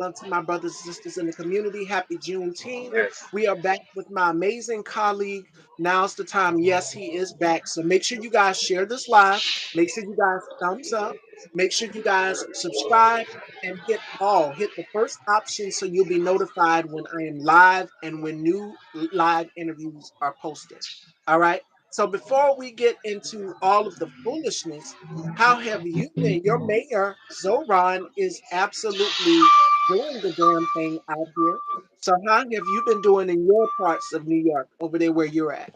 love to my brothers and sisters in the community. Happy Juneteenth. Yes. We are back with my amazing colleague. Now's the time. Yes, he is back. So make sure you guys share this live. Make sure you guys thumbs up. Make sure you guys subscribe and hit the first option so you'll be notified when I am live and when new live interviews are posted. All right. So before we get into all of the foolishness, how have you been? Your mayor, Zoran, is absolutely doing the damn thing out here. So how have you been doing in your parts of New York over there where you're at?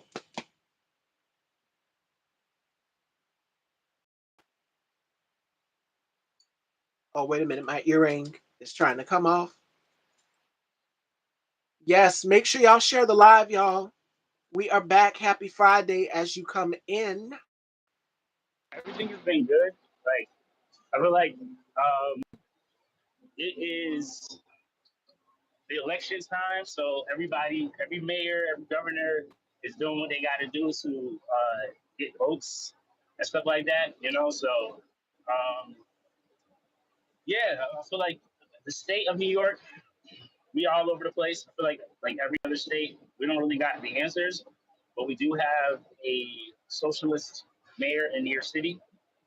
Oh, wait a minute, my earring is trying to come off. Yes, make sure y'all share the live, y'all. We are back. Happy Friday as you come in. Everything has been good. Like I feel like it is the election time, so everybody, every mayor, every governor is doing what they got to do to get votes and stuff like that. So um, yeah, I feel like the state of New York, we are all over the place. I feel like every other state, we don't really got the answers, but we do have a socialist mayor in New York City.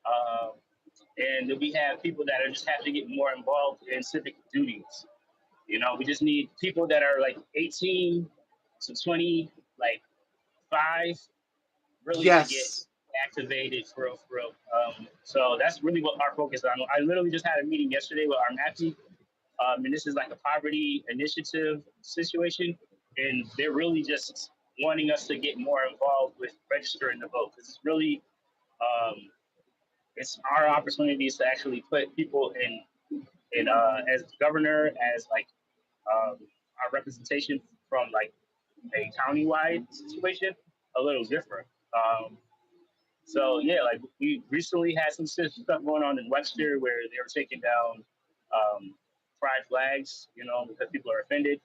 Um, and then we have people that are just have to get more involved in civic duties. We just need people that are like 18 to 20, like five, really to get Yes. activated for real, for real. So that's really what our focus on. I literally just had a meeting yesterday with our MAPI, and this is like a poverty initiative situation, and they're really just wanting us to get more involved with registering the vote because um, it's our opportunities to actually put people in as governor, as like our representation from like a countywide situation a little different. So yeah, like we recently had some stuff going on in Webster where they were taking down um, pride flags, because people are offended.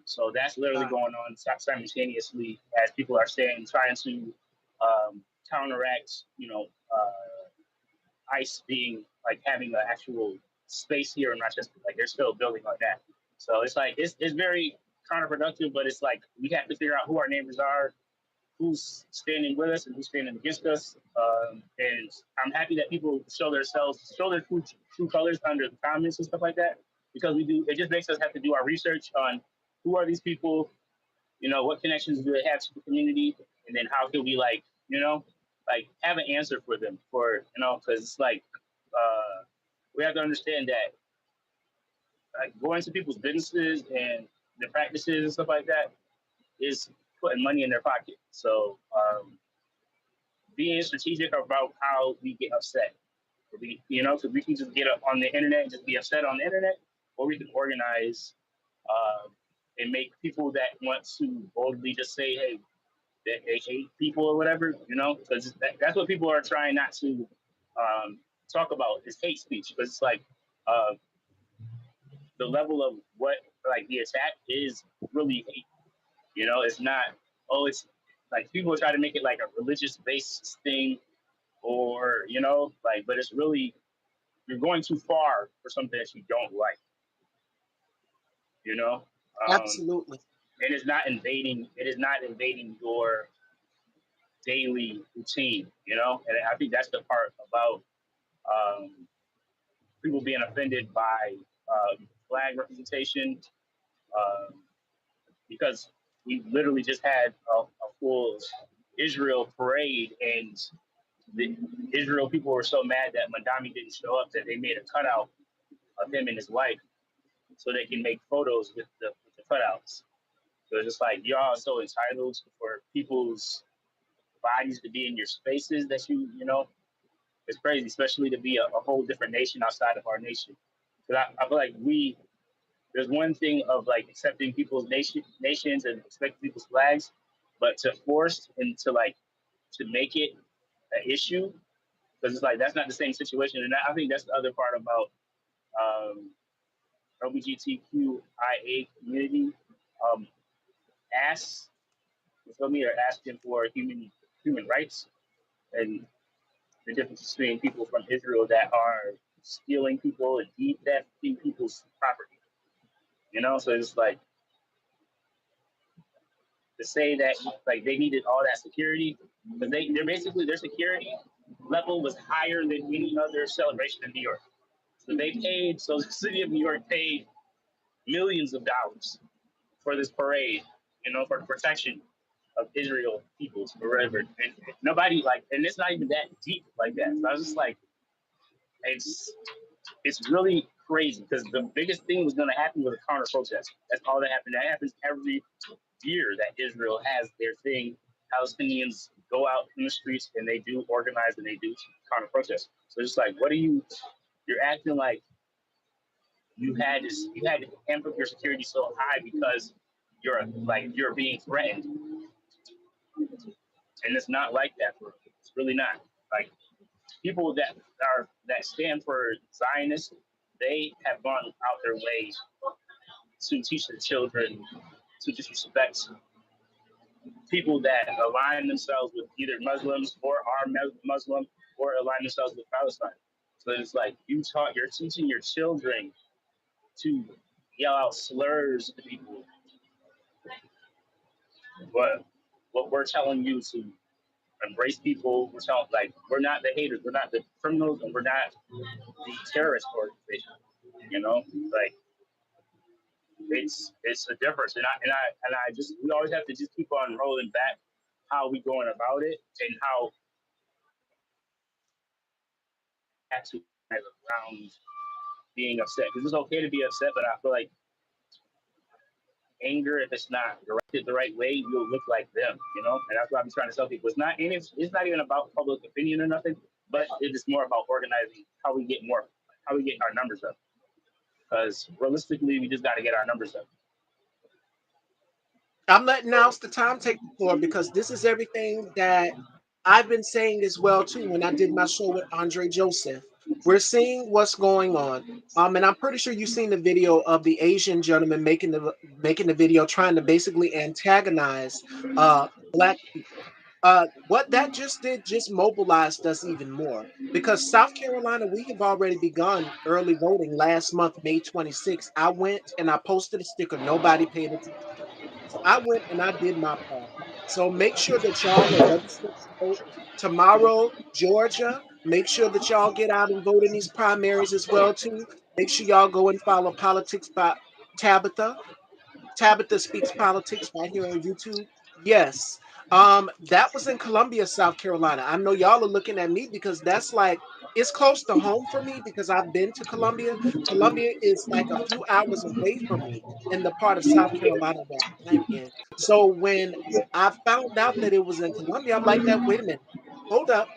So that's literally Uh, going on simultaneously as people are trying to counteract, ICE being like having an actual space here and not just like they're still building like that. So it's like it's very counterproductive, but it's like we have to figure out who our neighbors are, who's standing with us and who's standing against us. And I'm happy that people show their true colors under the comments and stuff like that, because we do. It just makes us have to do our research on who are these people, what connections do they have to the community, and then how can we like have an answer for them because it's like we have to understand that like going to people's businesses and their practices and stuff like that is putting money in their pocket. So being strategic about how we get upset. Because we can just get up on the internet and just be upset on the internet, or we can organize um, and make people that want to boldly just say, hey, that they hate people or whatever, because that's what people are trying not to talk about is hate speech. Because it's like uh, the level of what like the attack is really hate. It's not. Oh, it's like people try to make it like a religious based thing, or like, but it's really you're going too far for something that you don't like. You know, um, Absolutely. and it's not invading. It is not invading your daily routine. And I think that's the part about um, people being offended by flag representation, um, because we literally just had a full Israel parade, and the Israel people were so mad that Mandami didn't show up that they made a cutout of him and his wife so they can make photos with the cutouts. So it's just like y'all are so entitled for people's bodies to be in your spaces that it's crazy, especially to be a whole different nation outside of our nation. Because I feel like there's one thing of like accepting people's nations and respecting people's flags, but to force and to make it an issue, because it's like that's not the same situation. And I think that's the other part about um, LGBTQIA community. Um, asks, you feel me, are asking for human rights, and the difference between people from Israel that are stealing people and thefting people's property. You know, so it's like to say that like they needed all that security, but they're basically their security level was higher than any other celebration in New York. So they paid. So the city of New York paid millions of dollars for this parade. You know, for the protection of Israel peoples or whatever. And nobody like, and it's not even that deep like that. So I was just like, it's it's really crazy because the biggest thing was going to happen with a counter protest. That's all that happened. That happens every year that Israel has their thing. Palestinians go out in the streets and they do organize and they do counter protest. So it's like, what are you? You're acting like you had to amp up your security so high because you're being threatened, and it's not like that. It's really not. Like people that stand for Zionists, they have gone out their way to teach their children to disrespect people that align themselves with either Muslims or are Muslim or align themselves with Palestine. So it's like you're teaching your children to yell out slurs to people. But what we're telling you to embrace people, we're telling like we're not the haters, we're not the criminals, and we're not the terrorist organization. You know, like it's a difference, and I just we always have to just keep on rolling back how we going about it and how actually around being upset because it's okay to be upset, but I feel like anger, if it's not directed the right way, you'll look like them, you know. And that's why I'm trying to tell people it's not even about public opinion or nothing, but it is more about organizing how we get our numbers up. Because realistically, we just got to get our numbers up. I'm letting Now's the Time take the floor because this is everything that I've been saying as well too when I did my show with Andre Joseph. We're seeing what's going on. And I'm pretty sure you've seen the video of the Asian gentleman making the video trying to basically antagonize black people. What that just did just mobilized us even more because South Carolina, we have already begun early voting last month, May 26th. I went and I posted a sticker. Nobody paid attention. So I went and I did my part. So make sure that y'all are registered to vote tomorrow, Georgia. Make sure that y'all get out and vote in these primaries as well too. Make sure y'all go and follow Politics by Tabitha. Tabitha Speaks Politics right here on YouTube. Yes. That was in Columbia, South Carolina. I know y'all are looking at me because that's like it's close to home for me because I've been to Columbia. Columbia is like a few hours away from me in the part of South Carolina that I'm in. So when I found out that it was in Columbia, I'm like, that wait a minute, hold up.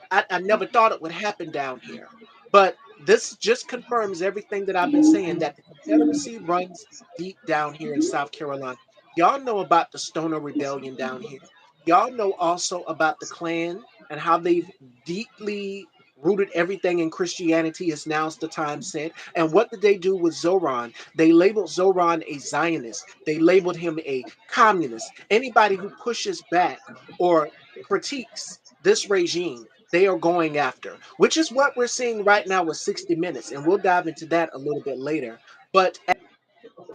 I never thought it would happen down here. But this just confirms everything that I've been saying that the Confederacy runs deep down here in South Carolina. Y'all know about the Stoner Rebellion down here. Y'all know also about the Klan and how they've deeply rooted everything in Christianity, as now's the time said. And what did they do with Zoran? They labeled Zoran a Zionist. They labeled him a communist. Anybody who pushes back or critiques this regime, they are going after, which is what we're seeing right now with 60 Minutes. And we'll dive into that a little bit later. But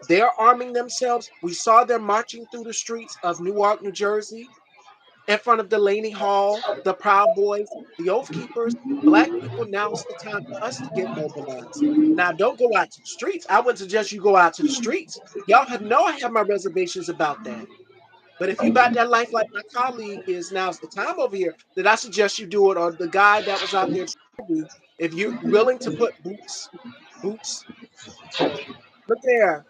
they're arming themselves. We saw them marching through the streets of Newark, New Jersey, in front of Delaney Hall, the Proud Boys, the Oath Keepers. Black people, now it's the time for us to get mobilized. Now, don't go out to the streets. I wouldn't suggest you go out to the streets. Y'all know I have my reservations about that. But if you about that life like my colleague is, now's the time over here that I suggest you do it, or the guy that was out there trying to do. If you're willing to put boots, look there.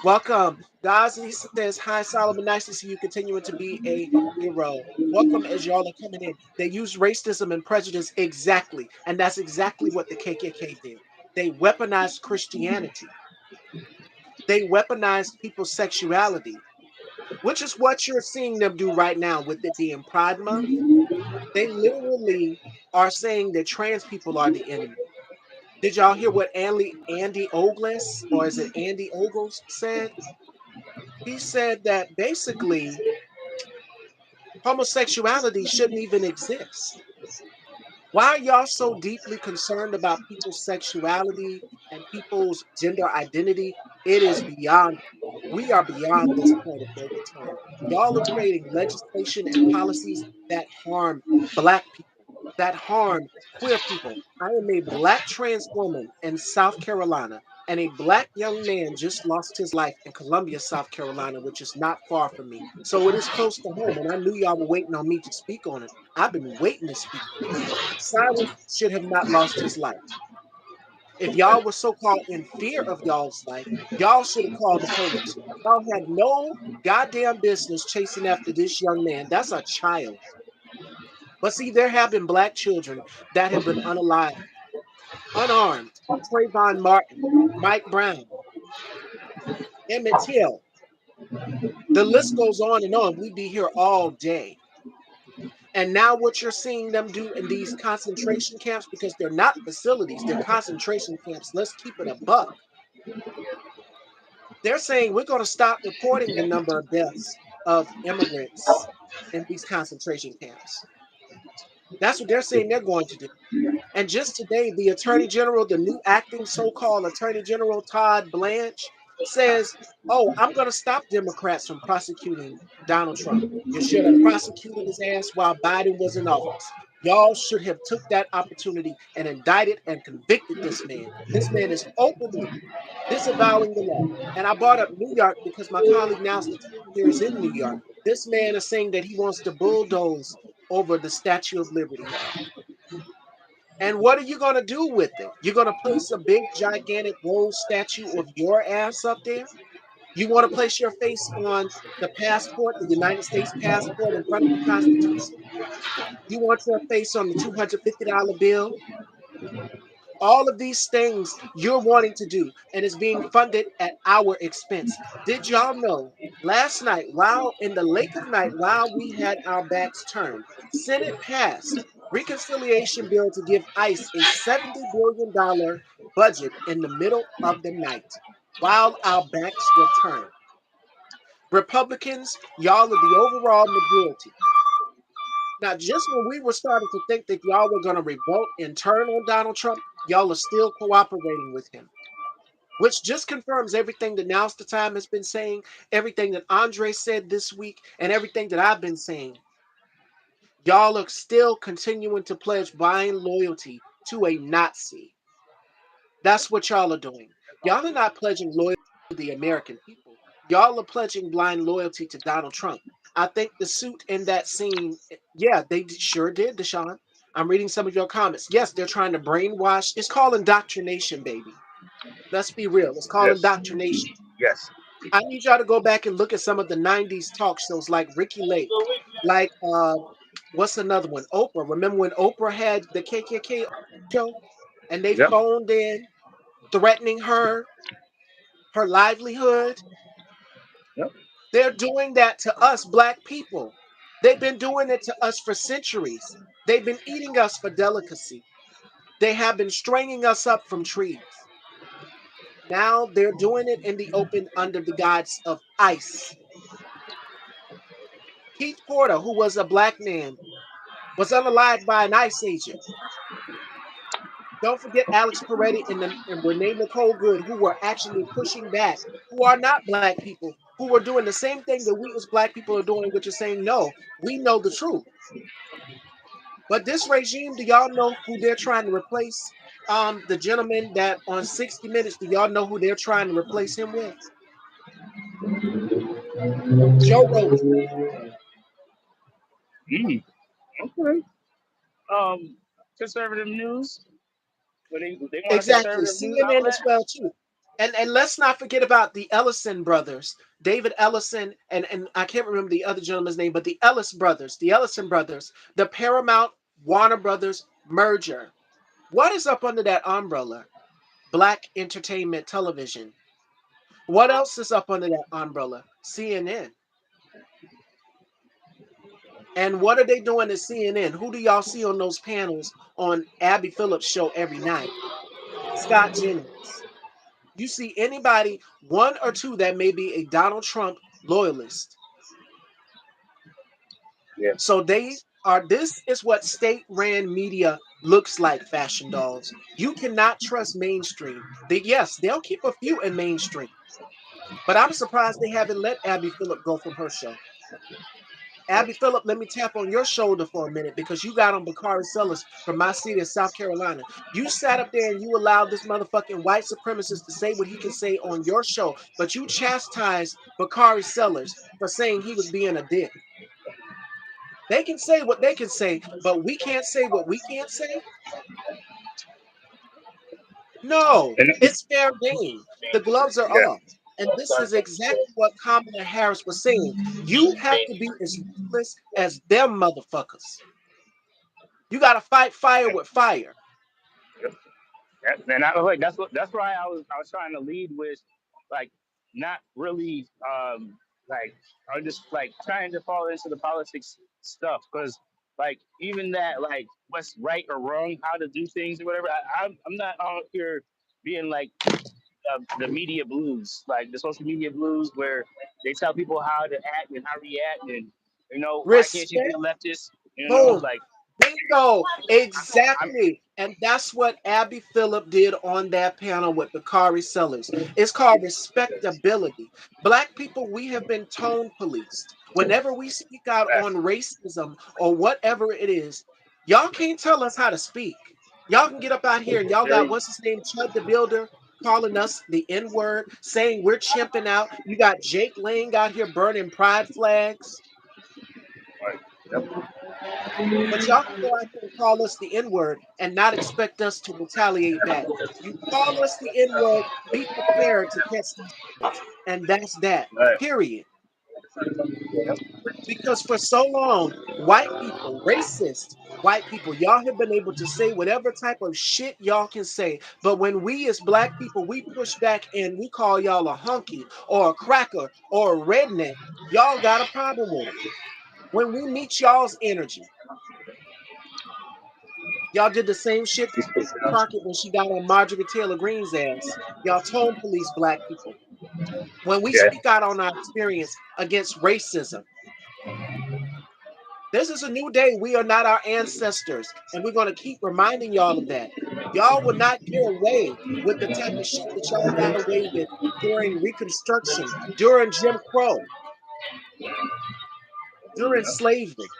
Welcome. Gazi says, hi, Solomon. Nice to see you continuing to be a hero. Welcome as y'all are coming in. They use racism and prejudice exactly. And that's exactly what the KKK did. They weaponized Christianity. They weaponized people's sexuality, which is what you're seeing them do right now with it being Pride Month. They literally are saying that trans people are the enemy. Did y'all hear what Andy Ogles, or is it Andy Ogles, said? He said that basically homosexuality shouldn't even exist. Why are y'all so deeply concerned about people's sexuality and people's gender identity? It is beyond. We are beyond this point of no return. Y'all are creating legislation and policies that harm Black people, that harm queer people. I am a Black trans woman in South Carolina, and a Black young man just lost his life in Columbia, South Carolina, which is not far from me. So it is close to home, and I knew y'all were waiting on me to speak on it. I've been waiting to speak on it. Cyrus should have not lost his life. If y'all were so called in fear of y'all's life, y'all should have called the police. Y'all had no goddamn business chasing after this young man. That's a child. But see, there have been Black children that have been unalived, unarmed. Trayvon Martin, Mike Brown, Emmett Till. The list goes on and on. We'd be here all day. And now what you're seeing them do in these concentration camps, because they're not facilities, they're concentration camps. Let's keep it a buck. They're saying we're going to stop reporting the number of deaths of immigrants in these concentration camps. That's what they're saying they're going to do. And just today, the Attorney General, the new acting so-called Attorney General Todd Blanche, says, "Oh, I'm going to stop Democrats from prosecuting Donald Trump. You should have prosecuted his ass while Biden was in office. Y'all should have took that opportunity and indicted and convicted this man. This man is openly disavowing the law." And I brought up New York because my colleague now here is in New York. This man is saying that he wants to bulldoze over the Statue of Liberty. And what are you going to do with it? You're going to place a big, gigantic gold statue of your ass up there? You want to place your face on the passport, the United States passport in front of the Constitution? You want your face on the $250 bill? All of these things you're wanting to do, and it's being funded at our expense. Did y'all know last night, while in the lake of night, while we had our backs turned, Senate passed reconciliation bill to give ICE a $70 billion budget in the middle of the night while our backs were turned? Republicans, y'all are the overall majority. Now, just when we were starting to think that y'all were going to revolt and turn on Donald Trump, y'all are still cooperating with him, which just confirms everything that Now's the Time has been saying, everything that Andre said this week, and everything that I've been saying. Y'all are still continuing to pledge blind loyalty to a Nazi. That's what y'all are doing. Y'all are not pledging loyalty to the American people. Y'all are pledging blind loyalty to Donald Trump. I think the suit in that scene, yeah, they sure did, Deshaun. I'm reading some of your comments. Yes, they're trying to brainwash. It's called indoctrination, baby. Let's be real. It's called Yes. indoctrination. Yes. I need y'all to go back and look at some of the 90s talk shows like Ricky Lake, like what's another one? Oprah. Remember when Oprah had the KKK show and they Yep. phoned in threatening her livelihood? Yep. They're doing that to us Black people. They've been doing it to us for centuries. They've been eating us for delicacy. They have been stringing us up from trees. Now they're doing it in the open under the guise of ICE. Keith Porter, who was a Black man, was unalived by an ICE agent. Don't forget Alex Peretti and Renee Nicole Good, who were actually pushing back, who are not Black people, who were doing the same thing that we as Black people are doing, which is saying, no, we know the truth. But this regime, do y'all know who they're trying to replace? The gentleman that on 60 Minutes, do y'all know who they're trying to replace him with? Joe Rogan. Mm. Okay. Um, conservative news. But they want a Exactly. conservative news CNN outlet. as well, too. And let's not forget about the Ellison brothers, David Ellison, and I can't remember the other gentleman's name, but the Ellison brothers, the Paramount Warner Brothers merger. What is up under that umbrella? Black Entertainment Television. What else is up under that umbrella? CNN. And what are they doing at CNN? Who do y'all see on those panels on Abby Phillips' show every night? Scott Jennings. You see anybody, one or two, that may be a Donald Trump loyalist. Yeah. So this is what state-ran media looks like, Fashion Dolls. You cannot trust mainstream. Yes, they'll keep a few in mainstream. But I'm surprised they haven't let Abby Phillip go from her show. Abby Phillip, let me tap on your shoulder for a minute because you got on Bakari Sellers from my city of South Carolina. You sat up there and you allowed this motherfucking white supremacist to say what he can say on your show, but you chastised Bakari Sellers for saying he was being a dick. They can say what they can say, but we can't say what we can't say. No, And it's fair game. The gloves are yeah, off. And this is exactly what Kamala Harris was saying. You have to be as ruthless as them motherfuckers. You got to fight fire with fire. and I was like, that's why I was trying to lead with, like, not really, like, I was just like trying to fall into the politics stuff, because like even that, like, what's right or wrong, how to do things or whatever. I'm not out here being like the media blues, like the social media blues, where they tell people how to act and how to react, and why can't you be Respect. a leftist? Boom. Like Bingo. I'm Exactly. And that's what Abby Phillip did on that panel with Bakari Sellers. It's called respectability. Black people, we have been tone policed. Whenever we speak out on racism or whatever it is, y'all can't tell us how to speak. Y'all can get up out here and y'all got, very what's his name, Chud the Builder, calling us the N word, saying we're chimping out. You got Jake Lang out here burning pride flags. like, yep. But y'all can go out here and call us the N word and not expect us to retaliate back. You call us the N word, be prepared to catch these words. And that's that. Right. Period. Because for so long, white people, racist white people, y'all have been able to say whatever type of shit y'all can say. But when we as black people, we push back and we call y'all a hunky or a cracker or a redneck, y'all got a problem with it. When we meet y'all's energy, y'all did the same shit to Crockett when she got on Marjorie Taylor Greene's ass. Y'all tone police black people. When we Yeah. speak out on our experience against racism, this is a new day. We are not our ancestors. And we're going to keep reminding y'all of that. Y'all will not get away with the type of shit that y'all got away with during Reconstruction, during Jim Crow, during slavery.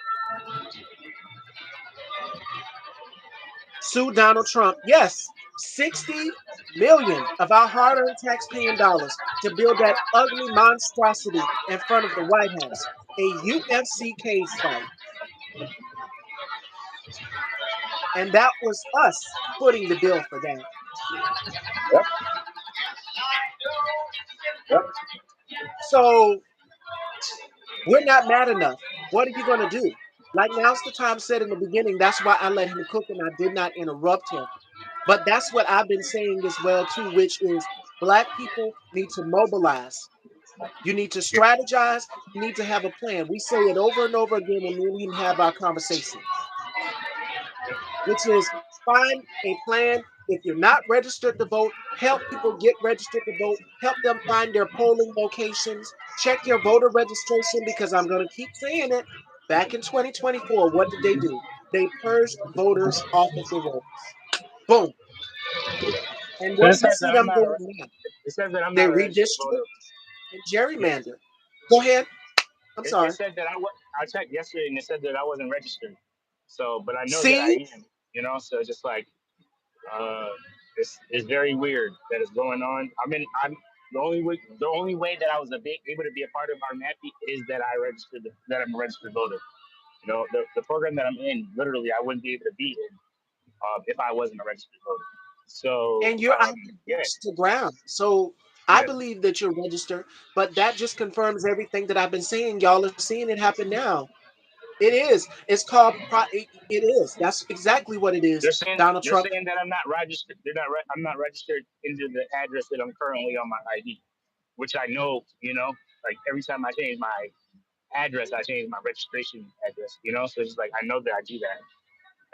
Sue Donald Trump. Yes, 60 million of our hard-earned tax-paying dollars to build that ugly monstrosity in front of the White House, a UFC cage fight. And that was us footing the bill for that. Yep. Yep. So we're not mad enough. What are you going to do? Like now's the time said in the beginning, that's why I let him cook and I did not interrupt him. But that's what I've been saying as well too, which is black people need to mobilize. You need to strategize. You need to have a plan. We say it over and over again when me and him have our conversations, which is find a plan. If you're not registered to vote, help people get registered to vote. Help them find their polling locations. Check your voter registration because I'm going to keep saying it. Back in 2024, what did they do? They purged voters off of the rolls. Boom. And So what it do you says see that I'm them not. doing now? It says that I'm They not a registered redistrict voter. and gerrymander. Go ahead. I'm It sorry. said that I checked yesterday and it said that I wasn't registered. So, but I know that I See, am. So it's just like, uh, it's very weird that it's going on. I mean, I'm the only way that I was able to be a part of our MAPI is that that I'm a registered voter. The program that I'm in, literally, I wouldn't be able to be in if I wasn't a registered voter. So, and you're out here yeah, boots to ground. So I yeah, believe that you're registered, but that just confirms everything that I've been saying. Y'all are seeing it happen now. It is. It's called. It is. That's exactly what it is. they're saying Donald they're Trump. saying that I'm not registered. I'm not registered into the address that I'm currently on my ID, which I know. Like every time I change my address, I change my registration address. So it's just like I know that I do that,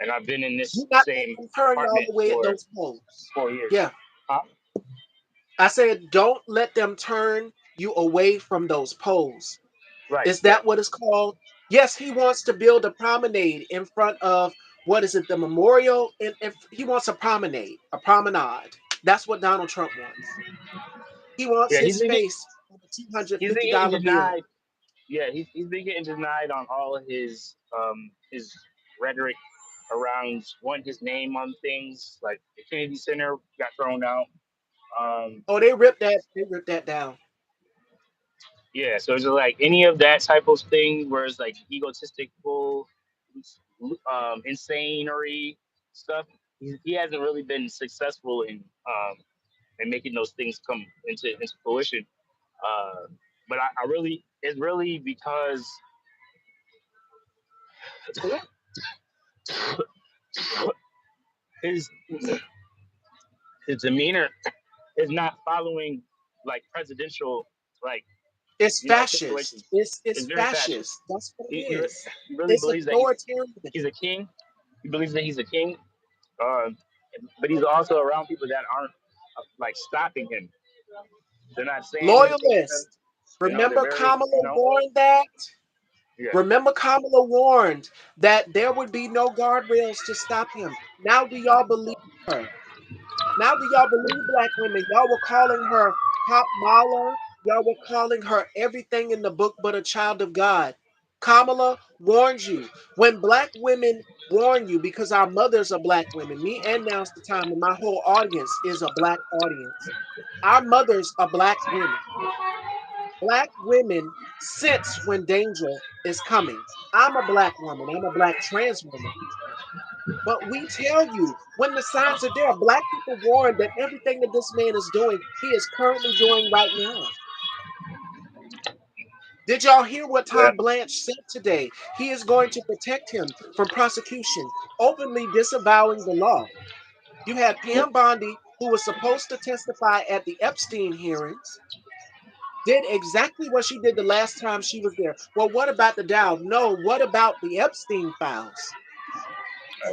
and I've been in Do this not let same them turn you all apartment the way at for those polls. 4 years. Yeah, Huh? I said, don't let them turn you away from those polls. Right. Is Yeah. that what it's called? Yes, he wants to build a promenade in front of what is it, the memorial? And if he wants a promenade, a promenade. That's what Donald Trump wants. He wants Yeah. his face. two hundred He's been fifty getting dollar bill. denied. Yeah, he's been getting denied on all of his rhetoric around one his name on things like the Kennedy Center got thrown out. Um, Oh, they ripped that. They ripped that down. yeah, so it's just like any of that type of thing where it's like egotistical, insanery stuff. He hasn't really been successful in making those things come into fruition. Uh, but I really, it's really because his his demeanor is not following like presidential like It's fascist. situations. It's It's very fascist. fascist. That's what it He is. really It's believes that authoritarian. he's a king. He believes that he's a king, um, but he's also around people that aren't like stopping him. They're not saying anything to him. Loyalist. You know, they're Remember very, Kamala warned that? yeah, Remember Kamala warned that there would be no guardrails to stop him. Now do y'all believe her? Now do y'all believe black women? Y'all were calling her top Mala. Y'all were calling her everything in the book but a child of God. Kamala warned you. When black women warn you, because our mothers are black women, me and Now's the Time, and my whole audience is a black audience. Our mothers are black women. Black women sense when danger is coming. I'm a black woman. I'm a black trans woman. But we tell you when the signs are there, black people warn that everything that this man is doing, he is currently doing right now. Did y'all hear what yeah, Todd Blanche said today? He is going to protect him from prosecution, openly disavowing the law. You had Pam Bondi, who was supposed to testify at the Epstein hearings, did exactly what she did the last time she was there. Well, what about the Dow? No, what about the Epstein files?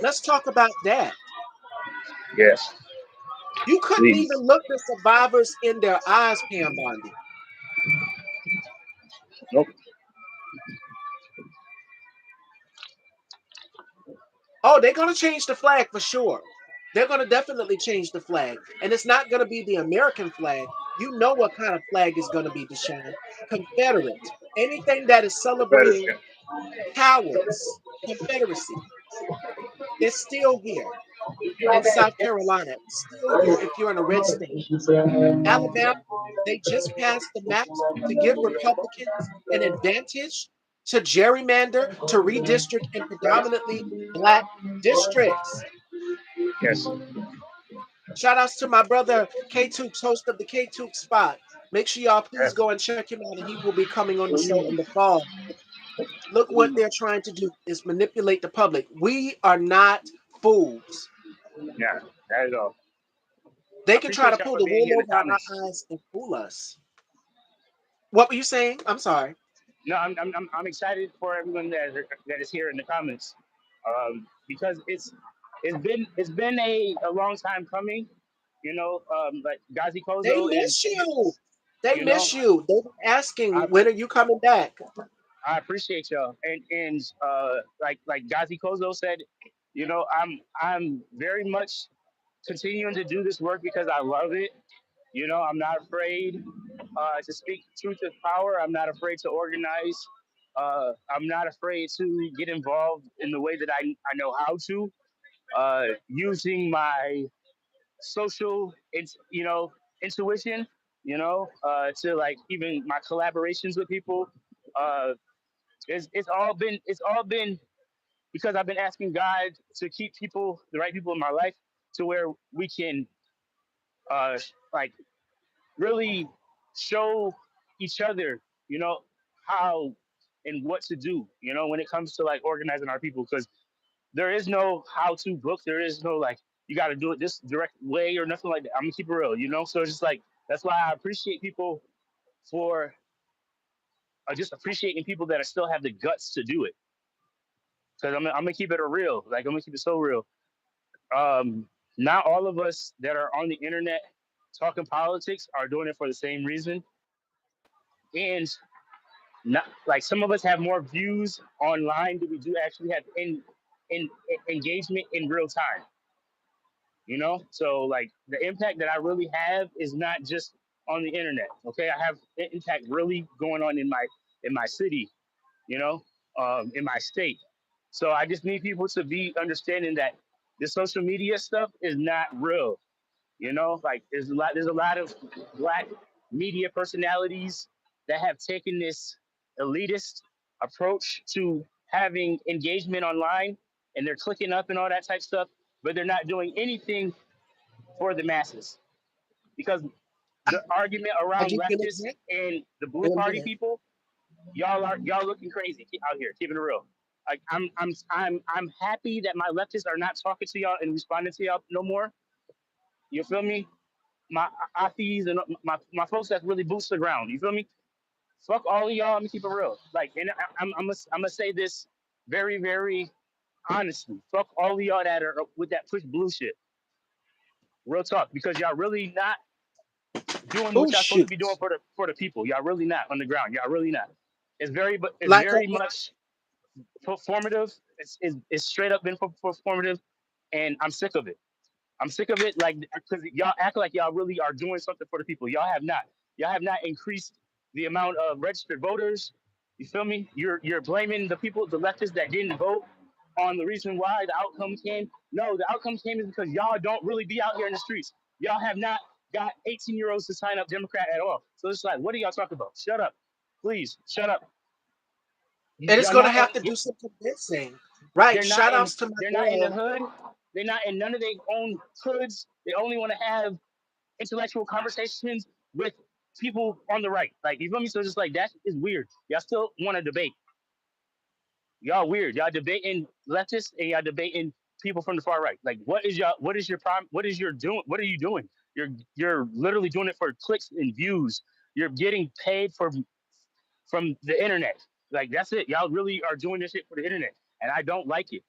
Let's talk about that. yes, You couldn't please. even look the survivors in their eyes, Pam Bondi. Nope. Oh, they're going to change the flag for sure. They're going to definitely change the flag. And it's not going to be the American flag. You know what kind of flag is going to be, Deshaun. Confederate. Anything that is celebrating cowards, Confederacy, is still here in South Carolina. It's still here if you're in a red state. Alabama, they just passed the maps to give Republicans an advantage to gerrymander, to redistrict in predominantly black districts. Yes, Shout outs to my brother K Tooks, host of the K Tooks Spot. Make sure y'all please yes, go and check him out, and he will be coming on the show in the fall. Look what they're trying to do is manipulate the public. We are not fools. yeah, that is all. I They can try to appreciate y'all pull for the being wool here in the over our comments. eyes and fool us. What were you saying? I'm sorry. No, I'm excited for everyone that is here in the comments, because it's been a long time coming. Like Gazi They Kozo is, miss you. They you know, miss you. They've been asking, I when are you coming back? I appreciate y'all, and like Gazi Kozo said, I'm very much continuing to do this work because I love it. I'm not afraid to speak truth to power. I'm not afraid to organize. I'm not afraid to get involved in the way that I know how to, using my social, intuition, to like even my collaborations with people. Uh, it's all been because I've been asking God to keep people, the right people in my life, to where we can uh, like really show each other, how and what to do, when it comes to like organizing our people. Because there is no how to book. There is no like, you got to do it this direct way or nothing like that. I'm going to keep it real. So it's just like, that's why I appreciate people for just appreciating people that still have the guts to do it. Because I'm going to keep it a real. Like, I'm going to keep it so real. Um, Not all of us that are on the internet talking politics are doing it for the same reason. And not like some of us have more views online than we do actually have in engagement in real time. So like the impact that I really have is not just on the internet. Okay, I have impact really going on in my city, you know, in my state. So I just need people to be understanding that the social media stuff is not real. You know, like there's a lot of black media personalities that have taken this elitist approach to having engagement online, and they're clicking up and all that type stuff, but they're not doing anything for the masses because the argument I around give you an leftists example and the blue in a party minute. people, y'all looking crazy out here, keeping it real. Like I'm happy that my leftists are not talking to y'all and responding to y'all no more. You feel me? My aunties and my folks that really boots the ground. You feel me? Fuck all of y'all. Let me keep it real. Like, and I'm gonna say this very, very honestly. Fuck all of y'all that are with that push blue shit. Real talk, because y'all really not doing Oh what y'all supposed to shoot! be doing for the people. Y'all really not on the ground. Y'all really not. But it's Like very much performative. It's straight up been performative, and I'm sick of it. I'm sick of it, like because y'all act like y'all really are doing something for the people. Y'all have not. Y'all have not increased the amount of registered voters. You feel me? You're blaming the people, the leftists that didn't vote, on the reason why the outcome came. No, the outcome came is because y'all don't really be out here in the streets. Y'all have not got 18-year-olds to sign up Democrat at all. So it's like, what are y'all talking about? Shut up, please. Shut up. and it's Y'all gonna not. have to do some convincing, right? They're not Shout in. outs to my They're not in the girl. hood. They're not in none of their own hoods. They only want to have intellectual conversations with people on the right. Like, you feel me? So it's just like that is weird. Y'all still want to debate. Y'all weird. Y'all debating leftists and y'all debating people from the far right. Like, what is your problem? What is your doing? What are you doing? You're literally doing it for clicks and views. You're getting paid from the internet. Like, that's it. Y'all really are doing this shit for the internet. And I don't like it.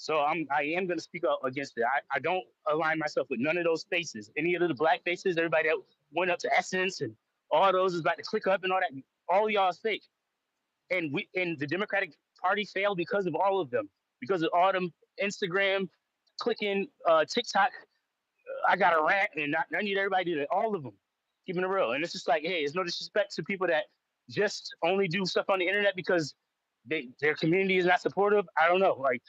So I am gonna speak up against it. I don't align myself with none of those faces. Any of the black faces, everybody that went up to Essence and all those is about to click up and all that. All of y'all is fake. And the Democratic Party failed because of all of them. Because of all them Instagram clicking, TikTok. I got a rant, and I need everybody to do that. All of them, keeping it real. And it's just like, hey, it's no disrespect to people that just only do stuff on the internet because their community is not supportive. I don't know. Like,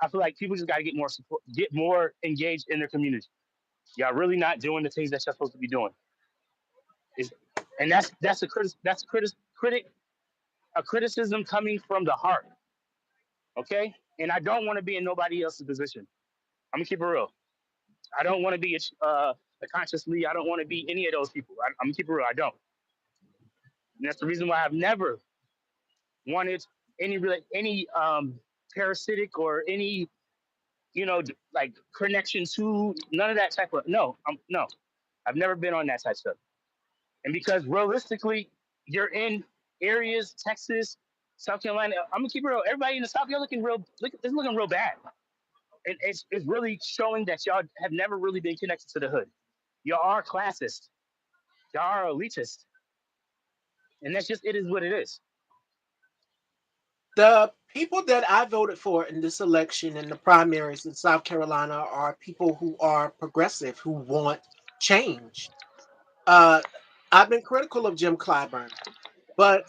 I feel like people just got to get more support, get more engaged in their community. Y'all really not doing the things that you're supposed to be doing. Is and that's a criticism coming from the heart. Okay, and I don't want to be in nobody else's position. I'm gonna keep it real. I don't want to be a consciously. I don't want to be any of those people. I'm gonna keep it real. I don't. And that's the reason why I've never wanted any parasitic or any like connection to none of that type of no. I've never been on that type of stuff. And because realistically, you're in areas, Texas, South Carolina. I'm gonna keep it real. Everybody in the South, you're looking real. It's looking real bad. And it's really showing that y'all have never really been connected to the hood. Y'all are classist. Y'all are elitist. And that's just it is what it is. The people that I voted for in this election in the primaries in South Carolina are people who are progressive, who want change. Uh, I've been critical of Jim Clyburn, but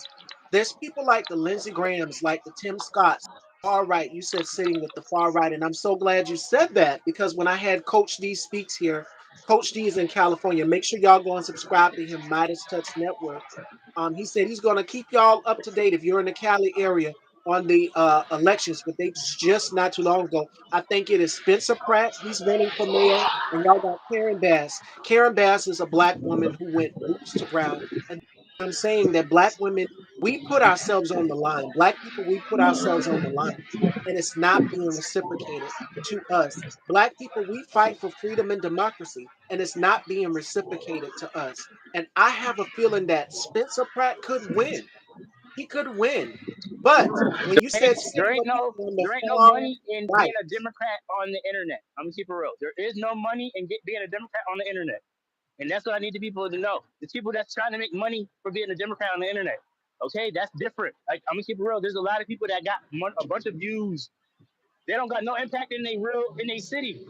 there's people like the Lindsey Grahams, like the Tim Scotts, far right. You said sitting with the far right, and I'm so glad you said that because when I had Coach D speaks here, Coach D is in California. Make sure y'all go and subscribe to him, Midas Touch Network. He said he's going to keep y'all up to date if you're in the Cali area on the elections, but they just not too long ago. I think it is Spencer Pratt. He's running for mayor, and y'all got Karen Bass. Karen Bass is a black woman who went boots to ground. And I'm saying that black women, we put ourselves on the line. Black people, we put ourselves on the line, and it's not being reciprocated to us. Black people, we fight for freedom and democracy, and it's not being reciprocated to us. And I have a feeling that Spencer Pratt could win. He could win. But when you said sitting with people on the There ain't no far money in being right, a Democrat on the internet. I'm gonna keep it real. There is no money in being a Democrat on the internet. And that's what I need the people to know. The people that's trying to make money for being a Democrat on the internet. Okay, that's different. Like, I'm gonna keep it real. There's a lot of people that got a bunch of views They don't got no impact in their city.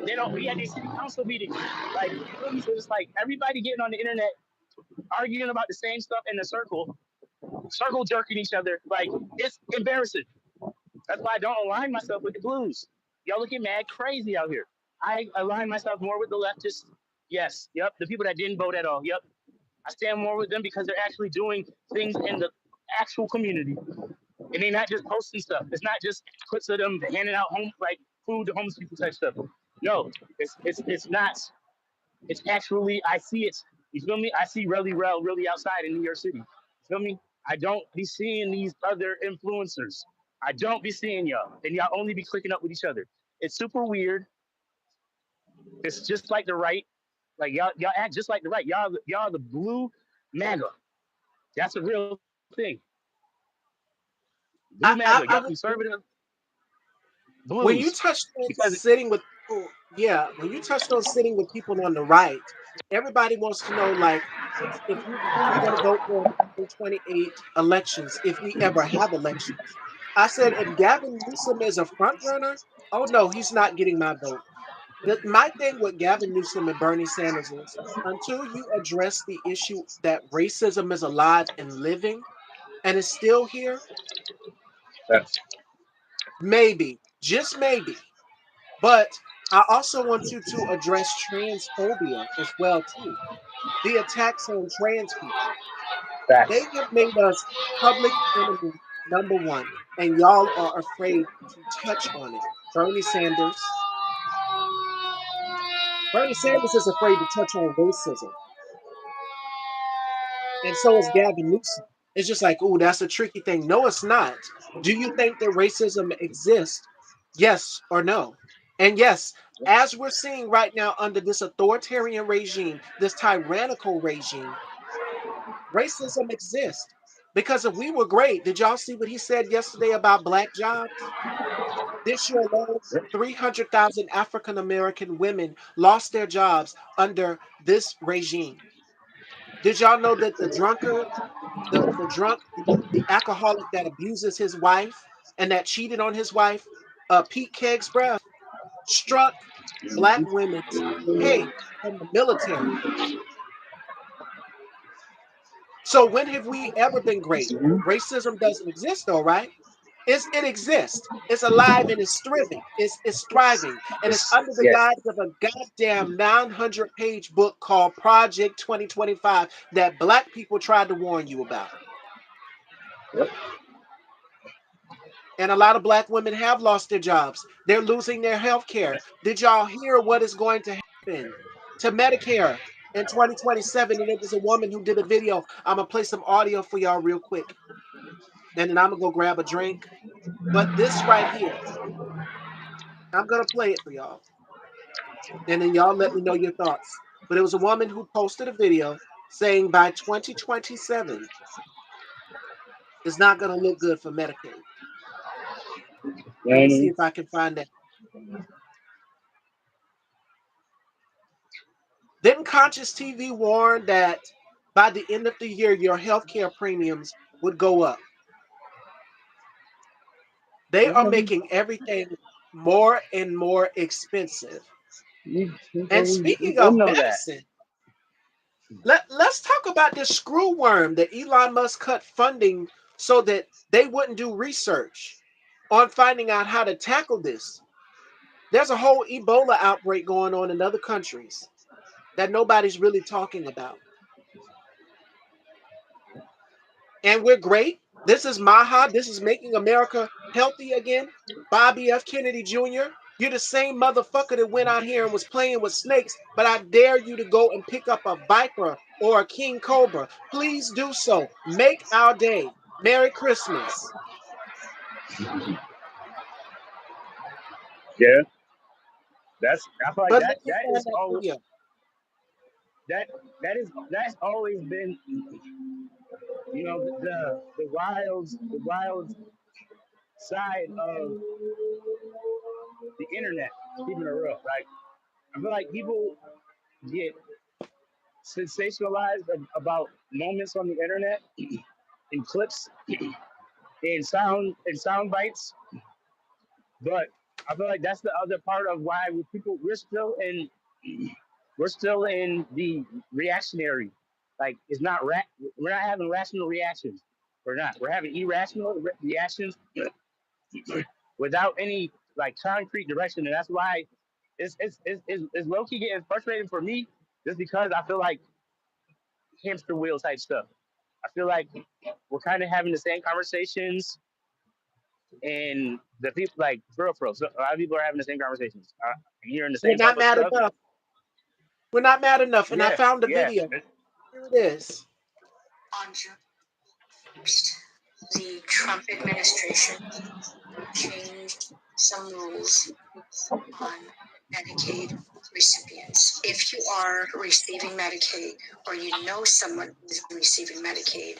They don't be at their city council meetings. Like, you feel me? So it's like everybody getting on the internet arguing about the same stuff in a circle jerking each other. Like, it's embarrassing. That's why I don't align myself with the blues. Y'all looking mad crazy out here. I align myself more with the leftists. Yes, yep. The people that didn't vote at all. Yep. I stand more with them because they're actually doing things in the actual community. And they're not just posting stuff. It's not just clips of them handing out food to homeless people type stuff. No, it's not. It's actually, I see it. You feel me? I see really outside in New York City. You feel me? I don't be seeing these other influencers. I don't be seeing y'all, and y'all only be clicking up with each other. It's super weird. It's just like the right. Like y'all act just like the right. Y'all the blue MAGA. That's a real thing. Blue I, MAGA. I Y'all would, conservative when you blues. touched on Because sitting with people, yeah, when you touched on sitting with people on the right, everybody wants to know, like, if you who you going to vote for in 28 elections, if we ever have elections. I said, if Gavin Newsom is a front runner, oh no, he's not getting my vote. My thing with Gavin Newsom and Bernie Sanders is, until you address the issue that racism is alive and living and is still here, that's maybe, just maybe. But I also want you to address transphobia as well too. The attacks on trans people. facts. They have made us public enemy number one, and y'all are afraid to touch on it. Bernie Sanders. Bernie Sanders is afraid to touch on racism, and so is Gavin Newsom. It's just like, oh, that's a tricky thing. No, it's not. Do you think that racism exists? Yes or no? And yes, as we're seeing right now under this authoritarian regime, this tyrannical regime, racism exists. Because if we were great, did y'all see what he said yesterday about black jobs? This year alone, 300,000 African American women lost their jobs under this regime. Did y'all know that the drunk, the alcoholic that abuses his wife and that cheated on his wife, Pete Kegsbreath, struck black women's pay from the military. So when have we ever been great? Racism doesn't exist, though, right? It exists. It's alive and it's thriving. It's thriving. And it's under the Yes. guise of a goddamn 900-page book called Project 2025 that black people tried to warn you about. Yep. And a lot of black women have lost their jobs. They're losing their health care. Did y'all hear what is going to happen to Medicare in 2027? And it was a woman who did a video. I'm going to play some audio for y'all real quick. And then I'm going to go grab a drink. But this right here, I'm going to play it for y'all. And then y'all let me know your thoughts. But it was a woman who posted a video saying by 2027, it's not going to look good for Medicaid. Let me see And if I can find that. Didn't Conscious TV warn that by the end of the year, your healthcare premiums would go up? They are making everything more and more expensive. And speaking we of know that. medicine, let's talk about this screw worm that Elon Musk cut funding so that they wouldn't do research on finding out how to tackle this. There's a whole Ebola outbreak going on in other countries that nobody's really talking about. And we're great. This is Maha. This is making America healthy again. Bobby F. Kennedy Jr. You're the same motherfucker that went out here and was playing with snakes, but I dare you to go and pick up a viper or a king cobra. Please do so. Make our day. Merry Christmas. Yeah. I feel like But that let me find that video. that that's always been, the wild side of the internet, keeping it real. Like, I feel like people get sensationalized about moments on the internet in clips, in sound bites, but I feel like that's the other part of why we're still in the reactionary. Like it's not we're not having rational reactions. We're having irrational reactions without any like concrete direction, and that's why it's low key getting frustrating for me, just because I feel like hamster wheel type stuff. I feel like we're kind of having the same conversations, and the people like for real, so a lot of people are having the same conversations. Hearing the We're same type not of mad stuff. enough. We're not mad enough. And I Yeah, found the yeah. video. Here it is. On June 1st, the Trump administration changed some rules on Medicaid recipients. If you are receiving Medicaid or you know someone who is receiving Medicaid,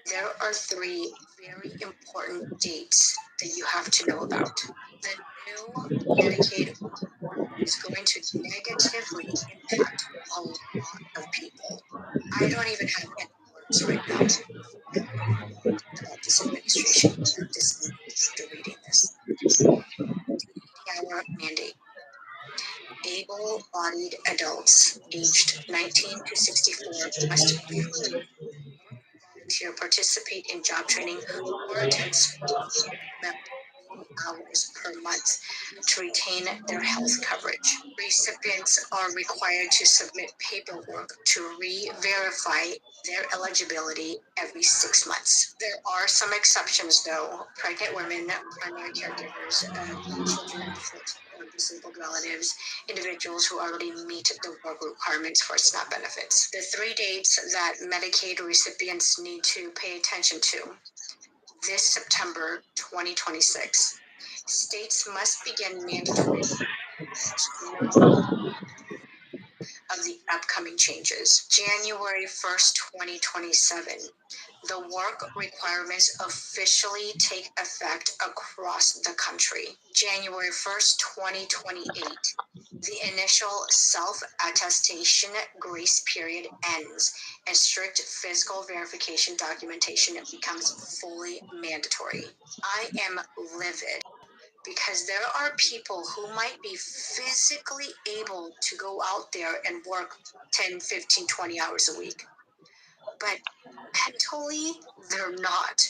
there are three very important dates that you have to know about. The new Medicaid is going to negatively impact a lot of people. I don't even have any words right now about this administration. I'm just after reading this. 80-hour mandate. Able-bodied adults aged 19 to 64 must prove volunteer, participate in job training, or attend hours per month to retain their health coverage. Recipients are required to submit paperwork to re-verify their eligibility every 6 months. There are some exceptions, though. Pregnant women, primary caregivers, children or disabled relatives, individuals who already meet the work requirements for SNAP benefits. The 3 dates that Medicaid recipients need to pay attention to: this September 2026. States must begin mandatory of the upcoming changes. January 1st, 2027. The work requirements officially take effect across the country. January 1st, 2028. The initial self-attestation grace period ends and strict physical verification documentation becomes fully mandatory. I am livid because there are people who might be physically able to go out there and work 10, 15, 20 hours a week, but mentally they're not.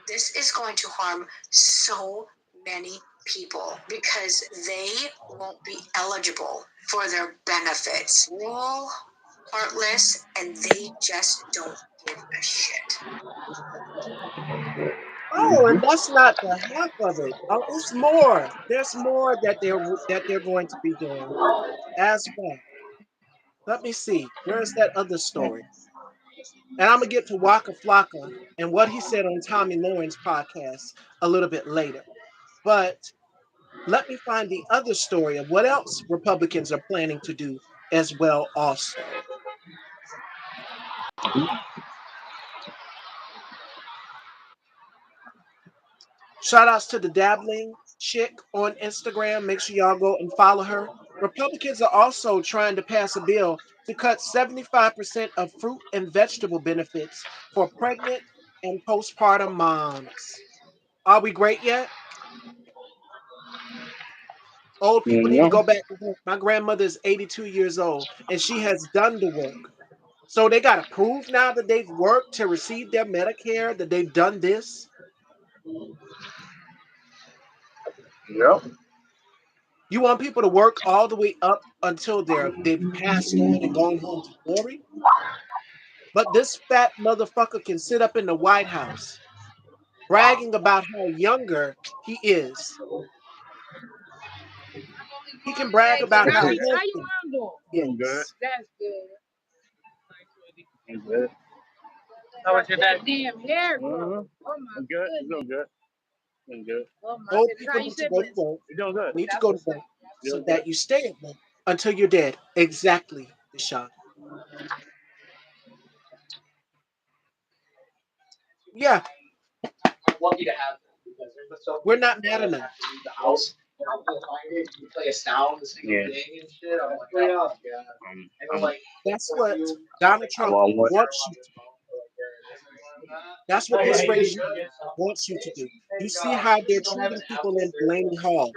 This is going to harm so many people because they won't be eligible for their benefits. We're all heartless and they just don't give a shit. Oh, and that's not the half of it. Oh, it's more. There's more that they're going to be doing as well. Let me see. Where's that other story? And I'm gonna get to Waka Flocka and what he said on Tommy Lawrence podcast a little bit later. But let me find the other story of what else Republicans are planning to do as well also. Shout outs to the dabbling chick on Instagram. Make sure y'all go and follow her. Republicans are also trying to pass a bill to cut 75% of fruit and vegetable benefits for pregnant and postpartum moms. Are we great yet? Old people need to No, go back to work. My grandmother is 82 years old and she has done the work. So they got to prove now that they've worked to receive their Medicare, that they've done this. yep. You want people to work all the way up until they've passed on and gone home to glory? But this fat motherfucker can sit up in the White House bragging about how younger he is. He can brag about how How you healthy mom doing? he I'm good. is. That's good. I'm good. How was your day? Damn hair Mm-hmm. growth. Oh my I'm good. goodness. You're doing good. I'm good. Oh my Old goodness. How people you need to go to siblings? work, You're doing good. need to That's go to what's work up. You're so doing that good. you stay at work until you're dead. Exactly, Deshaun. Yeah, Lucky to have them because there's so we're many not mad people that enough. have to leave the house and I'll go find it. You play a sound, this single Yeah. thing and shit. I'm like, oh my god. And then like That's for what you, Donald I'm Trump on what? wants you to do. like, where it is and where I'm at. That's what this regime wants you to do. You see how they're treating people in Delaney Hall.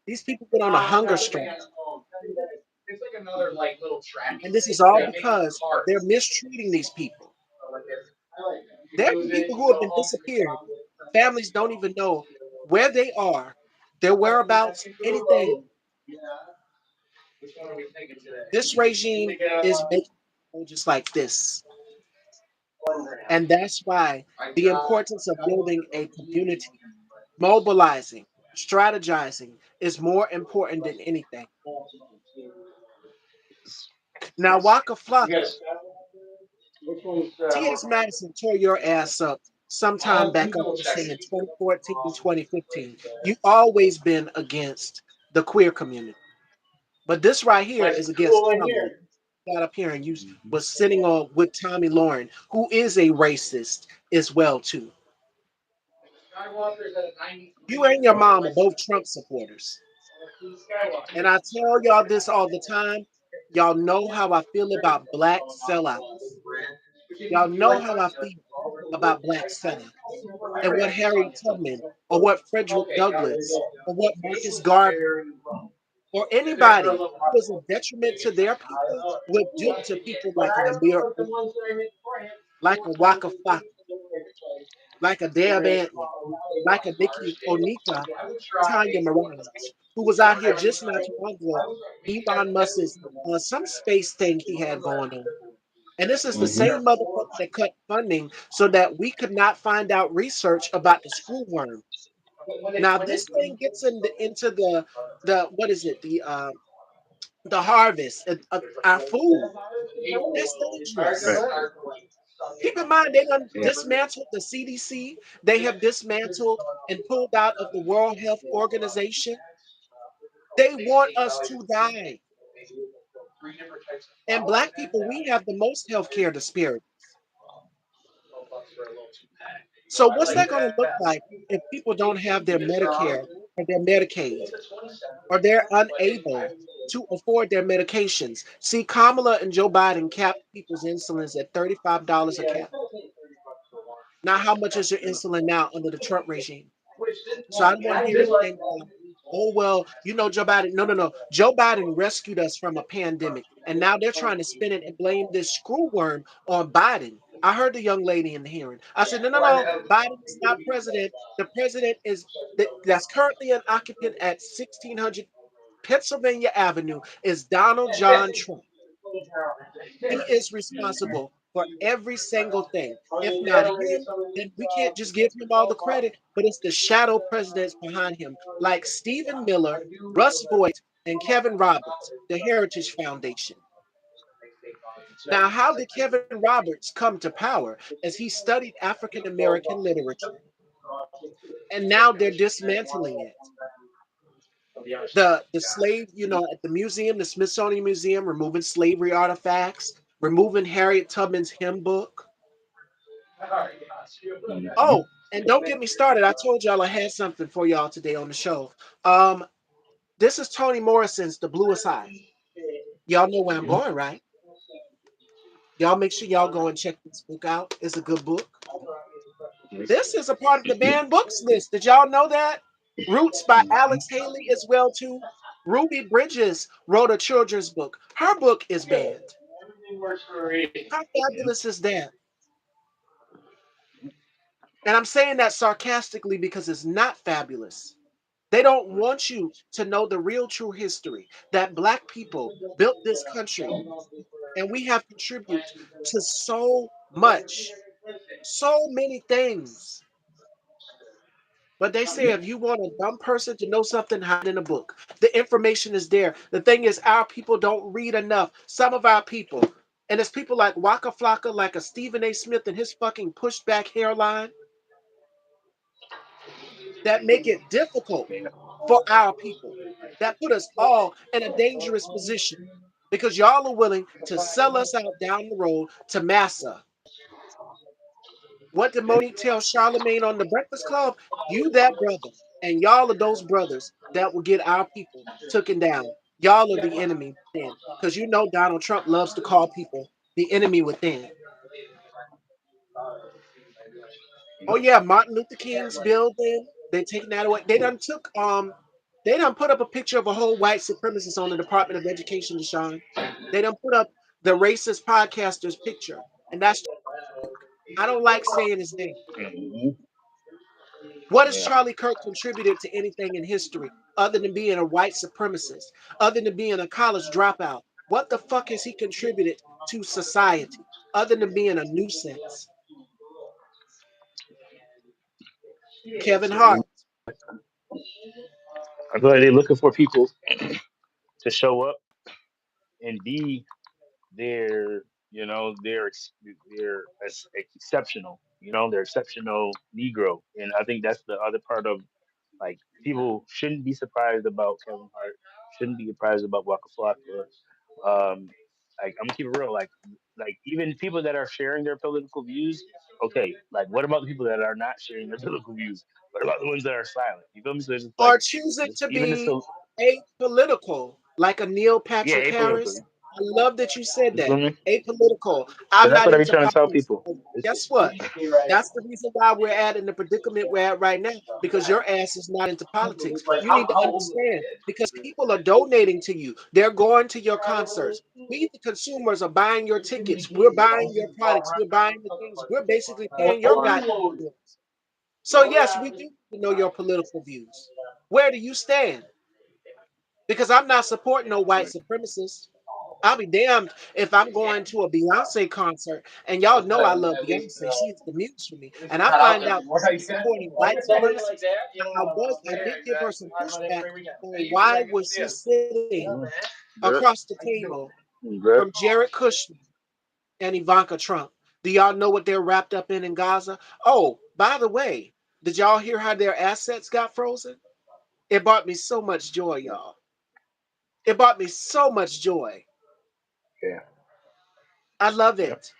These people went on a hunger strike. It's like another like little track. And this is all They make because they're carts. mistreating these people. I like that. There You are lose it, people you who have go been home. disappeared. Families don't even know where they are, their whereabouts, anything. Yeah. Which one are we thinking today? This regime is making people just like this. And that's why the importance of building a community, mobilizing, strategizing is more important than anything. Now, Waka Flocka, T.S. Madison tore your ass up sometime You back, I double want to check. say in 2014, 2015. You always been against the queer community. But this right here is against Kamala. Got up here and you was sitting on with Tommy Lauren, who is a racist as well too. Skywalker's at 93. You and your mom are both Trump supporters. And I tell y'all this all the time. Y'all know how I feel about black sellouts. Y'all know how I feel about black sellouts. And what Harry Tubman or what Frederick Douglass or what Marcus Garvey or anybody who is a detriment to their people would do to people like an Amir, like a Waka Flocka, like a Deb Antney, like a Nikki Onika, Tanya Mirage, who was out here just not too long ago. Elon Musk's some space thing he had going on. And this is the same motherfucker that cut funding so that we could not find out research about the screwworm. Now this thing gets into the what is it the harvest of our food. That's dangerous. Right. Keep in mind, they done dismantled the CDC. They have dismantled and pulled out of the World Health Organization. They want us to die. And black people, we have the most healthcare disparities. So what's that going to look like if people don't have their Medicare or their Medicaid, or they're unable to afford their medications? See, Kamala and Joe Biden capped people's insulins at $35 a cap. Now, how much is your insulin now under the Trump regime? So I don't want to hear anything about, oh, well, Joe Biden. No, no, no. Joe Biden rescued us from a pandemic. And now they're trying to spin it and blame this screwworm on Biden. I heard the young lady in the hearing. I said, no, no, no. Biden is not president. The president is that's currently an occupant at 1600 Pennsylvania Avenue is Donald John Trump. He is responsible for every single thing. If not him, then we can't just give him all the credit, but it's the shadow presidents behind him, like Stephen Miller, Russ Voigt, and Kevin Roberts, the Heritage Foundation. Now, how did Kevin Roberts come to power? As he studied African American literature, and now they're dismantling it. The slave, at the museum, the Smithsonian Museum, removing slavery artifacts, removing Harriet Tubman's hymn book. Oh, and don't get me started. I told y'all I had something for y'all today on the show. This is Toni Morrison's The Bluest Eye. Y'all know where I'm going, right? Y'all make sure y'all go and check this book out. It's a good book. This is a part of the banned books list. Did y'all know that? Roots by Alex Haley as well too. Ruby Bridges wrote a children's book. Her book is banned. How fabulous is that? And I'm saying that sarcastically because it's not fabulous. They don't want you to know the real true history that black people built this country, and we have contributed to so much, so many things. But they say if you want a dumb person to know something, hide in a book. The information is there. The thing is, our people don't read enough. Some of our people, and it's people like Waka Flocka, like a Stephen A. Smith and his fucking pushed back hairline, that make it difficult for our people, that put us all in a dangerous position because y'all are willing to sell us out down the road to massa. What did Monique tell Charlemagne on the Breakfast Club? You that brother, and y'all are those brothers that will get our people taken down. Y'all are the enemy within, because Donald Trump loves to call people the enemy within. Oh yeah, Martin Luther King's building. They taking that away. They done put up a picture of a whole white supremacist on the Department of Education, Deshaun. They done put up the racist podcaster's picture. And that's I don't like saying his name. Mhm. What has Yeah. Charlie Kirk contributed to anything in history other than being a white supremacist, other than being a college dropout? What the fuck has he contributed to society other than being a nuisance? Kevin Hart. I feel like they're looking for people to show up and be their, they're exceptional. They're exceptional Negro, and I think that's the other part of, like, people shouldn't be surprised about Kevin Hart, shouldn't be surprised about Waka Flocka. Like, I'm gonna keep it real. Like even people that are sharing their political views, okay. Like, what about the people that are not sharing their political views? What about the ones that are silent? You feel me? So it's just like, Or choosing just to even the be so apolitical, like a Neil yeah, Patrick apolitical. Harris. I love that you said You feel that. me? Apolitical. So I'm that's not what I be into trying to tell politics. people. Guess what? That's the reason why we're at in the predicament we're at right now, because your ass is not into politics. You need to understand because people are donating to you. They're going to your concerts. We, the consumers, are buying your tickets. We're buying your products. We're buying the things. We're basically paying your goddamn bills. So yes, we do need to know your political views. Where do you stand? Because I'm not supporting no white supremacists. I'll be damned if I'm going to a Beyonce concert, and y'all know I love Beyonce. She's the muse for me. And I find out that she's supporting white supremacists. I did give her some pushback on why was she sitting Good. across the table from Good. Jared Kushner and Ivanka Trump. Do y'all know what they're wrapped up in Gaza? Oh, by the way, did y'all hear how their assets got frozen? It brought me so much joy, y'all. It brought me so much joy. Yeah. I love Yeah. it.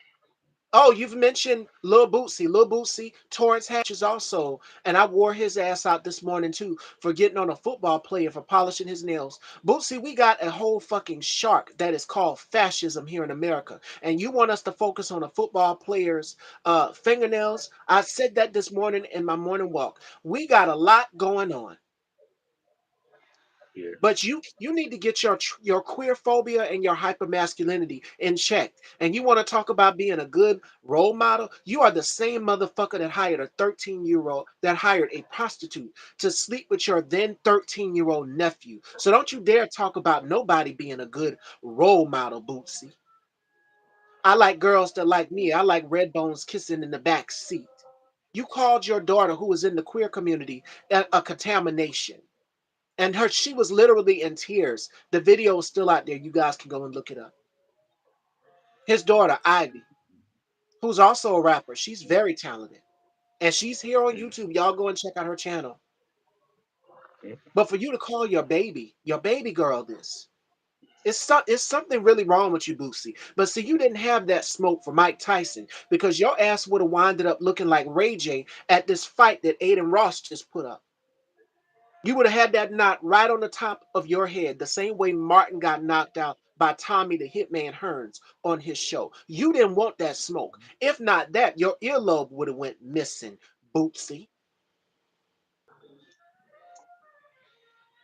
Oh, you've mentioned Lil Bootsy. Lil Bootsy, Torrance Hatch is also, and I wore his ass out this morning too for getting on a football player for polishing his nails. Bootsy, we got a whole fucking shark that is called fascism here in America, and you want us to focus on a football player's fingernails? I said that this morning in my morning walk. We got a lot going on. Yeah. But you need to get your queer phobia and your hypermasculinity in check. And you want to talk about being a good role model? You are the same motherfucker that hired a 13-year-old, that hired a prostitute to sleep with your then 13-year-old nephew. So don't you dare talk about nobody being a good role model, Bootsy. I like girls that like me. I like red bones kissing in the back seat. You called your daughter, who was in the queer community, a contamination. And she was literally in tears. The video is still out there. You guys can go and look it up. His daughter, Ivy, who's also a rapper, she's very talented. And she's here on YouTube. Y'all go and check out her channel. But for you to call your baby girl this, it's something really wrong with you, Boosie. But see, you didn't have that smoke for Mike Tyson because your ass would have winded up looking like Ray J at this fight that Aiden Ross just put up. You would have had that knot right on the top of your head, the same way Martin got knocked out by Tommy the Hitman Hearns on his show. You didn't want that smoke. If not that, your earlobe would have went missing, Bootsy.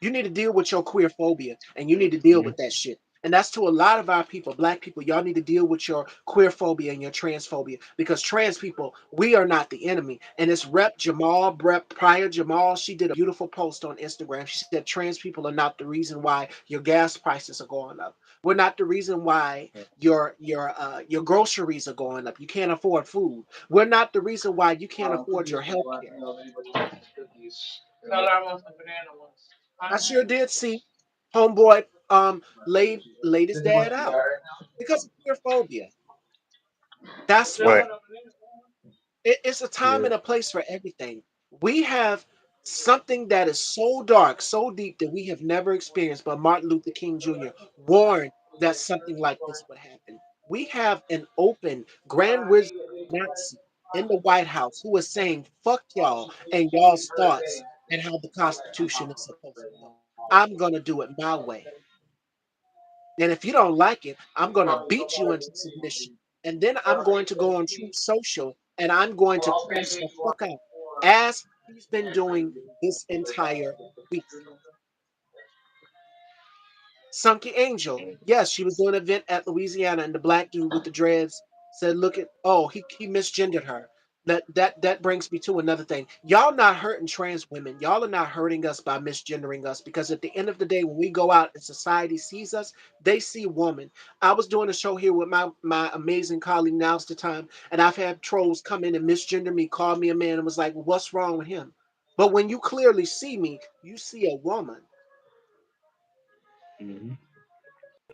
You need to deal with your queer phobia and you need to deal Mhm. with that shit. And that's to a lot of our people, black people. Y'all need to deal with your queer phobia and your transphobia because trans people, we are not the enemy. And it's Rep Jamal, Prior Jamal, she did a beautiful post on Instagram. She said trans people are not the reason why your gas prices are going up. We're not the reason why your groceries are going up. You can't afford food. We're not the reason why you can't afford your health care. Tell her I want some banana ones. I sure did see homeboy laid his dad out because of queer phobia. That's Right. why. It's a time Yeah. and a place for everything. We have something that is so dark, so deep that we have never experienced, but Martin Luther King Jr. warned that something like this would happen. We have an open Grand Wizard Nazi in the White House who is saying, fuck y'all and y'all's thoughts and how the Constitution is supposed to go. I'm going to do it my way. And if you don't like it, I'm going to beat you into submission. And then I'm going to go on Truth Social and I'm going to crash the fuck out as he's been doing this entire week. Sunky Angel. Yes, she was doing an event at Louisiana, and the black dude with the dreads said, "Look at he misgendered her." That brings me to another thing. Y'all not hurting trans women. Y'all are not hurting us by misgendering us because at the end of the day, when we go out and society sees us, they see woman. I was doing a show here with my amazing colleague Now's the Time, and I've had trolls come in and misgender me, call me a man, and was like, well, "What's wrong with him?" But when you clearly see me, you see a woman. Mhm.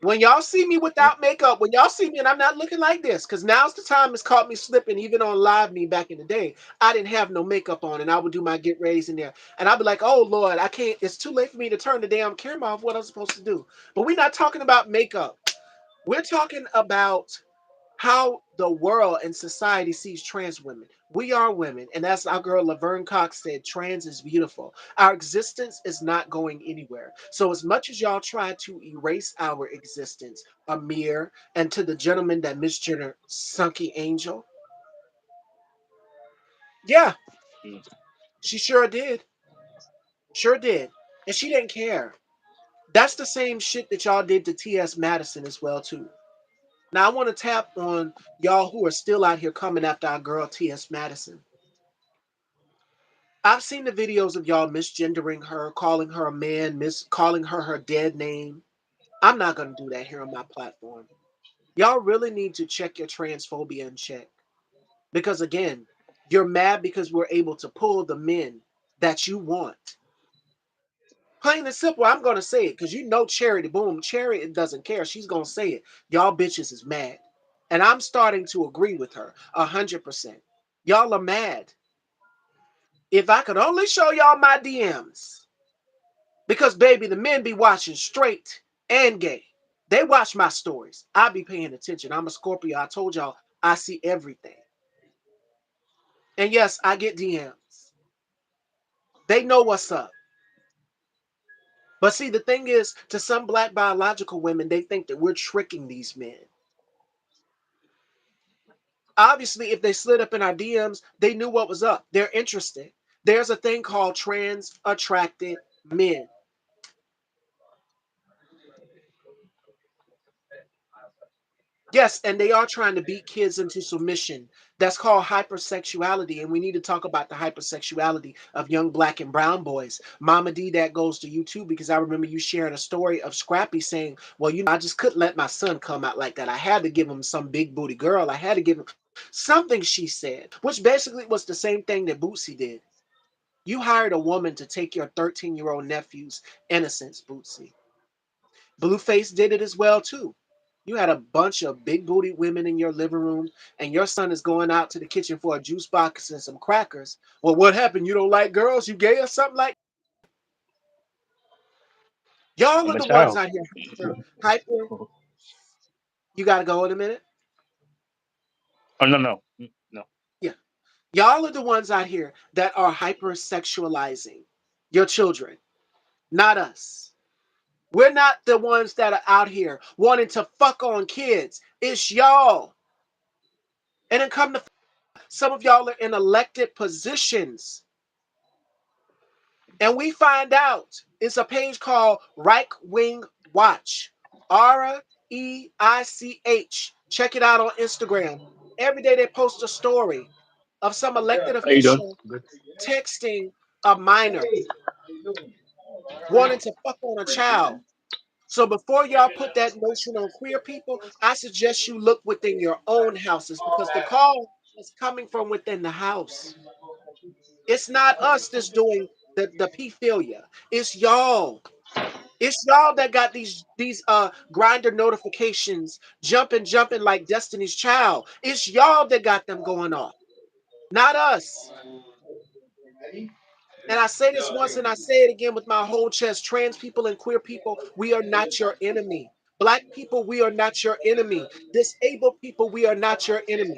When y'all see me without makeup, when y'all see me and I'm not looking like this, because now's the time it's caught me slipping, even on live me back in the day. I didn't have no makeup on and I would do my get ready's in there. And I'd be like, oh Lord, I can't, it's too late for me to turn the damn camera off what I'm supposed to do. But we're not talking about makeup. We're talking about how the world and society sees trans women. We are women, and as our girl Laverne Cox said, trans is beautiful. Our existence is not going anywhere. So, as much as y'all try to erase our existence, Amir, and to the gentleman that misgendered Sunky Angel, yeah, Mm. she sure did. Sure did. And she didn't care. That's the same shit that y'all did to T.S. Madison as well, too. Now, I want to tap on y'all who are still out here coming after our girl T.S. Madison. I've seen the videos of y'all misgendering her, calling her a man, calling her dead name. I'm not going to do that here on my platform. Y'all really need to check your transphobia in check. Because again, you're mad because we're able to pull the men that you want. Plain and simple, I'm going to say it because you know Charity Boom. Charity doesn't care. She's going to say it. Y'all bitches is mad. And I'm starting to agree with her 100%. Y'all are mad. If I could only show y'all my DMs. Because baby, the men be watching straight and gay. They watch my stories. I be paying attention. I'm a Scorpio. I told y'all I see everything. And yes, I get DMs. They know what's up. But see, the thing is, to some black biological women, they think that we're tricking these men. Obviously, if they slid up in our DMs, they knew what was up. They're interested. There's a thing called trans attracted men. Yes, and they are trying to beat kids into submission. That's called hypersexuality, and we need to talk about the hypersexuality of young black and brown boys. Mama D, that goes to you too, because I remember you sharing a story of Scrappy saying, well, I just couldn't let my son come out like that. I had to give him some big booty girl. I had to give him something, she said, which basically was the same thing that Bootsy did. You hired a woman to take your 13-year-old nephew's innocence, Bootsy. Blueface did it as well too. You had a bunch of big booty women in your living room, and your son is going out to the kitchen for a juice box and some crackers. Well, what happened? You don't like girls? You gay or something like? Y'all are I'm a the ones child. out here hyper. You got to go in a minute. Oh no, no, no. Yeah, y'all are the ones out here that are hypersexualizing your children, not us. We're not the ones that are out here wanting to fuck on kids. It's y'all. And then come to some of y'all are in elected positions. And we find out it's a page called Right Wing Watch. REICH. Check it out on Instagram. Every day they post a story of some elected How you doing? official Good. texting a minor wanting to fuck on a child. So before y'all put that notion on queer people, I suggest you look within your own houses because the call is coming from within the house. It's not us that's doing the pedophilia. It's y'all. It's y'all that got these grinder notifications jumping like Destiny's Child. It's y'all that got them going off, not us. And I say this once and I say it again with my whole chest. Trans people and queer people, we are not your enemy. Black people, we are not your enemy. Disabled people, we are not your enemy.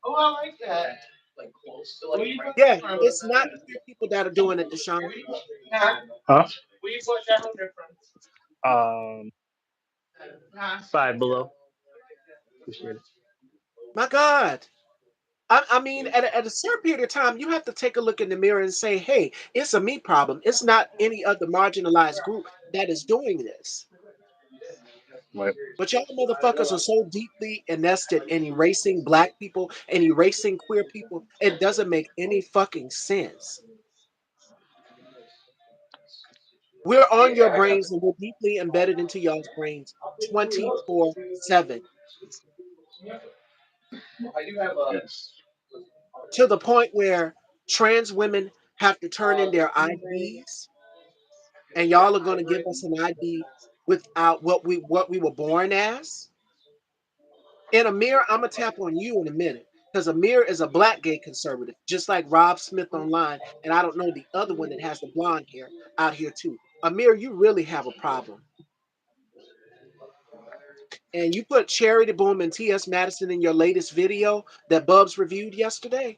Oh, I like that. Like close to like right Yeah, in front of it's not the queer people that are doing it, Deshaun. Huh? Will you put that on different? Um, Five Below. Appreciate it. My God. I mean, at a certain period of time, you have to take a look in the mirror and say, hey, it's a me problem. It's not any other marginalized group that is doing this. Right. But y'all motherfuckers are so deeply invested in erasing black people and erasing queer people, it doesn't make any fucking sense. We're on your brains and we're deeply embedded into y'all's brains 24/7 Yes. to the point where trans women have to turn in their IDs and y'all are going to give us an ID without what we were born as. And Amir, I'm gonna tap on you in a minute because Amir is a black gay conservative, just like Rob Smith online, and I don't know the other one that has the blonde hair out here too. Amir, you really have a problem, and you put Charity Boom and T.S. Madison in your latest video that Bubs reviewed yesterday.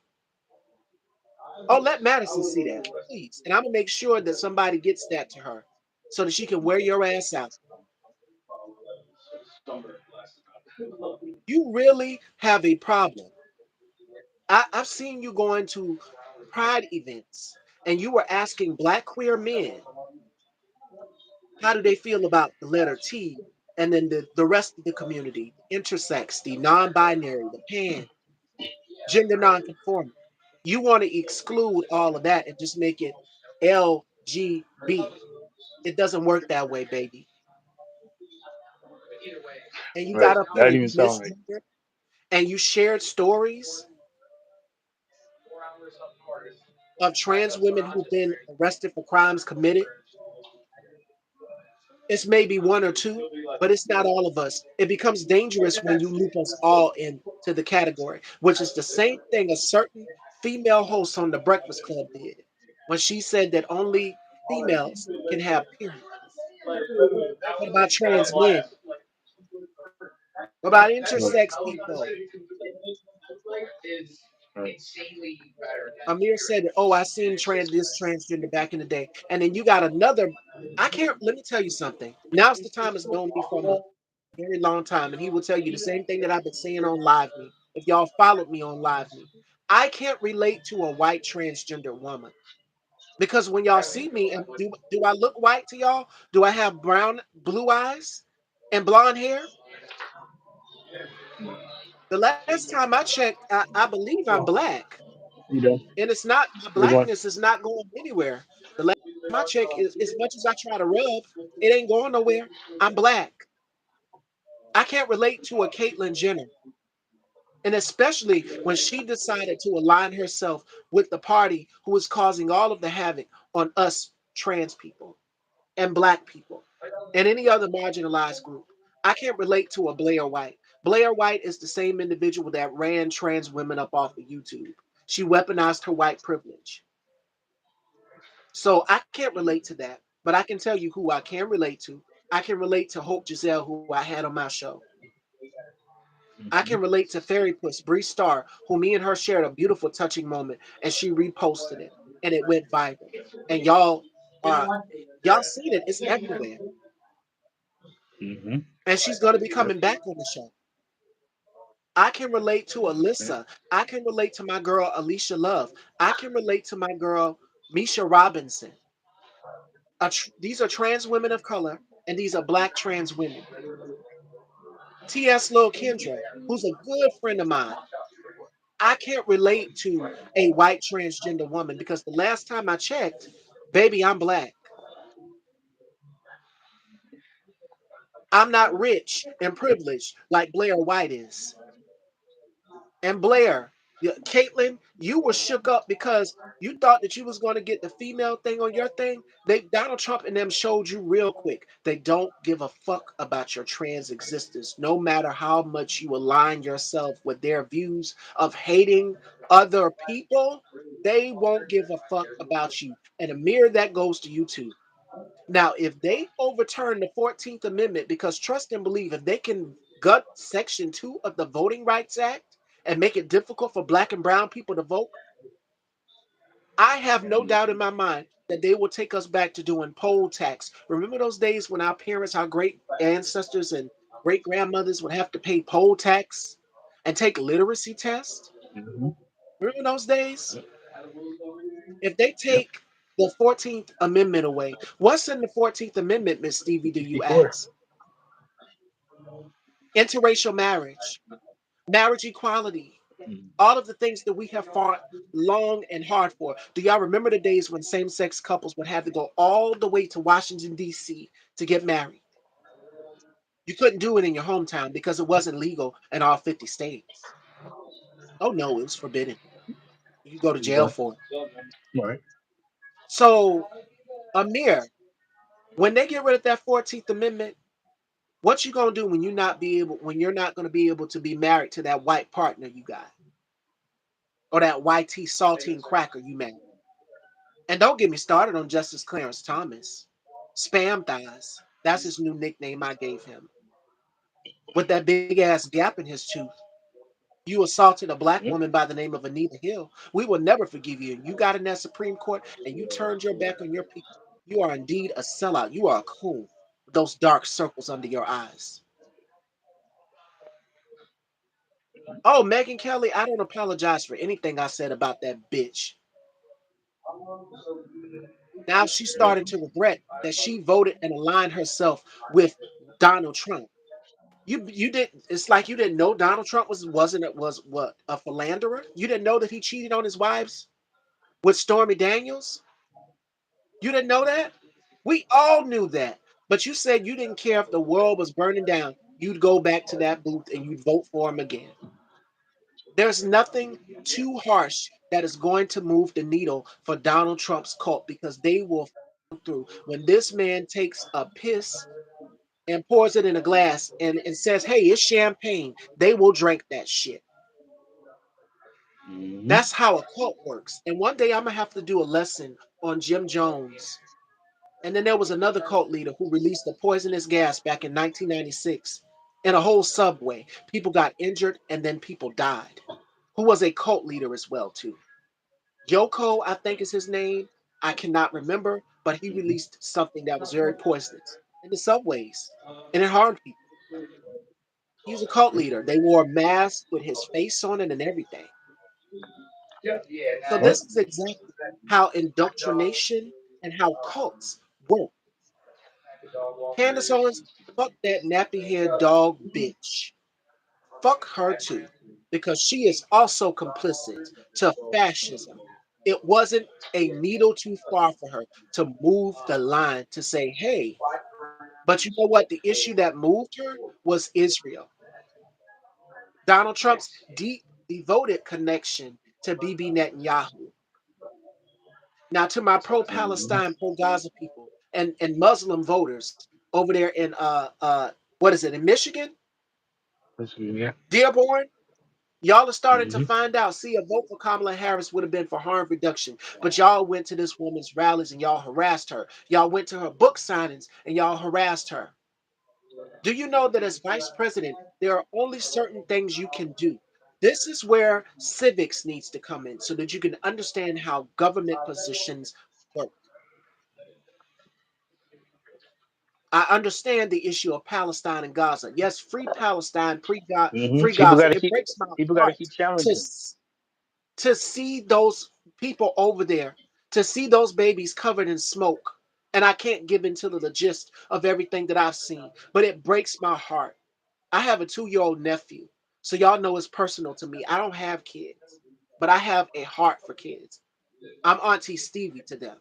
Oh, let Madison see that, please, and I'm gonna make sure that somebody gets that to her so that she can wear your ass out. You really have a problem. I've seen you going to pride events and you were asking black queer men how do they feel about the letter T and then the rest of the community, the intersex, the non-binary, the pan, gender non-conforming. You want to exclude all of that and just make it LGB. It doesn't work that way, baby. And you Right. got up That here didn't and even you sound right. misgendered and you shared stories of trans women who've been arrested for crimes committed. It's maybe one or two, but it's not all of us. It becomes dangerous when you loop us all into the category, which is the same thing a certain female host on the Breakfast Club did when she said that only females can have periods. What about trans men? What about intersex people? Right. Amir said, "Oh, I seen this transgender back in the day," and then you got another. I can't. Let me tell you something. Now's the time has known me from a very long time, and he will tell you the same thing that I've been saying on Live Me. If y'all followed me on Live Me, I can't relate to a white transgender woman because when y'all see me, and do I look white to y'all? Do I have brown, blue eyes, and blonde hair? The last time I checked, I believe I'm black. You done? And it's not my We're going. blackness is not going anywhere. The last time I check is as much as I try to rub, it ain't going nowhere. I'm black. I can't relate to a Caitlyn Jenner. And especially when she decided to align herself with the party who is causing all of the havoc on us trans people and black people and any other marginalized group. I can't relate to a Blair White. Blair White is the same individual that ran trans women up off of YouTube. She weaponized her white privilege. So I can't relate to that, but I can tell you who I can relate to. I can relate to Hope Giselle, who I had on my show. I can Mhm. relate to Fairy Puss, Bree Star, who me and her shared a beautiful, touching moment, and she reposted it, and it went viral. And are y'all seen it? It's everywhere. Mhm. And she's going to be Yep. coming back on the show. I can relate to Yep. Alyssa. I can relate to my girl Alicia Love. I can relate to my girl Misha Robinson. These are trans women of color, and these are black trans women. T.S. Lil Kendra, who's a good friend of mine. I can't relate to a white transgender woman because the last time I checked, baby, I'm black. I'm not rich and privileged like Blair White is. And Blair, Caitlyn, you were shook up because you thought that you was going to get the female thing on your thing. Donald Trump and them showed you real quick. They don't give a fuck about your trans existence, no matter how much you align yourself with their views of hating other people. They won't give a fuck about you. And a mirror that goes to you too. Now, if they overturn the 14th Amendment, because trust and believe, if they can gut Section 2 of the Voting Rights Act and make it difficult for black and brown people to vote, I have no doubt in my mind that they will take us back to doing poll tax. Remember those days when our parents, our great ancestors, and great grandmothers would have to pay poll tax and take literacy tests? Mm-hmm. Remember those days? Yep. If they Yep. take the 14th Amendment away, what's in the 14th Amendment, Miss Stevie, do you 64. ask? Interracial marriage, marriage equality, Mm. all of the things that we have fought long and hard for. Do y'all remember the days when same sex couples would have to go all the way to Washington, D.C. to get married? You couldn't do it in your hometown because it wasn't legal in all 50 states. Oh, no, it was forbidden. You could go to jail Exactly. for it. Right. So, Amir, when they get rid of that 14th Amendment, what you gonna do when you're not gonna be able to be married to that white partner you got or that YT saltine cracker you married? And don't get me started on Justice Clarence Thomas. Spam thighs. That's his new nickname I gave him. With that big ass gap in his tooth. You assaulted a black Yep. woman by the name of Anita Hill. We will never forgive you. You got in that Supreme Court and you turned your back on your people. You are indeed a sellout. You are a coon. Those dark circles under your eyes. Oh, Megan Kelly, I don't apologize for anything I said about that bitch. Now she's Yep. starting to regret that she voted and aligned herself with Donald Trump. You didn't. It's like you didn't know Donald Trump wasn't it was what a philanderer. You didn't know that he cheated on his wives with Stormy Daniels. You didn't know that. We all knew that. But you said you didn't care if the world was burning down. You'd go back to that booth and you'd vote for him again. There's nothing too harsh that is going to move the needle for Donald Trump's cult because they will follow through. When this man takes a piss and pours it in a glass and says, hey, it's champagne, they will drink that shit. Mm-hmm. That's how a cult works. And one day I'm going to have to do a lesson on Jim Jones. And then there was another cult leader who released a poisonous gas back in 1996 in a whole subway. People got injured and then people died. Who was a cult leader as well, too. Yoko, I think is his name. I cannot remember, but he Mm-hmm. released something that was very poisonous in the subways, and it harmed people. He was a cult leader. They wore masks with his face on it and everything. So Right. this is exactly how indoctrination and how cults work. Candace Owens, fuck that nappy head dog bitch. Fuck her too, because she is also complicit to fascism. It wasn't a needle too far for her to move the line to say, hey, but you know what? The issue that moved her was Israel. Donald Trump's deep, devoted connection to Bibi Netanyahu. Now, to my pro Mm-hmm. Palestine, pro Gaza people and Muslim voters over there in, what is it, in Michigan? Yeah. Dearborn? Y'all are starting to Mm-hmm. find out. See, a vote for Kamala Harris would have been for harm reduction, but y'all went to this woman's rallies and y'all harassed her. Y'all went to her book signings and y'all harassed her. Do you know that as vice president, there are only certain things you can do? This is where civics needs to come in so that you can understand how government positions work. I understand the issue of Palestine and Gaza. Yes, free Palestine, Mm-hmm. free People Gaza. gotta It keep breaks my people gotta heart keep to challenging. to see those people over there, to see those babies covered in smoke. And I can't give into the gist of everything that I've seen, but it breaks my heart. I have a 2-year-old nephew, so y'all know it's personal to me. I don't have kids, but I have a heart for kids. I'm Auntie Stevie to them.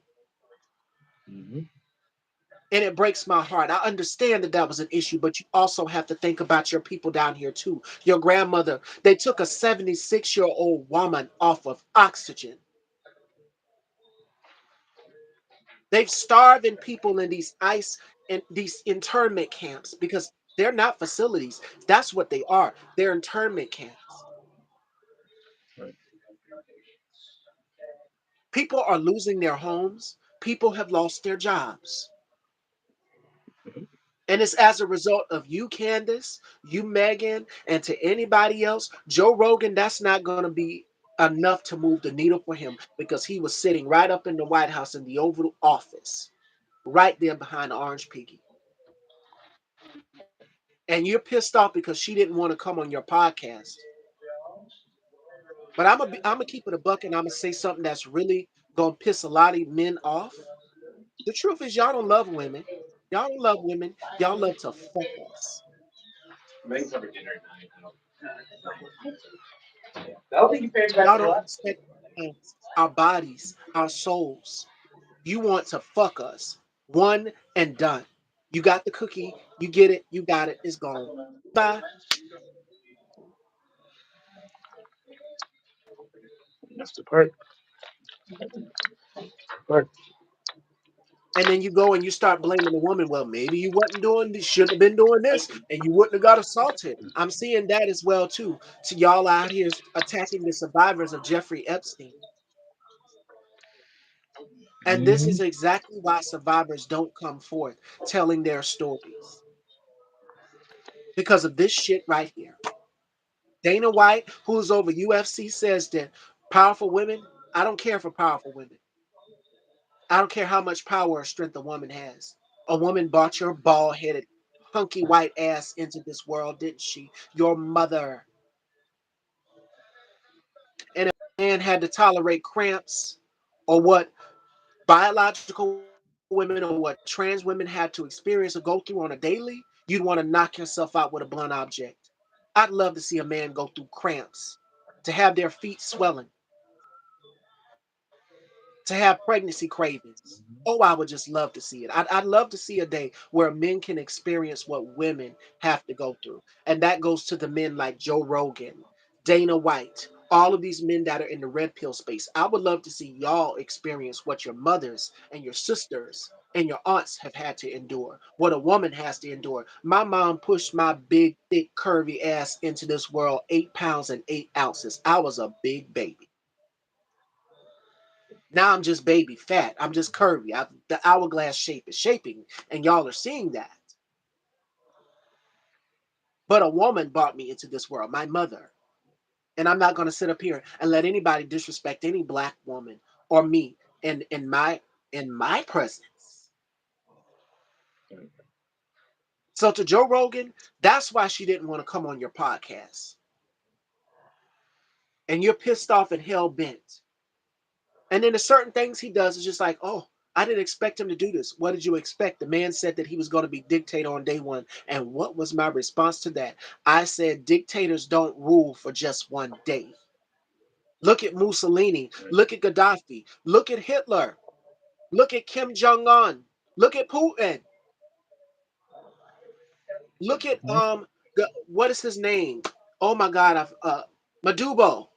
Mm-hmm. And it breaks my heart. I understand that that was an issue, but you also have to think about your people down here too. Your grandmother, they took a 76-year-old woman off of oxygen. They've starving people in these ice and these internment camps because they're not facilities. That's what they are. They're internment camps. Right. People are losing their homes. People have lost their jobs. Mm-hmm. And it's as a result of you, Candace, you, Megan, and to anybody else. Joe Rogan, that's not going to be enough to move the needle for him because he was sitting right up in the White House in the Oval Office, right there behind Orange Piggy. And you're pissed off because she didn't want to come on your podcast. But I'm gonna keep it a buck, and I'm gonna say something that's really gonna piss a lot of men off. The truth is, y'all don't love women. Y'all don't love women. Y'all love to fuck us. Megan's over dinner at 9. I don't think you paid back Y'all for don't last. respect us, our bodies, our souls. You want to fuck us. One and done. You got the cookie. You get it. You got it. It's gone. Bye. That's the part. Part. And then you go and you start blaming the woman. Well, maybe you wasn't doing this, shouldn't have been doing this, and you wouldn't have got assaulted. I'm seeing that as well too. To y'all out here attacking the survivors of Jeffrey Epstein. And this Mm-hmm. is exactly why survivors don't come forth telling their stories. Because of this shit right here. Dana White, who's over UFC, says that powerful women, I don't care for powerful women. I don't care how much power or strength a woman has. A woman brought your bald headed, hunky white ass into this world, didn't she? Your mother. And if a man had to tolerate cramps or what biological women or what trans women had to experience or go through on a daily, you'd want to knock yourself out with a blunt object. I'd love to see a man go through cramps, to have their feet swelling, to have pregnancy cravings. Oh, I would just love to see it. I'd love to see a day where men can experience what women have to go through. And that goes to the men like Joe Rogan, Dana White, all of these men that are in the red pill space. I would love to see y'all experience what your mothers and your sisters and your aunts have had to endure, what a woman has to endure. My mom pushed my big, thick, curvy ass into this world 8 pounds and 8 ounces. I was a big baby. Now I'm just baby fat. I'm just curvy. The hourglass shape is shaping, and y'all are seeing that. But a woman brought me into this world, my mother. And I'm not going to sit up here and let anybody disrespect any black woman or me in my presence. So to Joe Rogan, that's why she didn't want to come on your podcast. And you're pissed off and hell bent. And then there's certain things he does is just like, oh, I didn't expect him to do this. What did you expect? The man said that he was going to be dictator on day one. And what was my response to that? I said, dictators don't rule for just one day. Look at Mussolini. Look at Gaddafi. Look at Hitler. Look at Kim Jong Un. Look at Putin. Look at what is his name? Oh my God, I've Maduro.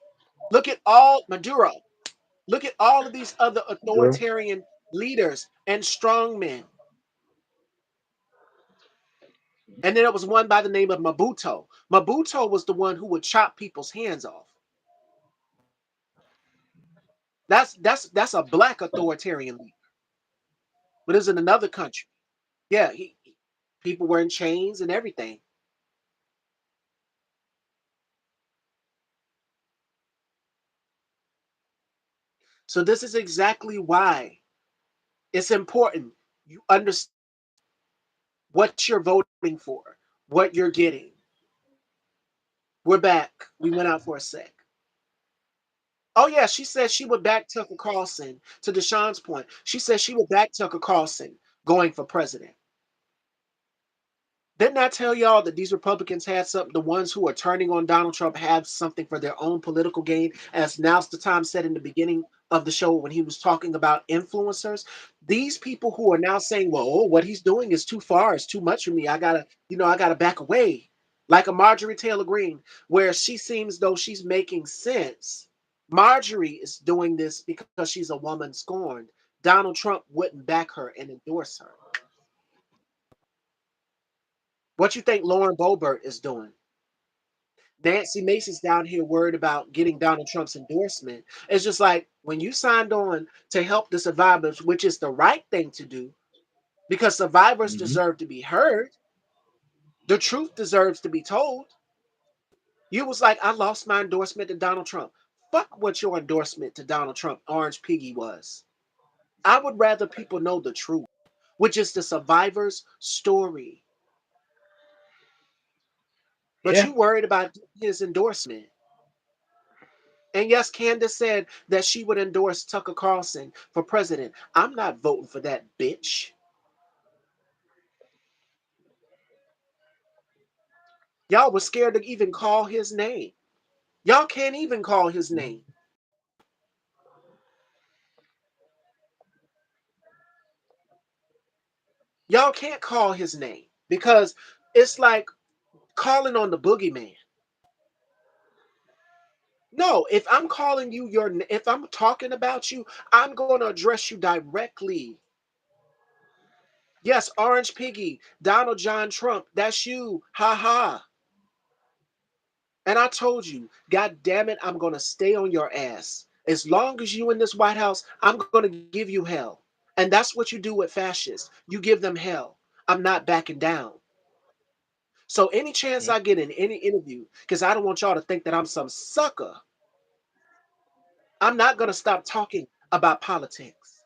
Look at all Maduro. Look at all of these other Girl. authoritarian leaders and strongmen. And then there was one by the name of Mabuto. Mabuto was the one who would chop people's hands off. That's a black authoritarian leader, but it's in another country. Yeah, people were in chains and everything. So this is exactly why it's important you understand what you're voting for, what you're getting. We're back. We went out for a sec. Oh yeah, she said she would back Tucker Carlson. To Deshaun's point, she said she would back Tucker Carlson going for president. Didn't I tell y'all that these Republicans had something? The ones who are turning on Donald Trump have something for their own political gain, as Now's the Time said in the beginning of the show when he was talking about influencers. These people who are now saying, "Well, oh, what he's doing is too far, it's too much for me. I gotta back away." Like a Marjorie Taylor Greene, where she seems though she's making sense. Marjorie is doing this because she's a woman scorned. Donald Trump wouldn't back her and endorse her. What you think Lauren Boebert is doing? Nancy Mason's down here worried about getting Donald Trump's endorsement. It's just like when you signed on to help the survivors, which is the right thing to do, because survivors Mm-hmm. deserve to be heard. The truth deserves to be told. You was like, I lost my endorsement to Donald Trump. Fuck what your endorsement to Donald Trump, Orange Piggy, was. I would rather people know the truth, which is the survivor's story. But Yeah. you worried about his endorsement. And yes, Candace said that she would endorse Tucker Carlson for president. I'm not voting for that bitch. Y'all was scared to even call his name. Y'all can't even call his name. Y'all can't call his name because it's like calling on the boogeyman. No, if I'm calling you if I'm talking about you, I'm going to address you directly. Yes, Orange Piggy, Donald John Trump, that's you. Ha ha. And I told you, God damn it, I'm going to stay on your ass. As long as you in this White House, I'm going to give you hell. And that's what you do with fascists. You give them hell. I'm not backing down. So any chance I get in any interview, because I don't want y'all to think that I'm some sucker, I'm not going to stop talking about politics.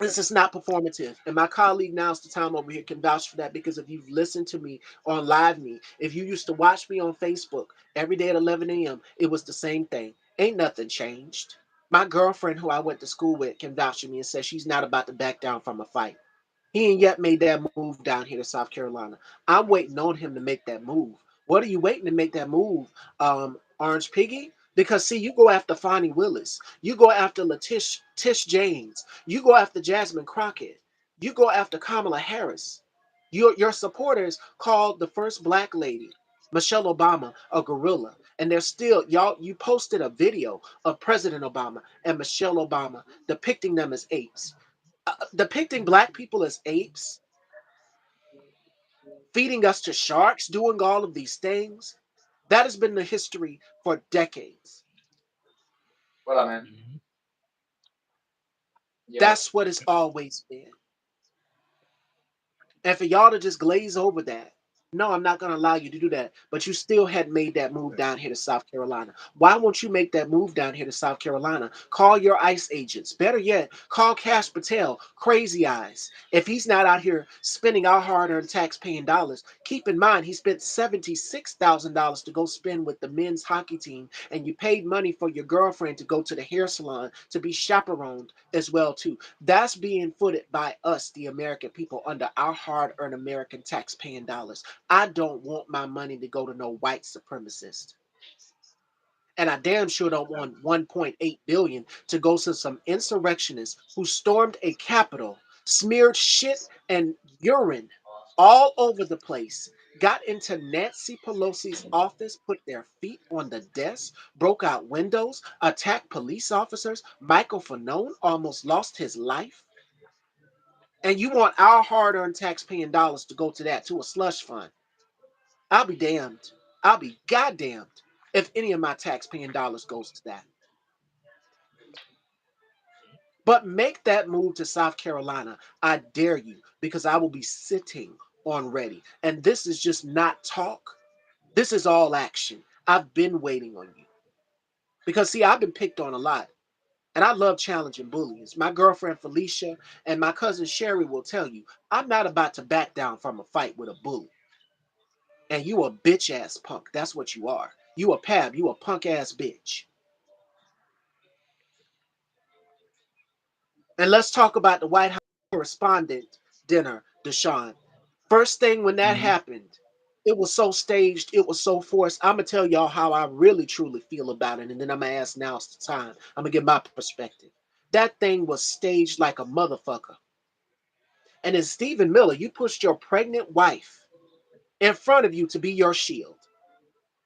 This is not performative. And my colleague Now's the Time over here can vouch for that because if you've listened to me on Live Me, if you used to watch me on Facebook every day at 11 a.m., it was the same thing. Ain't nothing changed. My girlfriend, who I went to school with, can vouch for me and says she's not about to back down from a fight. He ain't yet made that move down here to South Carolina. I'm waiting on him to make that move. What are you waiting to make that move, Orange Piggy? Because see, you go after Fonnie Willis, you go after Tish James, you go after Jasmine Crockett, you go after Kamala Harris. Your supporters called the first black lady, Michelle Obama, a gorilla, and they're still y'all. You posted a video of President Obama and Michelle Obama depicting them as apes. Depicting black people as apes, feeding us to sharks, doing all of these things. That has been the history for decades. What up, man? Yo. That's what it's always been. And for y'all to just glaze over that, no, I'm not going to allow you to do that. But you still hadn't made that move down here to South Carolina. Why won't you make that move down here to South Carolina? Call your ICE agents. Better yet, call Cash Patel, Crazy Eyes. If he's not out here spending our hard-earned tax-paying dollars, keep in mind he spent $76,000 to go spend with the men's hockey team, and you paid money for your girlfriend to go to the hair salon to be chaperoned as well too. That's being footed by us, the American people, under our hard-earned American tax-paying dollars. I don't want my money to go to no white supremacist. And I damn sure don't want 1.8 billion to go to some insurrectionists who stormed a capitol, smeared shit and urine all over the place, got into Nancy Pelosi's office, put their feet on the desk, broke out windows, attacked police officers. Michael Fanone almost lost his life. And you want our hard-earned tax-paying dollars to go to that, to a slush fund. I'll be damned. I'll be goddamned if any of my tax-paying dollars goes to that. But make that move to South Carolina. I dare you, because I will be sitting on ready. And this is just not talk. This is all action. I've been waiting on you. Because, see, I've been picked on a lot. And I love challenging bullies. My girlfriend Felicia and my cousin Sherry will tell you, I'm not about to back down from a fight with a bully. And you a bitch ass punk. That's what you are. You a pab. You a punk ass bitch. And let's talk about the White House correspondent dinner, Deshaun. First thing when that happened, it was so staged, it was so forced. I'm gonna tell y'all how I really truly feel about it, and then I'm gonna ask now's the time. I'm gonna give my perspective. That thing was staged like a motherfucker. And then Stephen Miller, you pushed your pregnant wife in front of you to be your shield.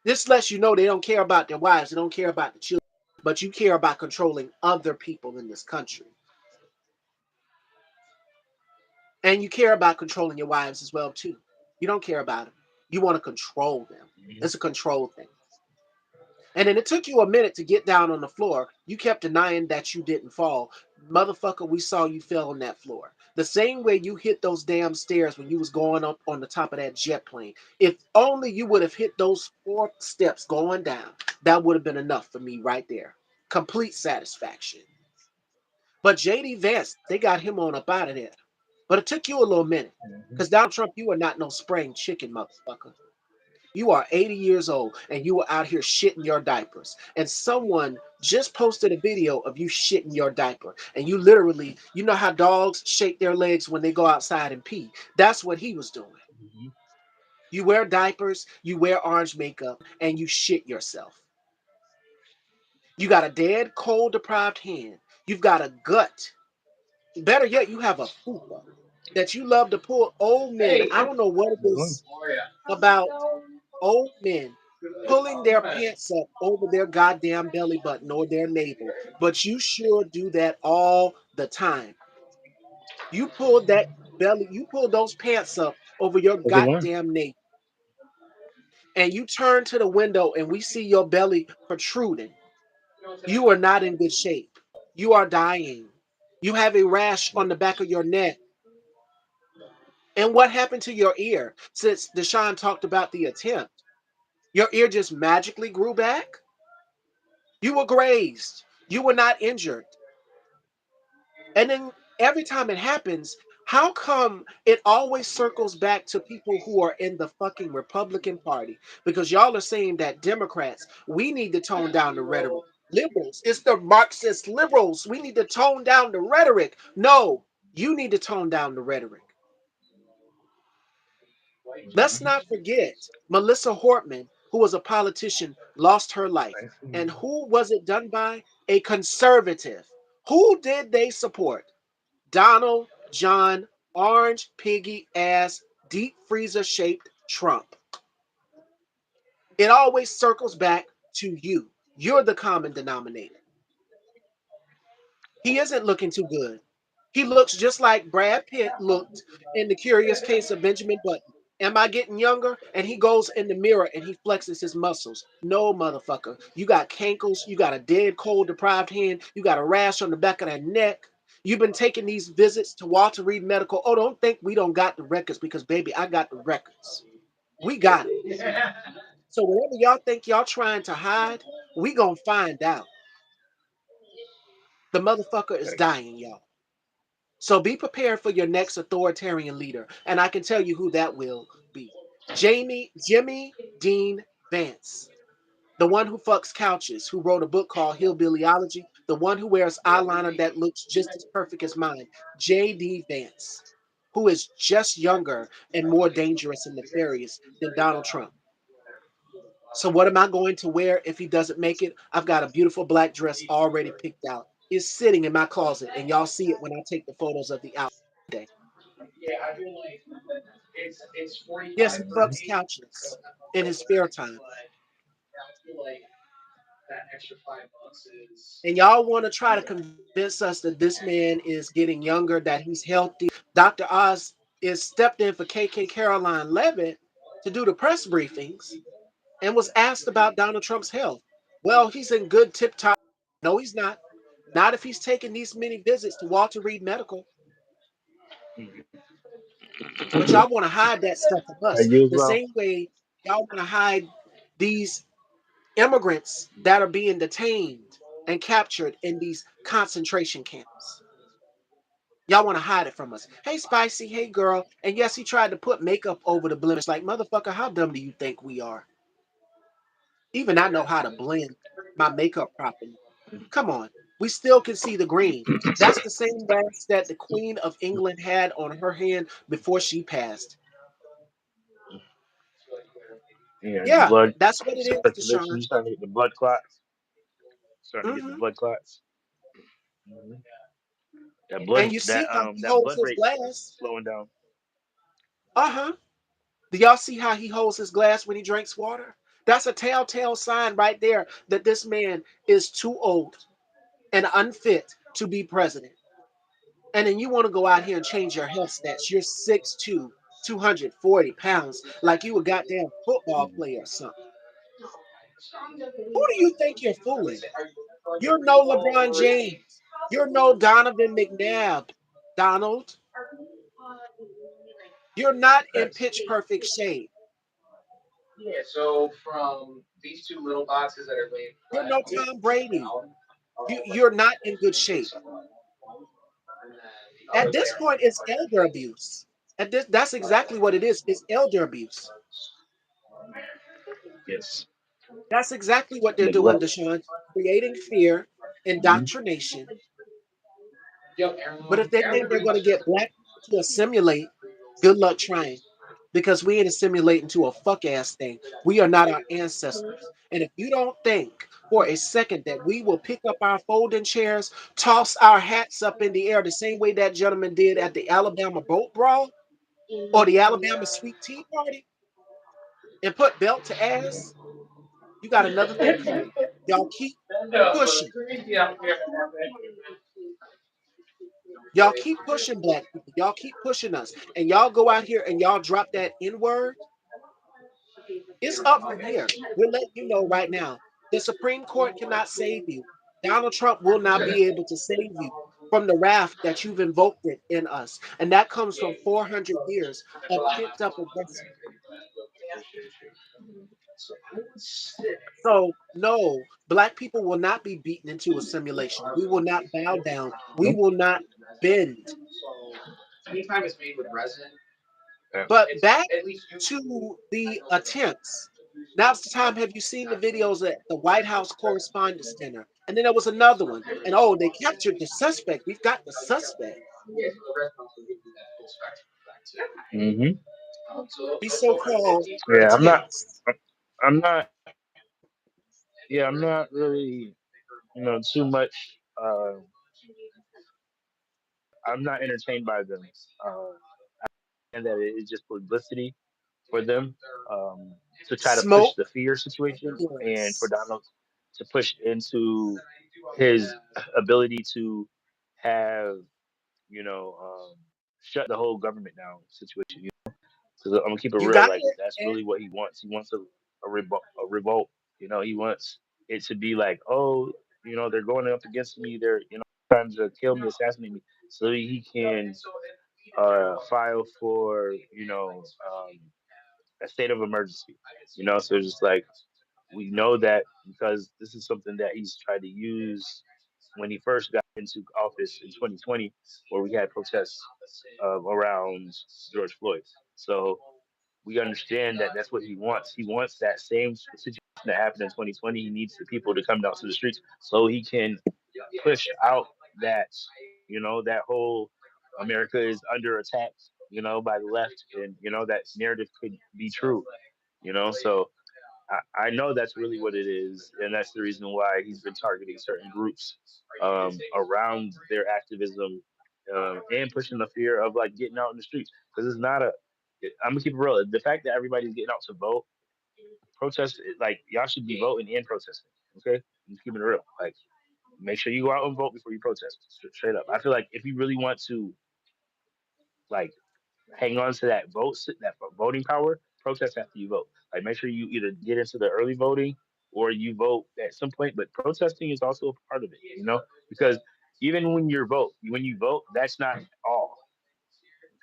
This lets you know they don't care about their wives, they don't care about the children, but you care about controlling other people in this country. And you care about controlling your wives as well too. You don't care about them. You want to control them. It's a control thing. And then it took you a minute to get down on the floor. You kept denying that you didn't fall. Motherfucker, we saw you fell on that floor. The same way you hit those damn stairs when you was going up on the top of that jet plane. If only you would have hit those 4 steps going down, that would have been enough for me right there. Complete satisfaction. But JD Vance, they got him on up out of there. But it took you a little minute. Because Donald Trump, you are not no spring chicken, motherfucker. You are 80 years old and you are out here shitting your diapers. And someone just posted a video of you shitting your diaper. And you literally, you know how dogs shake their legs when they go outside and pee? That's what he was doing. Mhm. You wear diapers, you wear orange makeup, and you shit yourself. You got a dead, cold, deprived hand. You've got a gut. Better yet, you have a fupa that you love to pull old men. I don't know what it Mhm. is about old men pulling their pants up over their goddamn belly button or their navel, but you sure do that all the time. You pull that belly, you pull those pants up over your Everyone. goddamn navel, and you turn to the window and we see your belly protruding. You are not in good shape. You are dying. You have a rash on the back of your neck. And what happened to your ear since Deshaun talked about the attempt? Your ear just magically grew back? You were grazed. You were not injured. And then every time it happens, how come it always circles back to people who are in the fucking Republican Party? Because y'all are saying that Democrats, we need to tone down the rhetoric. Liberals, it's the Marxist liberals. We need to tone down the rhetoric. No, you need to tone down the rhetoric. Let's not forget Melissa Hortman, who was a politician, lost her life. And who was it done by? A conservative. Who did they support? Donald John Orange Piggy ass deep freezer shaped Trump. It always circles back to you. You're the common denominator. He isn't looking too good. He looks just like Brad Pitt looked in The Curious Case of Benjamin Button. Am I getting younger? And he goes in the mirror and he flexes his muscles. No, motherfucker. You got cankles. You got a dead, cold, deprived hand. You got a rash on the back of that neck. You've been taking these visits to Walter Reed Medical. Oh, don't think we don't got the records because, baby, I got the records. We got it. So whatever y'all think y'all trying to hide, we gonna find out. The motherfucker is dying, y'all. So be prepared for your next authoritarian leader. And I can tell you who that will be. Jimmy Dean Vance, the one who fucks couches, who wrote a book called Hillbillyology, the one who wears eyeliner that looks just as perfect as mine, J.D. Vance, who is just younger and more dangerous and nefarious than Donald Trump. So what am I going to wear if he doesn't make it? I've got a beautiful black dress already picked out. It's sitting in my closet, and y'all see it when I take the photos of the outfit day. Yeah, I feel like it's Yes, 45 he for fucks me, so couches in his spare time. but I feel like that extra $5 is And y'all want to try to convince us that this man is getting younger, that he's healthy. Dr. Oz is stepped in for KK Caroline Levitt to do the press briefings and was asked about Donald Trump's health. Well, he's in good tip top. No, he's not. Not if he's taking these many visits to Walter Reed Medical. But y'all want to hide that stuff from Are us. you as The well? same way y'all want to hide these immigrants that are being detained and captured in these concentration camps. Y'all want to hide it from us. Hey, Spicy. Hey, girl. And yes, he tried to put makeup over the blemish. Like, motherfucker, how dumb do you think we are? Even I know how to blend my makeup properly. Come on. We still can see the green. That's the same rash that the Queen of England had on her hand before she passed. Yeah, the Yeah, blood that's what it is, circulation. Deshaun. You starting to get the blood clots. Starting to get the Hmm. blood clots. Mhm. That And blood you see how he that holds blood his rate is glass. slowing down. Uh-huh. Do y'all see how he holds his glass when he drinks water? That's a telltale sign right there that this man is too old and unfit to be president. And then you want to go out here and change your health stats. You're 6'2", 240 pounds, like you a goddamn football Mhm. player or something. Who do you think you're fooling? You're no LeBron James. You're no Donovan McNabb, Donald. You're not in Facts. pitch perfect shape. yeah. So from these two little boxes that are laid You're flat no on Tom Brady. down are all like You're not in good shape. someone, and then the At other this layer point, it's are elder gonna be abuse. That's exactly what it is. It's elder abuse. Yes. That's exactly what they're doing, Neglect. Deshaun, creating fear, Mhm. indoctrination. Yep, But if they think they're everybody. going to get black people to assimilate, good luck trying. Because we ain't assimilating to a fuck ass thing. We are not our ancestors. And if you don't think for a second that we will pick up our folding chairs, toss our hats up in the air the same way that gentleman did at the Alabama boat brawl or the Alabama sweet tea party and put belt to ass, you got another thing coming. Y'all keep No, but pushing. crazy out there. Y'all keep pushing black people. Y'all keep pushing us. And y'all go out here and y'all drop that N word. It's up from here. We're letting you know right now. The Supreme Court cannot save you. Donald Trump will not be able to save you from the wrath that you've invoked it in us. And that comes from 400 years of pent up aggression. So, no, black people will not be beaten into a simulation. We will not bow down. We Nope. will not bend. Anytime it's made with resin, Yeah. But it's back at least to the attempts. Now's the time. Have you seen the videos at the White House Correspondents' Dinner? And then there was another one. And oh, they captured the suspect. We've got the suspect. yeah, so the resin also gives you that full spectrum effect too. Hmm. So These over at so-called 50. Yeah. I'm not. attempts. I'm not. Yeah. I'm not really. Too much. Uh, I'm not entertained by them. Uh, and that it is just publicity for them, um, to try to push Smoke the fear situation and for mirrors. Donald to push into his ability to have, you know, shut the whole government down situation. Because I'm gonna keep it You real, got like it. that's And really what he wants. He wants a revolt. A revolt. He wants it to be like, oh, they're going up against me. They're trying to kill me, assassinate me, so he can file for a state of emergency. So it's just like we know that because this is something that he's tried to use when he first got into office in 2020, where we had protests around George Floyd. So we understand that that's what he wants. He wants that same situation that happened in 2020. He needs the people to come down to the streets so he can push out that, that whole America is under attack, by the left, and that narrative could be true, So I know that's really what it is, and that's the reason why he's been targeting certain groups around their activism, and pushing the fear of like getting out in the streets because it's not a. I'm gonna keep it real. The fact that everybody's getting out to vote, protest, like y'all should be voting and protesting. Okay, I'm just keeping it real. Like, make sure you go out and vote before you protest. Straight up, I feel like if you really want to like hang on to that voting power, protest after you vote. Like, make sure you either get into the early voting or you vote at some point. But protesting is also a part of it, because even when you vote, that's not all.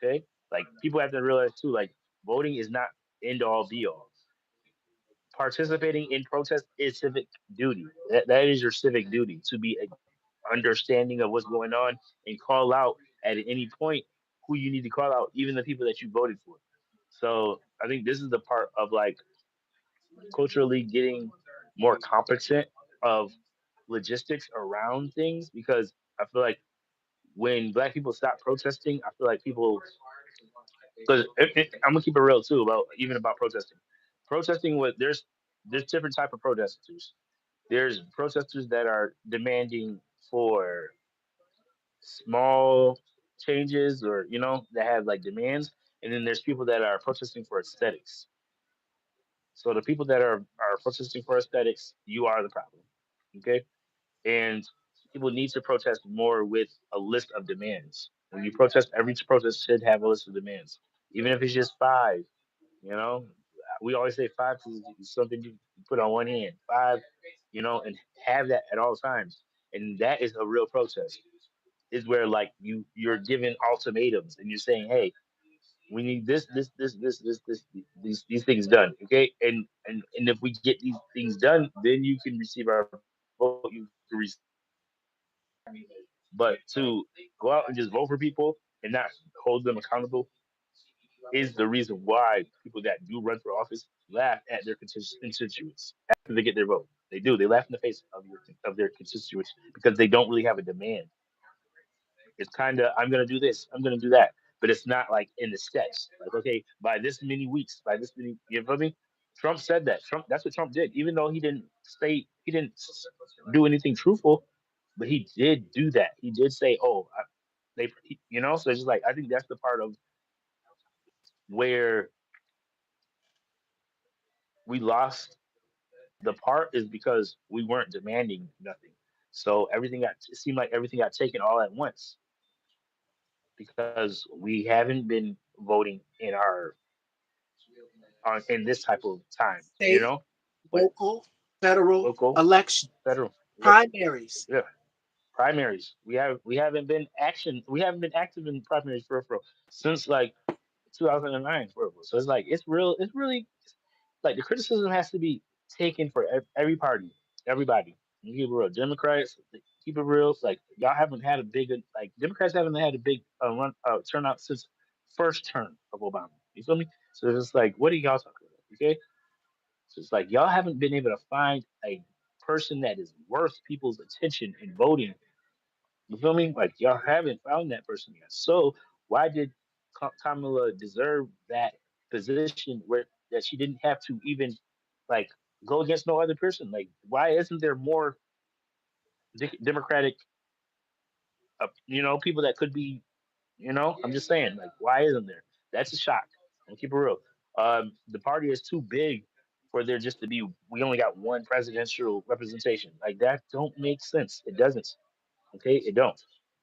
Okay, like people have to realize too, like voting is not end all be all. Participating in protest is civic duty. That is your civic duty to be understanding of what's going on and call out at any point who you need to call out, even the people that you voted for. So I think this is the part of like culturally getting more competent of logistics around things because I feel like when black people stop protesting, I feel like people because I'm gonna keep it real too about even about protesting. Protesting with there's different type of protesters. There's protesters that are demanding for small changes or that have like demands, and then there's people that are protesting for aesthetics. So the people that are protesting for aesthetics, you are the problem. Okay, and people need to protest more with a list of demands. When you protest, every protest should have a list of demands, even if it's just five. You know, we always say five is something you put on one hand. Five, and have that at all times, and that is a real protest. Is where like you're giving ultimatums and you're saying, hey, we need this, these things done, okay? And if we get these things done, then you can receive our vote. You can receive, but to go out and just vote for people and not hold them accountable is the reason why people that do run for office laugh at their constituents after they get their vote. They do. They laugh in the face of their constituents because they don't really have a demand. It's kind of I'm gonna do this, I'm gonna do that, but it's not like in the steps. Like okay, by this many weeks, by this many, you feel me? Trump said that. Trump. That's what Trump did. Even though he didn't do anything truthful, but he did do that. He did say, "Oh, you know." So it's just like I think that's the part of where we lost the part is because we weren't demanding nothing. So it seemed like everything got taken all at once because we haven't been voting in this type of time, you State, know, but local, federal, local, election, federal, yeah, primaries. yeah, primaries. We haven't been active in primaries for since like 2009 for real. So it's like it's really like the criticism has to be taken for every party, everybody. You keep it real. Democrats, keep it real. Like y'all haven't had a big like Democrats haven't had a big turnout since first term of Obama. You feel me? So it's like, what are y'all talking about? Okay, so it's like y'all haven't been able to find a person that is worth people's attention in voting. You feel me? Like y'all haven't found that person yet. So why did Kamala deserve that position where that she didn't have to even like go against no other person? Like why isn't there more Democratic, people that could be, I'm just saying, like why isn't there? That's a shock. I'm keep it real. The party is too big for there just to be. We only got one presidential representation. Like that don't make sense. It doesn't. Okay, it don't.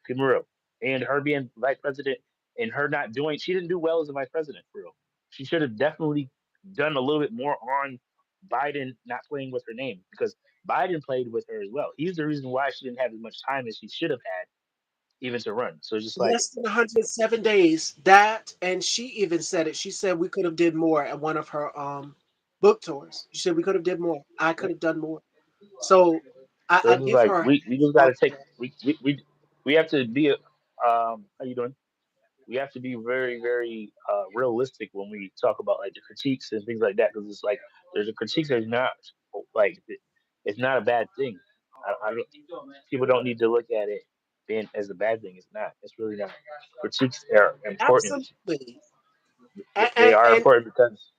Keep it real. And her being vice president and her not doing, she didn't do well as a vice president for real. She should have definitely done a little bit more on Biden not playing with her name because Biden played with her as well. He's the reason why she didn't have as much time as she should have had even to run. So it's just like, Less than 107 days. That, and she even said it. She said we could have did more at one of her book tours. She said we could have did more. I could have done more. So so I it's just give like her we just got up. to take we have to be how you doing? We have to be very very realistic when we talk about like the critiques and things like that because it's like there's a critique that's not like it's not a bad thing. People don't need to look at it being as a bad thing. It's not. It's really not. Critiques are important. Absolutely. They are And important because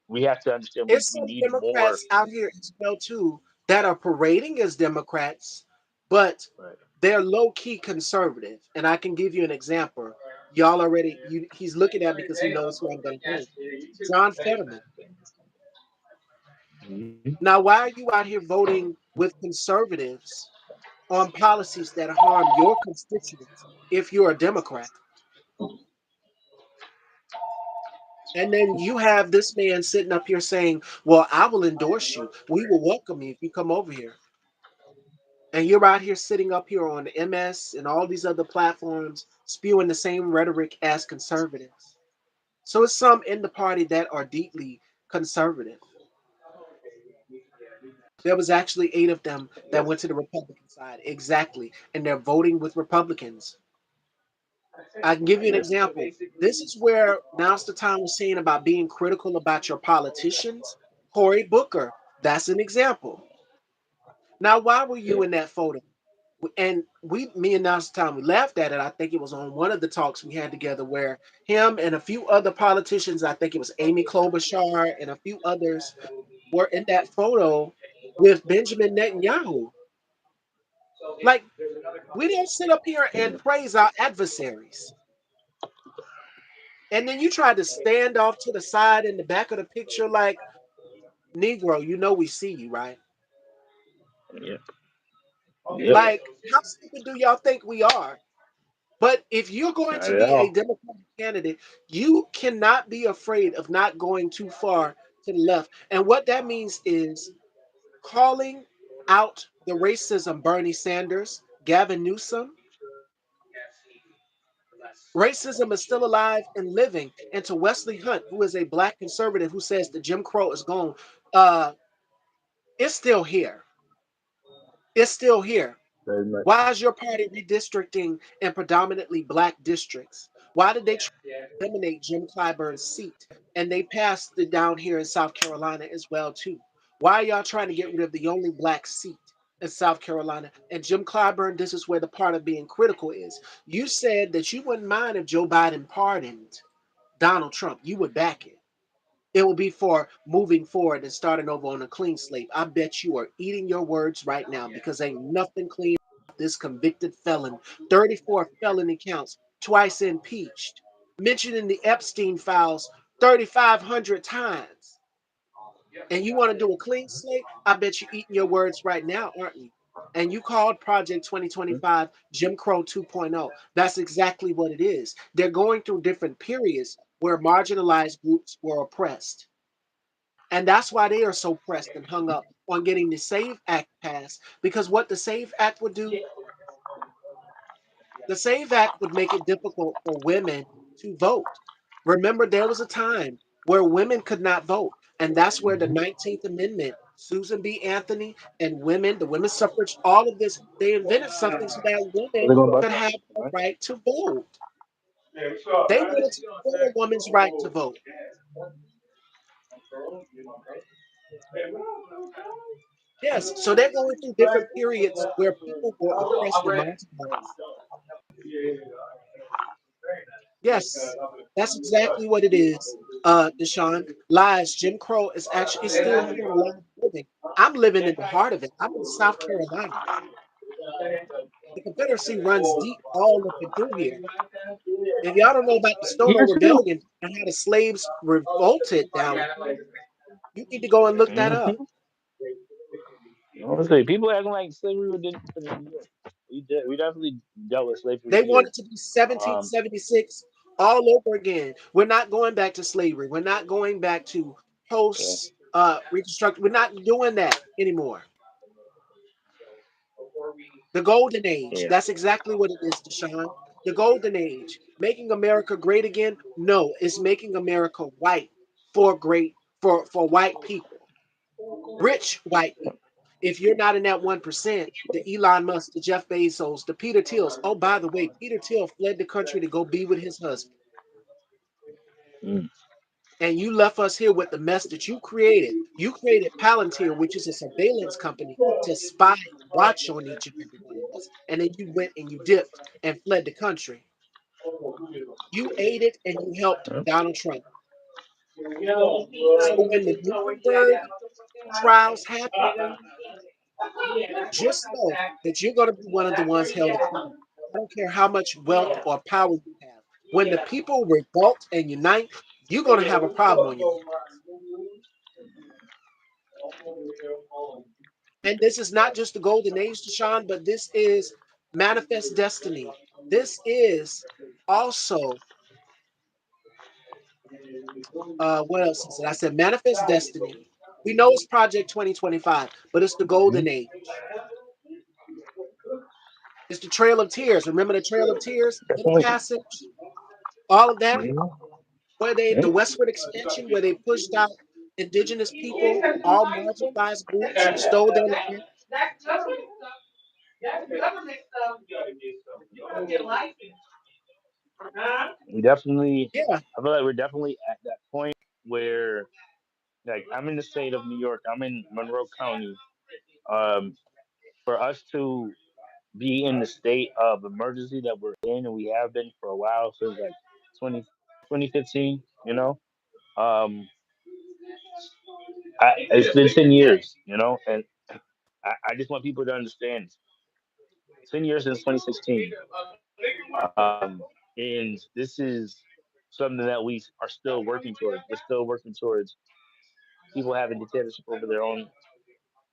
we have to understand there's we some need more. Democrats out here as well too that are parading as Democrats, but Right. they're low key conservative. And I can give you an example. Y'all already he's looking at because he knows who I'm going to bring. John Fetterman. Mhm. Now, why are you out here voting with conservatives on policies that harm your constituents if you're a Democrat? And then you have this man sitting up here saying, well, I will endorse you. We will welcome you if you come over here. And you're out here sitting up here on MS and all these other platforms spewing the same rhetoric as conservatives. So it's some in the party that are deeply conservative. There was actually 8 of them that went to the Republican side. Exactly. And they're voting with Republicans. I can give you an example. This is where now's the time we're saying about being critical about your politicians. Cory Booker, that's an example. Now, why were you in that photo? And me and now's the time we laughed at it. I think it was on one of the talks we had together where him and a few other politicians, I think it was Amy Klobuchar and a few others, were in that photo with Benjamin Netanyahu. Like, we don't sit up here and praise our adversaries. And then you try to stand off to the side in the back of the picture like, Negro, you know we see you, right? Yeah. Yep. Like, how stupid do y'all think we are? But if you're going Not to at be a all. Democratic candidate, you cannot be afraid of not going too far to the left. And what that means is calling out the racism, Bernie Sanders, Gavin Newsom. Racism is still alive and living. And to Wesley Hunt, who is a black conservative who says that Jim Crow is gone, uh, it's still here. It's still here. Very much. Why is your party redistricting in predominantly black districts? Why did they try to eliminate Jim Clyburn's seat? And they passed it down here in South Carolina as well too. Why are y'all trying to get rid of the only black seat in South Carolina? And Jim Clyburn, this is where the part of being critical is. You said that you wouldn't mind if Joe Biden pardoned Donald Trump. You would back it. It will be for moving forward and starting over on a clean slate. I bet you are eating your words right now because ain't nothing clean about this convicted felon, 34 felony counts, twice impeached, mentioned in the Epstein files 3,500 times. And you want to do a clean slate? I bet you're eating your words right now, aren't you? And you called Project 2025 Jim Crow 2.0. That's exactly what it is. They're going through different periods where marginalized groups were oppressed. And that's why they are so pressed and hung up on getting the SAVE Act passed. Because what the SAVE Act would do, the SAVE Act would make it difficult for women to vote. Remember, there was a time where women could not vote. And that's where the Mhm. 19th Amendment, Susan B. Anthony, and women, the women's suffrage, all of this, they invented something so that Are women they going could bust? have a Right. right to vote. They wanted to kill a woman's right to vote. Yes, so they're going through different periods where people were oppressed and marginalized. Yes, that's exactly what it is, Deshaun. Lies. Jim Crow is actually is still here and alive living. I'm living in the heart of it. I'm in South Carolina. The Confederacy runs deep all up and through here. If y'all don't know about the Stonewall Yes, you do. Rebellion and how the slaves revolted down here, you need to go and look that up. Mm-hmm. Honestly, people acting like slavery didn't happen in New York. We definitely dealt with slavery They want here. it to be Um, 1776 all over again. We're not going back to slavery. We're not going back to yeah. post Reconstruction. We're not doing that anymore. The Golden Age. Yeah. That's exactly what it is, Deshaun. The Golden Age. Making America great again? No, it's making America white for great for white people. Rich white people. If you're not in that 1%, the Elon Musk, the Jeff Bezos, the Peter Thiels. Oh, by the way, Peter Thiel fled the country to go be with his husband. Mm. And you left us here with the mess that you created. You created Palantir, which is a surveillance company to spy and watch on each and every one of us. And then you went and you dipped and fled the country. You aided and you helped Yeah. Donald Trump. So when the Gutenberg trials happen, just know that you're going to be one of the ones held accountable. I don't care how much wealth or power you have. When the people revolt and unite, you're going to have a problem on your hands. And this is not just the golden age, Deshaun, but this is manifest destiny. This is also what else is it? I said manifest destiny. We know it's Project 2025, but it's the golden Mm-hmm. age. It's the Trail of Tears. Remember the Trail of Tears, Middle Definitely. Passage, all of that, Mm-hmm. where they Yeah. the westward expansion, where they pushed out indigenous people, all marginalized groups, stole their land. We definitely. Yeah, I feel like we're definitely at that point where, like, I'm in the state of New York. I'm in Monroe County. Um, for us to be in the state of emergency that we're in, and we have been for a while since like 20, 2015. Um, it's been 10 years. And I just want people to understand 10 years since 2016. And this is something that we are still working towards. We're still working towards people having dictatorship over their own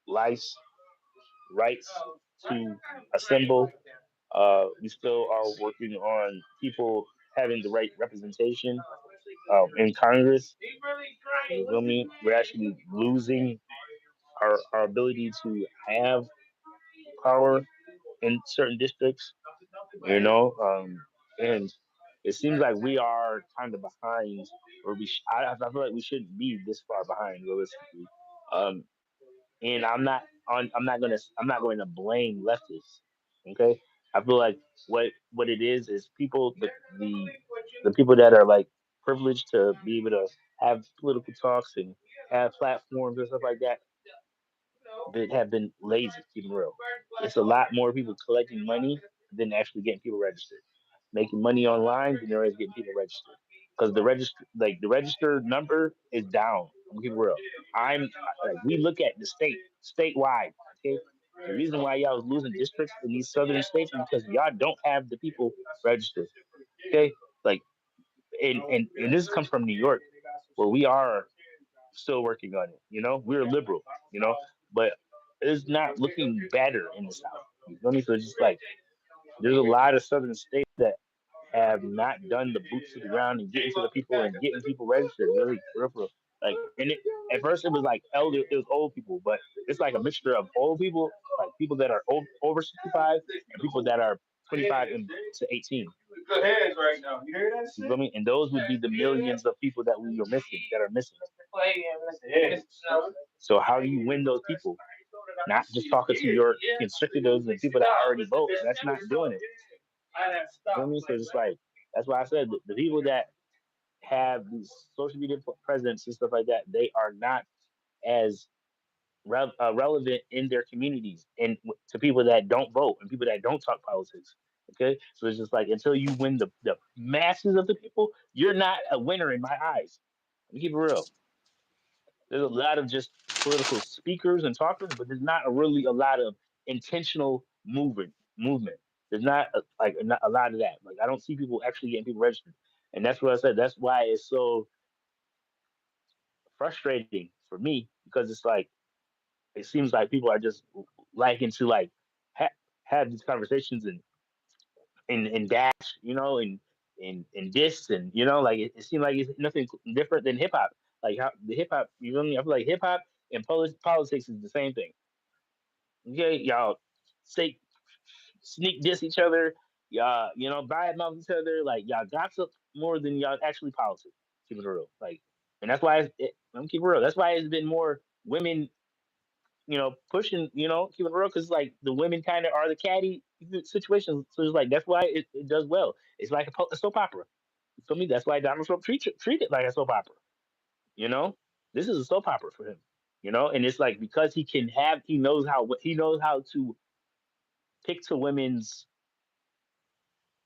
lives, rights to assemble. We still are working on people having the right representation in Congress. You feel me? We're actually losing our ability to have power in certain districts, and it seems like we are kind of behind, or I feel like we shouldn't be this far behind realistically. Um, and I'm not going to blame leftists. Okay, I feel like what it is people the the people that are like privileged to be able to have political talks and have platforms and stuff like that, that have been lazy, keeping real. It's a lot more people collecting money than actually getting people registered. Making money online than there is getting people registered. Because the registered number is down. I'm keeping real. I'm like we look at the statewide. Okay, the reason why y'all was losing districts in these southern states is because y'all don't have the people registered. Okay, like and this comes from New York, where we are still working on it. You know, we're liberal. You know, but it's not looking better in the South. You feel me? So it's just like there's a lot of southern states that have not done the boots to the ground and getting to the people and getting people registered. Really, for real. Like, and at first it was like it was old people, but it's like a mixture of old people, like people that are over 65, and people that are 25 to 18. Good hands right now. You hear that? You feel me? And those would be the millions of people that we are missing, that are missing. So how do you win those people? Not just talking to your constituents and people that already vote. That's not doing it. You feel me? So it's like that's why I said the people that have these social media presence and stuff like that, they are not as relevant in their communities and to people that don't vote and people that don't talk politics. Okay, so it's just like until you win the masses of the people, you're not a winner in my eyes. Let me keep it real. There's a lot of just political speakers and talkers, but there's not really a lot of intentional movement. There's not not a lot of that. Like I don't see people actually getting people registered, and that's what I said. That's why it's so frustrating for me because it's like it seems like people are just liking to like ha- have these conversations and dash, you know, and diss and you know, like it seems like it's nothing different than hip hop. Like how the hip hop, you know what I mean? I feel like hip hop and politics is the same thing. Okay, y'all say sneak diss each other, y'all, you know, mouth each other, like y'all gossip more than y'all actually politics. Keep it real, like, and that's why I'm keep it real. That's why it's been more women, you know, pushing, you know, keep it real, because like the women kind of are the caddy situations. So it's like that's why it does well. It's like a soap opera. For me, that's why Donald Trump treat it like a soap opera. You know, this is a soap opera for him. You know, and it's like because he knows how to pick to women's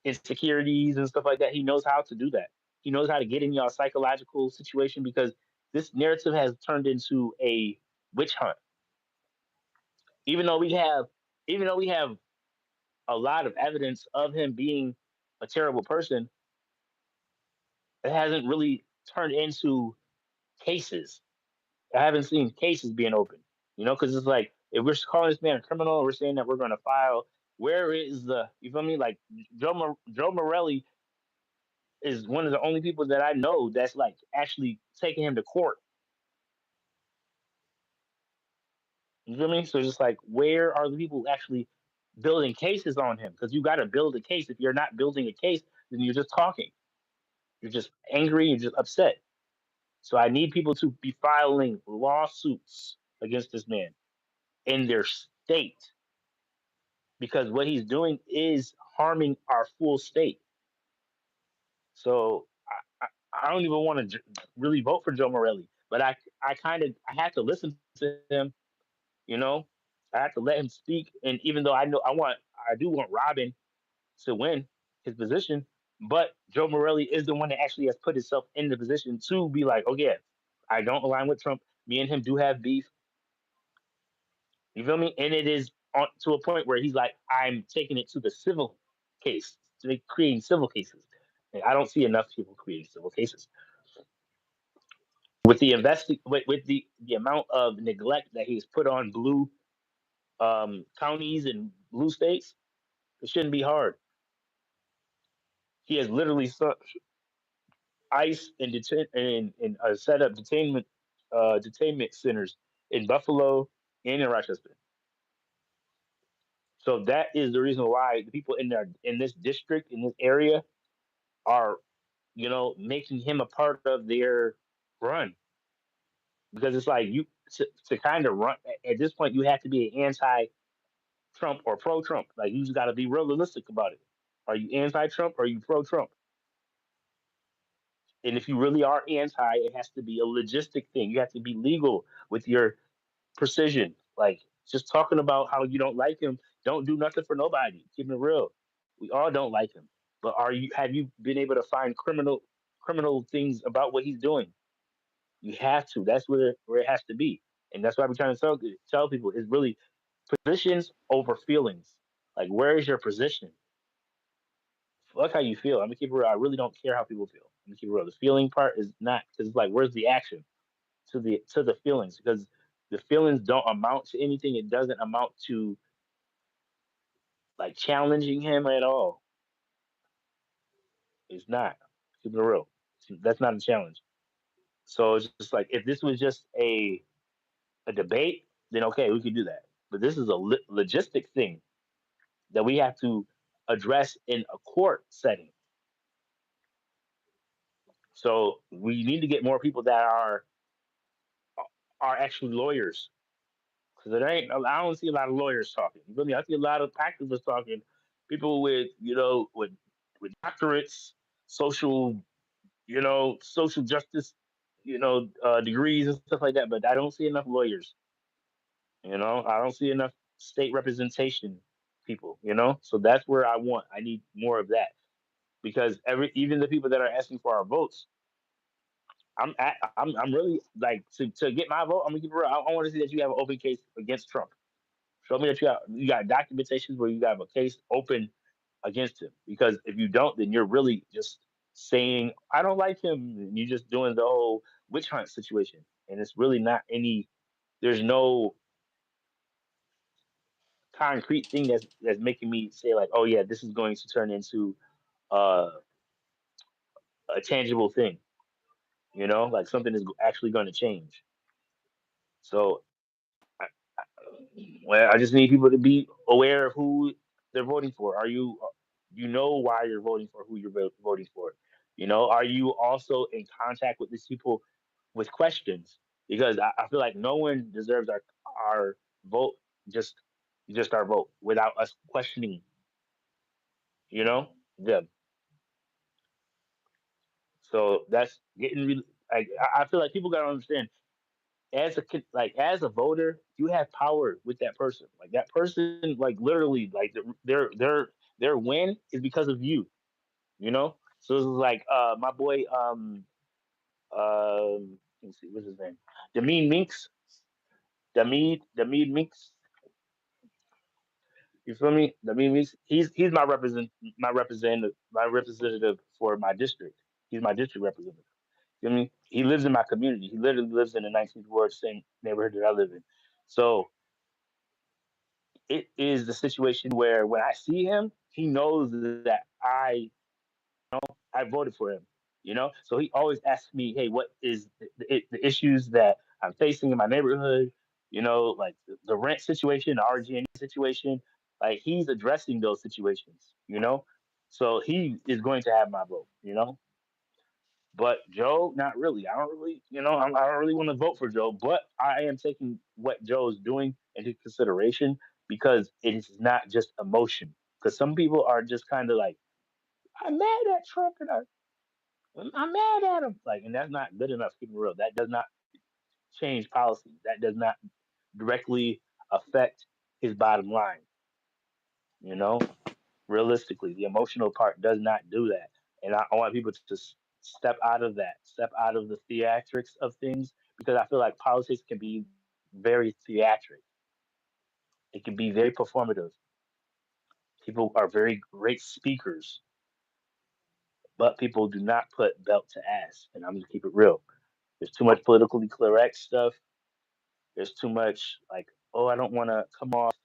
insecurities and stuff like that. He knows how to do that. He knows how to get in your psychological situation because this narrative has turned into a witch hunt. Even though we have, even though we have a lot of evidence of him being a terrible person, it hasn't really turned into cases. I haven't seen cases being opened. You know, because it's like if we're calling this man a criminal, we're saying that we're going to file. Where is the? You feel me? Like Joe Morelli is one of the only people that I know that's like actually taking him to court. You feel me? So it's just like, where are the people actually building cases on him? Because you got to build a case. If you're not building a case, then you're just talking. You're just angry. You're just upset. So I need people to be filing lawsuits against this man in their state because what he's doing is harming our full state. So I don't even want to really vote for Joe Morelli, but I have to listen to him. You know, I have to let him speak. And even though I do want Robin to win his position, but Joe Morelli is the one that actually has put himself in the position to be like, oh yeah, I don't align with Trump. Me and him do have beef. You feel me? And it is to a point where he's like, I'm taking it to the civil case, to creating civil cases. And I don't see enough people creating civil cases. With with the amount of neglect that he's put on blue counties and blue states, it shouldn't be hard. He has literally ICE and set up detainment centers in Buffalo and in Rochester. So that is the reason why the people in this district in this area are, you know, making him a part of their run because it's like to kind of run at this point you have to be an anti-Trump or pro-Trump. Like you just got to be realistic about it. Are you anti-Trump or are you pro-Trump? And if you really are anti, it has to be a logistic thing. You have to be legal with your precision. Like just talking about how you don't like him, don't do nothing for nobody. Keeping it real. We all don't like him. But have you been able to find criminal things about what he's doing? You have to. That's where it has to be. And that's why we're trying to tell people is really positions over feelings. Like where is your position? Fuck how you feel. I'm gonna keep it real. I really don't care how people feel. I'm gonna keep it real. The feeling part is not because it's like where's the action to the feelings? Because the feelings don't amount to anything. It doesn't amount to like challenging him at all. It's not. Keep it real. That's not a challenge. So it's just like if this was just a debate, then okay, we could do that. But this is a logistic thing that we have to address in a court setting. So we need to get more people that are actually lawyers. Because I don't see a lot of lawyers talking. You feel me? I see a lot of activists talking. People with with doctorates, social social justice, degrees and stuff like that. But I don't see enough lawyers. I don't see enough state representation people. So that's where I need more of that because even the people that are asking for our votes, I'm really like to get my vote. I'm gonna keep it real. I want to see that you have an open case against Trump. Show me that you got documentations where you have a case open against him. Because if you don't, then you're really just saying I don't like him, and you're just doing the whole witch hunt situation. And it's really not any. There's no concrete thing that's making me say like, oh yeah, this is going to turn into uh, a tangible thing. Like something is actually going to change. So well, I just need people to be aware of who they're voting for. You know why you're voting for who you're voting for? Are you also in contact with these people with questions? Because I feel like no one deserves our vote, just just our vote without us questioning, you know, them. So that's getting really like I feel like people gotta understand as a voter, you have power with that person. Like that person, like literally, like their win is because of you. So this is like my boy let me see what's his name, Demean Minks, Demean Minks. You feel me? Demean Minks. He's my representative for my district. He's my district representative. You feel me? He lives in my community. He literally lives in the 19th ward, same neighborhood that I live in. So it is the situation where when I see him, he knows that I voted for him. So he always asks me, "Hey, what is the issues that I'm facing in my neighborhood? Like the rent situation, the RG&E situation. Like he's addressing those situations. So he is going to have my vote. But Joe, not really. I don't really, I don't really want to vote for Joe, but I am taking what Joe is doing into consideration because it is not just emotion. Because some people are just kind of like, I'm mad at Trump and I'm mad at him. Like, and that's not good enough. Keep it real. That does not change policy. That does not directly affect his bottom line. You know, realistically, the emotional part does not do that. And I want people to just step out of that, step out of the theatrics of things, because I feel like politics can be very theatric. It can be very performative. People are very great speakers, but people do not put belt to ass. And I'm gonna keep it real. There's too much politically correct stuff. There's too much like, oh, I don't want to come off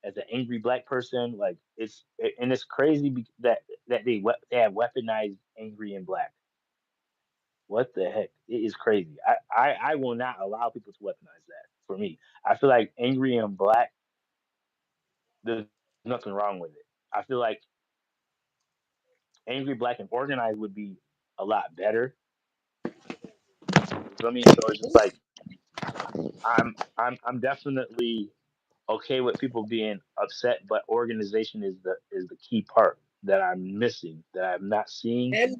as an angry black person. Like and it's crazy that they have weaponized angry and black. What the heck? It is crazy. I will not allow people to weaponize that for me. I feel like angry and black, there's nothing wrong with it. I feel like angry black and organized would be a lot better. You feel me? So it's just like I'm definitely okay with people being upset, but organization is the key part. that I'm missing, that I'm not seeing, And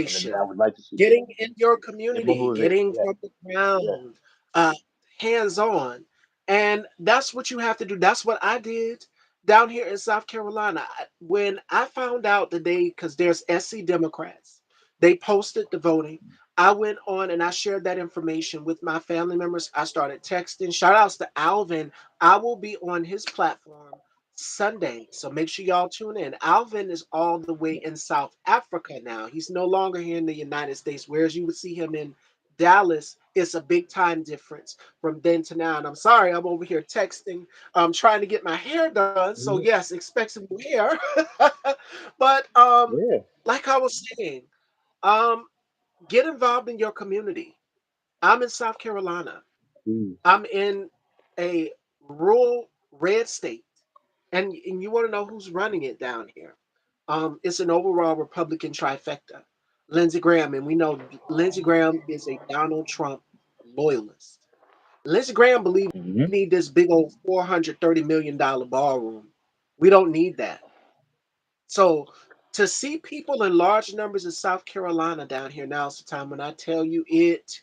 and then mobilization, that I would like to see. getting in your And community, mobilization. getting Yeah, from the yeah. ground, uh, hands on. And that's what you have to do. That's what I did down here in South Carolina. When I found out that because there's SC Democrats, they posted the voting. I went on and I shared that information with my family members. I started texting. Shout outs to Alvin. I will be on his platform Sunday. So make sure y'all tune in. Alvin is all the way in South Africa now. He's no longer here in the United States, whereas you would see him in Dallas. It's a big time difference from then to now. And I'm sorry, I'm over here texting. I'm trying to get my hair done. So Mhm. yes, expect some new hair. But Yeah. like I was saying, um, get involved in your community. I'm in South Carolina. Mm. I'm in a rural red state. And you want to know who's running it down here? It's an overall Republican trifecta. Lindsey Graham, and we know Lindsey Graham is a Donald Trump loyalist. Lindsey Graham believes Hmm. we need this big old $430 million ballroom. We don't need that. So to see people in large numbers in South Carolina down here, now is the time when I tell you it,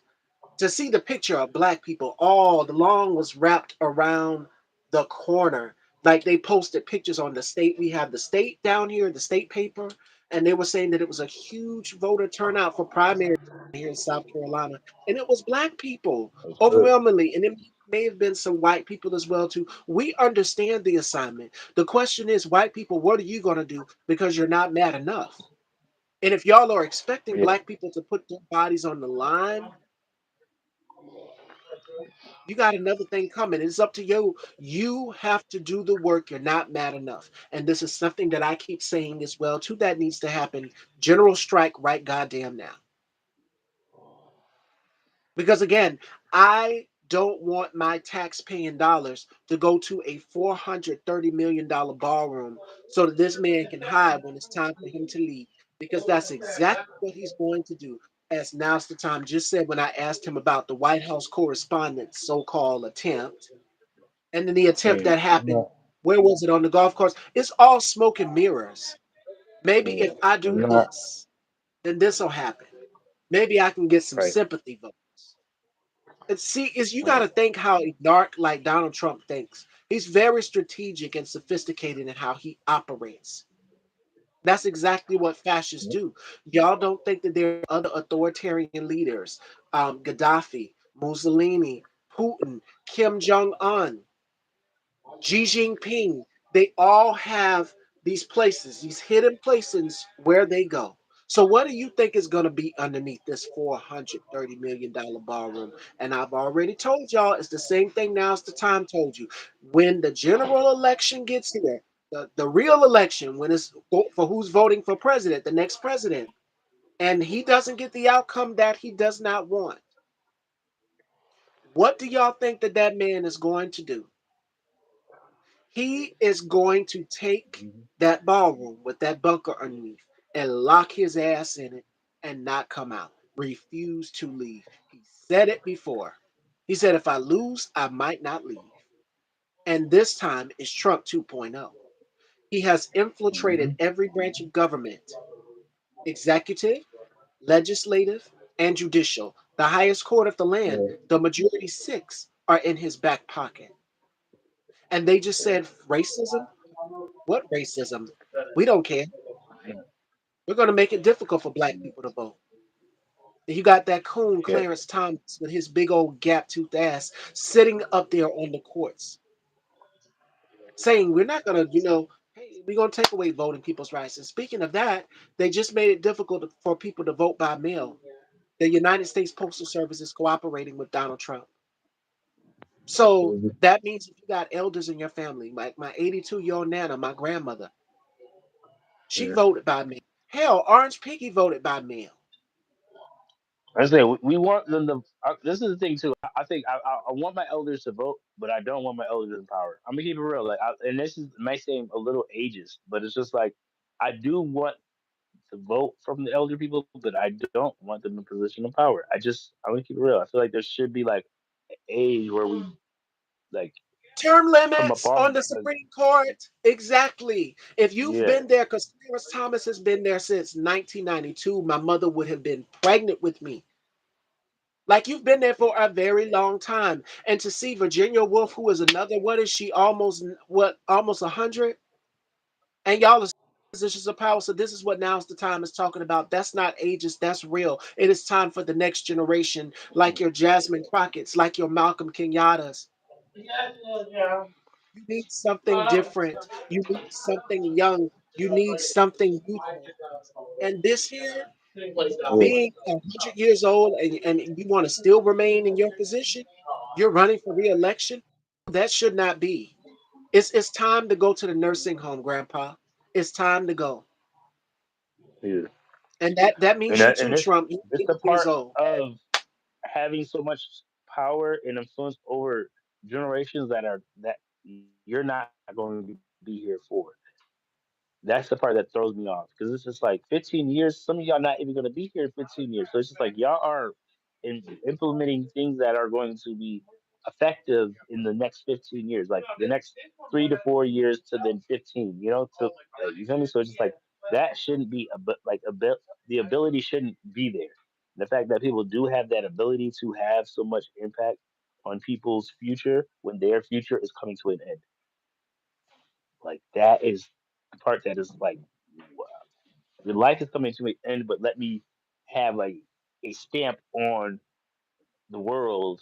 to see the picture of black people, all the lawn was wrapped around the corner. Like they posted pictures on the state. We have the state down here, the state paper, and they were saying that it was a huge voter turnout for primary here in South Carolina. And it was black people That's good. overwhelmingly. And it may have been some white people as well too. We understand the assignment. The question is, white people, what are you going to do because you're not mad enough? And if y'all are expecting Yeah. black people to put their bodies on the line, you got another thing coming. It's up to you. You have to do the work. You're not mad enough. And this is something that I keep saying as well, too, that needs to happen. General strike right goddamn now. Because again, I don't want my tax paying dollars to go to a $430 million ballroom so that this man can hide when it's time for him to leave. Because that's exactly what he's going to do. As Now's the Time just said when I asked him about the White House correspondence so called attempt, and then the attempt Hey, that I'm happened, not. where was it, on the golf course? It's all smoke and mirrors. Maybe Yeah, if I I'm do not. this, then this will happen. Maybe I can get some Right. sympathy votes. And see, is you got Right. to think how a narc like Donald Trump thinks. He's very strategic and sophisticated in how he operates. That's exactly what fascists Yep. do. Y'all don't think that there are other authoritarian leaders, Gaddafi, Mussolini, Putin, Kim Jong Un, Xi Jinping, they all have these places, these hidden places where they go. So, what do you think is going to be underneath this $430 million ballroom? And I've already told y'all it's the same thing. Now's the time. Told you when the general election gets here, the real election, when it's for who's voting for president, the next president, and he doesn't get the outcome that he does not want. What do y'all think that that man is going to do? He is going to take Mhm. that ballroom with that bunker underneath and lock his ass in it and not come out. Refuse to leave. He said it before. He said, if I lose, I might not leave. And this time is Trump 2.0. He has infiltrated Mhm. every branch of government, executive, legislative, and judicial. The highest court of the land, Yeah. the majority six, are in his back pocket. And they just said racism. What racism? We don't care. Yeah. We're going to make it difficult for black people to vote. You got that coon Yeah. Clarence Thomas with his big old gap toothed ass sitting up there on the courts saying we're not going to, hey, we're going to take away voting people's rights. And speaking of that, they just made it difficult for people to vote by mail. The United States Postal Service is cooperating with Donald Trump. So Mhm. that means if you got elders in your family, like my 82-year-old Nana, my grandmother, she Yeah. voted by mail. Hell, Orange Piggy voted by mail. I say we want them to. This is the thing too. I think I want my elders to vote, but I don't want my elders in power. I'm gonna keep it real. And this is might seem a little ageist, but it's just like I do want to vote from the elder people, but I don't want them in position of power. I'm gonna keep it real. I feel like there should be like an age where we like Term from limits afar on the because Supreme Court. Exactly. If you've yeah, been there, because Clarence Thomas has been there since 1992, my mother would have been pregnant with me. Like you've been there for a very long time. And to see Virginia Woolf, who is another, what is she, almost 100? And y'all are positions of power. So this is what now's the time is talking about. That's not ages, that's real. It is time for the next generation, like your Jasmine Crockett's, like your Malcolm Kenyattas. You need something different. You need something young. You need something youthful. And this here, yeah, being 100 years old and you want to still remain in your position, you're running for re-election. That should not be. It's time to go to the nursing home, Grandpa. It's time to go. yeah. And that means you And too, Trump. You're this the 80 years part old. of having so much power and influence over generations that you're not going to be here for. That's the part that throws me off because it's just like 15 years. Some of y'all not even going to be here in 15 years. So it's just like y'all are implementing things that are going to be effective in the next 15 years, like the next 3 to 4 years to then 15. You feel me? So it's just like that shouldn't be the ability shouldn't be there. The fact that people do have that ability to have so much impact on people's future when their future is coming to an end, like that is the part that is like, wow. Your life is coming to an end, but let me have like a stamp on the world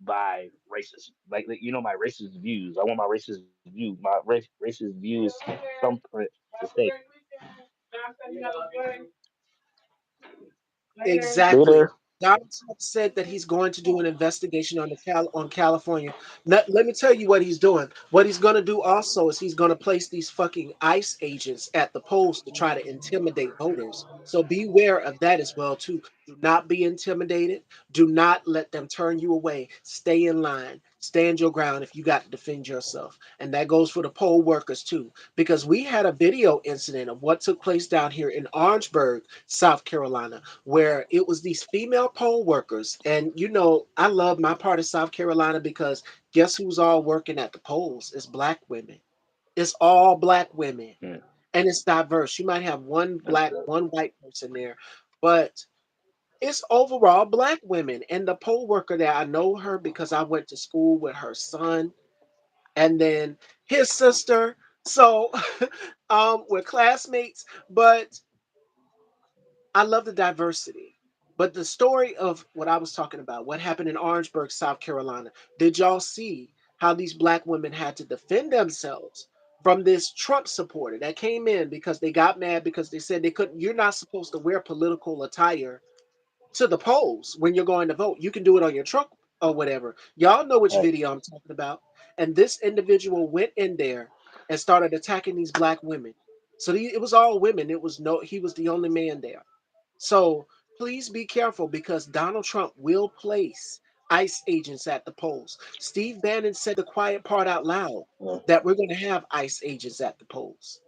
by racist, my racist views. I want my racist view, racist views, thumbprint to say Exactly. later. Donald Trump said that he's going to do an investigation on California. Let me tell you what he's doing. What he's going to do also is he's going to place these fucking ICE agents at the polls to try to intimidate voters. So beware of that as well too. Do not be intimidated. Do not let them turn you away. Stay in line. Stand your ground if you got to defend yourself. And that goes for the poll workers too. Because we had a video incident of what took place down here in Orangeburg, South Carolina, where it was these female poll workers. And I love my part of South Carolina because guess who's all working at the polls? It's black women. It's all black women. Hmm, And it's diverse. You might have one that's black, good. one white person there, but it's overall black women. And the poll worker there, I know her because I went to school with her son and then his sister. So we're classmates, but I love the diversity. But the story of what I was talking about, what happened in Orangeburg, South Carolina, did y'all see how these black women had to defend themselves from this Trump supporter that came in because they got mad because they said they couldn't, you're not supposed to wear political attire to the polls when you're going to vote. You can do it on your truck or whatever. Y'all know which Right. video I'm talking about. And this individual went in there and started attacking these black women. So it was all women. He was the only man there. So please be careful because Donald Trump will place ICE agents at the polls. Steve Bannon said the quiet part out loud Yeah. that we're going to have ICE agents at the polls.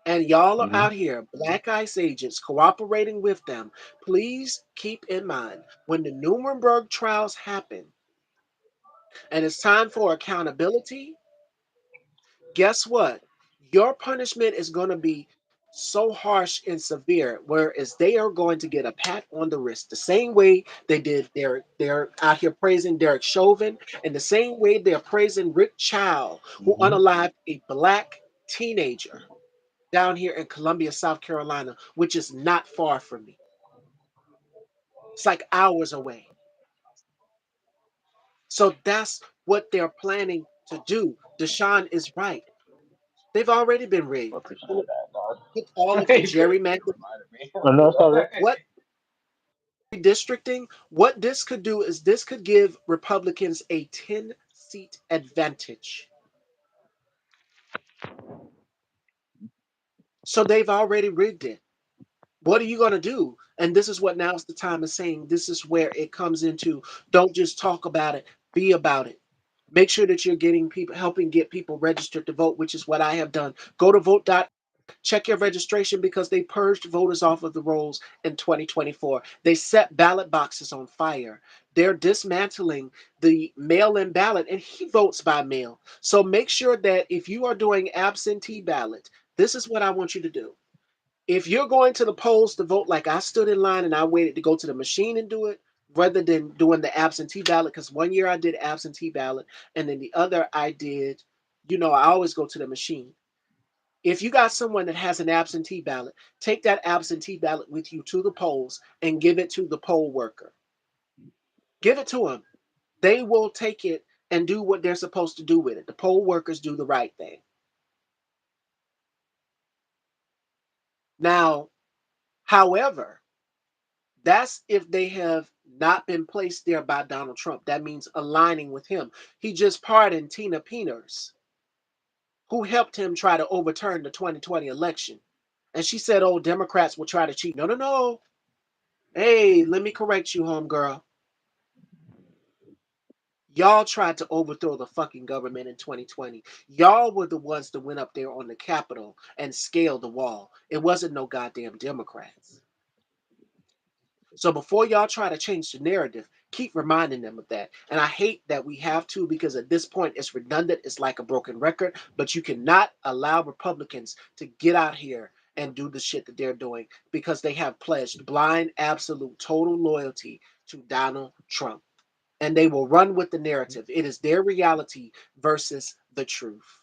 And y'all are Hmm. out here, black ICE agents, cooperating with them. Please keep in mind when the Nuremberg trials happen and it's time for accountability, guess what? Your punishment is going to be so harsh and severe, whereas they are going to get a pat on the wrist, the same way they did they're out here praising Derek Chauvin, and the same way they're praising Rick Child, who Hmm. unalived a black teenager down here in Columbia, South Carolina, which is not far from me. It's like hours away. So that's what they're planning to do. Deshaun is right. They've already been I rigged. appreciate that, dog. With all of the He said, gerrymandering, reminded me. Oh, no, it's all right. what redistricting, what this could do is this could give Republicans a 10-seat advantage. So they've already rigged it. What are you going to do? And this is what now's the time of saying this is where it comes into don't just talk about it, be about it. Make sure that you're getting people, helping get people registered to vote, which is what I have done. Go to vote. Check your registration because they purged voters off of the rolls in 2024. They set ballot boxes on fire. They're dismantling the mail-in ballot, and he votes by mail. So make sure that if you are doing absentee ballot, this is what I want you to do. If you're going to the polls to vote, like I stood in line and I waited to go to the machine and do it, rather than doing the absentee ballot, because one year I did absentee ballot, and then the other I did, I always go to the machine. If you got someone that has an absentee ballot, take that absentee ballot with you to the polls and give it to the poll worker. Give it to them. They will take it and do what they're supposed to do with it. The poll workers do the right thing. Now, however, that's if they have not been placed there by Donald Trump. That means aligning with him. He just pardoned Tina Peters, who helped him try to overturn the 2020 election. And she said, oh, Democrats will try to cheat. No, no, no. Hey, let me correct you, homegirl. Y'all tried to overthrow the fucking government in 2020. Y'all were the ones that went up there on the Capitol and scaled the wall. It wasn't no goddamn Democrats. So before y'all try to change the narrative, keep reminding them of that. And I hate that we have to, because at this point it's redundant. It's like a broken record. But you cannot allow Republicans to get out here and do the shit that they're doing, because they have pledged blind, absolute, total loyalty to Donald Trump. And they will run with the narrative. It is their reality versus the truth.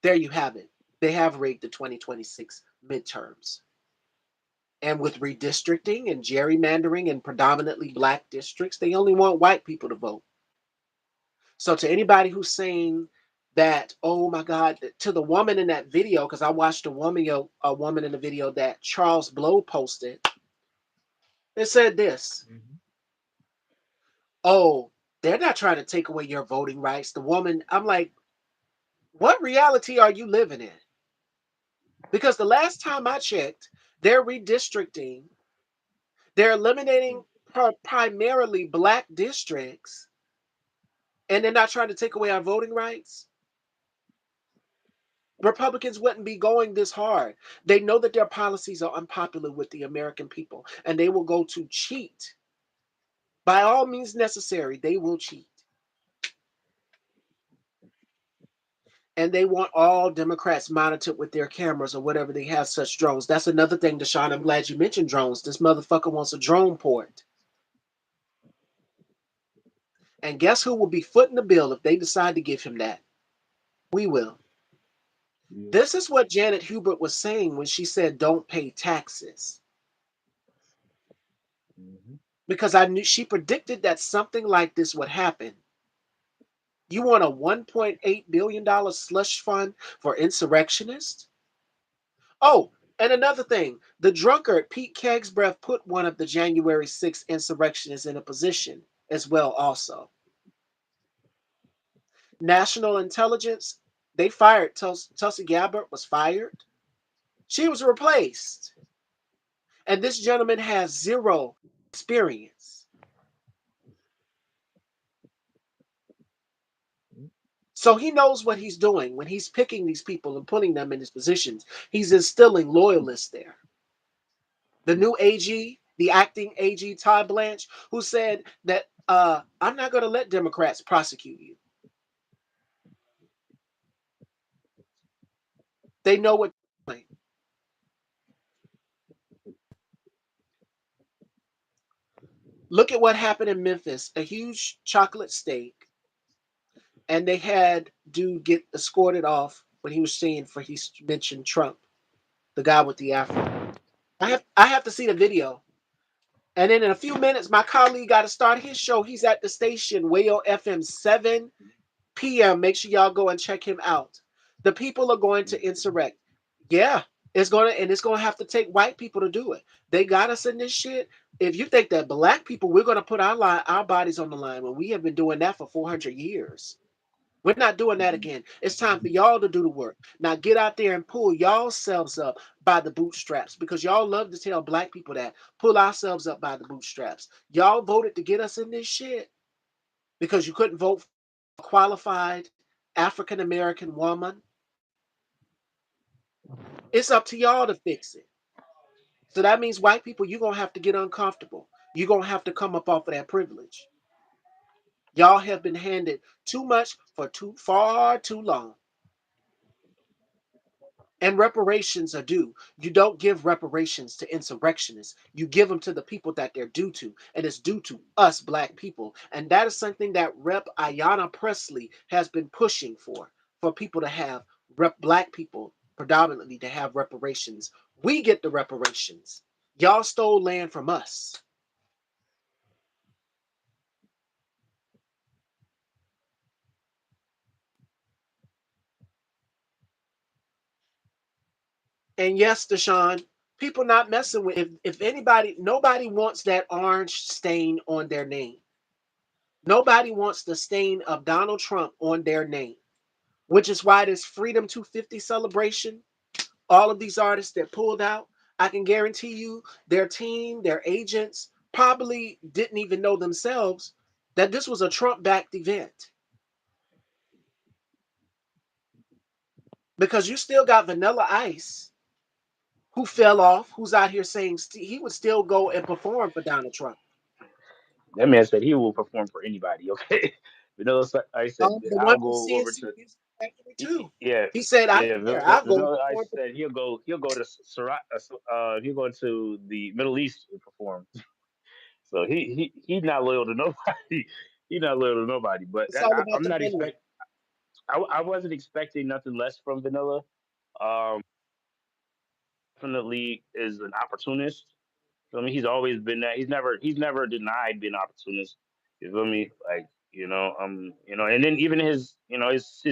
There you have it. They have rigged the 2026 midterms. And with redistricting and gerrymandering in predominantly black districts, they only want white people to vote. So to anybody who's saying that, oh my God, to the woman in that video, because I watched a woman in the video that Charles Blow posted, it said this. Oh, they're not trying to take away your voting rights. The woman, I'm like, what reality are you living in? Because the last time I checked, they're redistricting. They're eliminating primarily black districts, and they're not trying to take away our voting rights. Republicans wouldn't be going this hard. They know that their policies are unpopular with the American people, and they will go to cheat. By all means necessary, they will cheat. And they want all Democrats monitored with their cameras or whatever they have, such drones. That's another thing, Deshaun. I'm glad you mentioned drones. This motherfucker wants a drone port. And guess who will be footing the bill if they decide to give him that? We will. This is what Janet Hubert was saying when she said, don't pay taxes. Because I knew she predicted that something like this would happen. You want a $1.8 billion slush fund for insurrectionists? Oh, and another thing, the drunkard Pete Kegsbreath put one of the January 6th insurrectionists in a position as well also. National intelligence, they fired Tulsi Gabbard was fired. She was replaced. And this gentleman has zero experience. So he knows what he's doing when he's picking these people and putting them in these positions. He's instilling loyalists there. The new AG, the acting AG, Todd Blanche, who said that I'm not going to let Democrats prosecute you. They know what they're doing. Look at what happened in Memphis, a huge chocolate steak, and they had dude get escorted off when he was saying he mentioned Trump, the guy with the afro. I have to see the video. And then in a few minutes, my colleague got to start his show. He's at the station, Wayo FM, 7 p.m. Make sure y'all go and check him out. The people are going to insurrect. Yeah, it's going to have to take white people to do it. They got us in this shit. If you think that black people, we're going to put our bodies on the line when we have been doing that for 400 years. We're not doing that again. It's time for y'all to do the work. Now get out there and pull yourselves up by the bootstraps, because y'all love to tell black people that. Pull ourselves up by the bootstraps. Y'all voted to get us in this shit because you couldn't vote for a qualified African-American woman. It's up to y'all to fix it. So that means white people, you're going to have to get uncomfortable. You're going to have to come up off of that privilege. Y'all have been handed too much for far too long. And reparations are due. You don't give reparations to insurrectionists. You give them to the people that they're due to. And it's due to us black people. And that is something that Rep. Ayanna Presley has been pushing for people to have black people predominantly to have reparations. We get the reparations. Y'all stole land from us. And yes, Deshaun, people not messing with if anybody, nobody wants that orange stain on their name. Nobody wants the stain of Donald Trump on their name, which is why this Freedom 250 celebration, all of these artists that pulled out, I can guarantee you their team, their agents probably didn't even know themselves that this was a Trump backed event. Because you still got Vanilla Ice, who fell off, who's out here saying he would still go and perform for Donald Trump. That man said he will perform for anybody. Okay, Vanilla I said The one I'll from go over CNC to Music Factory too. yeah He said, "I yeah. don't care. I'll go Vanilla perform Ice for." said he'll go to he'll go to the Middle East and perform. So he's not loyal to nobody. He's not loyal to nobody. But It's all about I'm the not money. I wasn't expecting nothing less from Vanilla. Um, Definitely is an opportunist. I mean, he's always been that. He's never denied being an opportunist. You feel me? Like and then even his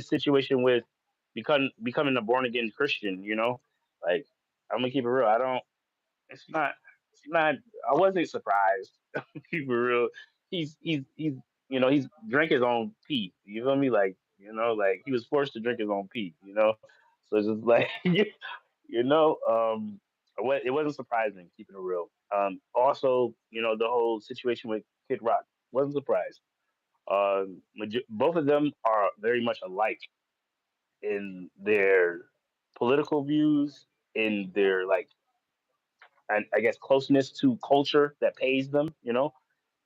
situation with becoming a born again Christian. Like I'm gonna keep it real. I don't. It's not. It's not. I wasn't surprised. Keep it real. He's he's drank his own pee. You feel me? Like he was forced to drink his own pee. So it's just like it wasn't surprising, keeping it real. Also, the whole situation with Kid Rock wasn't surprised. Both of them are very much alike in their political views, in their I guess closeness to culture that pays them.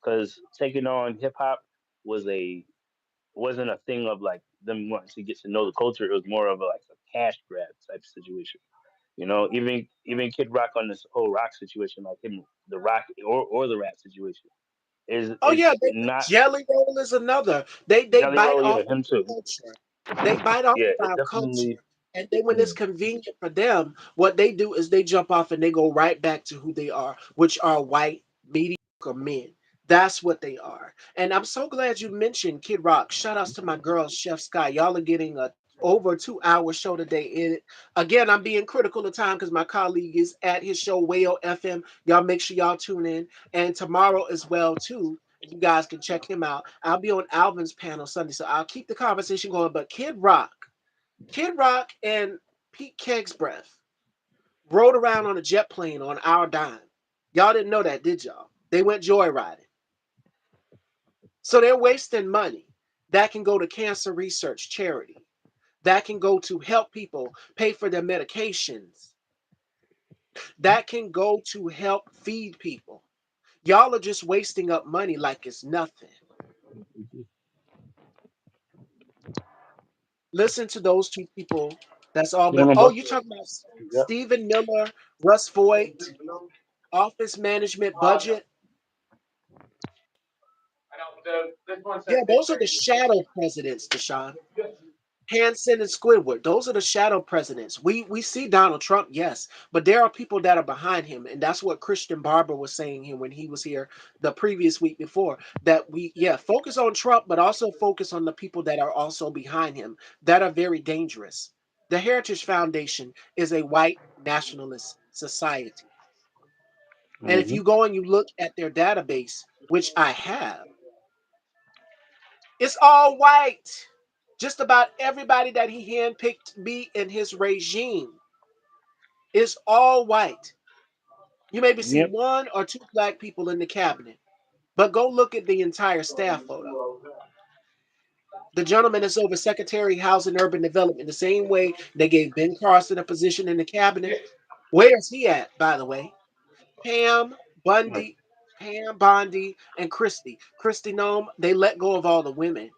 Because taking on hip hop was a wasn't a thing of like them wanting to get to know the culture. It was more of a cash grab type situation. Even Kid Rock on this whole rock situation, like him, the rock or the rap situation, is Oh yeah, it's not Jelly Roll is another. They Jelly bite Roll. off Yeah, him our too. culture. They bite off Yeah, of it our culture, definitely. and then when it's Mm, convenient for them, what they do is they jump off and they go right back to who they are, which are white mediocre men. That's what they are. And I'm so glad you mentioned Kid Rock. Shout outs to my girl Chef Sky. Y'all are getting a over 2 hour show today. Again, I'm being critical of time because my colleague is at his show Whale FM. Y'all make sure y'all tune in, and tomorrow as well too. You guys can check him out. I'll be on Alvin's panel Sunday, so I'll keep the conversation going. But Kid Rock and Pete Kegsbreath rode around on a jet plane on our dime. Y'all didn't know that, did y'all? They went joyriding. So they're wasting money. That can go to cancer research charity. That can go to help people pay for their medications. That can go to help feed people. Y'all are just wasting up money like it's nothing. Listen to those two people. That's all. you know But my oh, boss? you talking about Yep. Stephen Miller, Russ Voigt, office management budget? I know this one Yeah, says those are the Victory. shadow presidents, Deshaun. Hanson and Squidward. Those are the shadow presidents. We see Donald Trump, yes, but there are people that are behind him, and that's what Christian Barber was saying here when he was here the previous week before. That focus on Trump, but also focus on the people that are also behind him that are very dangerous. The Heritage Foundation is a white nationalist society, and if Hmm. you go and you look at their database, which I have, it's all white. Just about everybody that he handpicked to be in his regime is all white. You maybe see Yep. one or two black people in the cabinet, but go look at the entire staff photo. The gentleman is over Secretary Housing and Urban Development. The same way they gave Ben Carson a position in the cabinet. Where is he at, by the way? Pam Right. Bundy, Pam Bondi, and Christy. Christy Nome, they let go of all the women.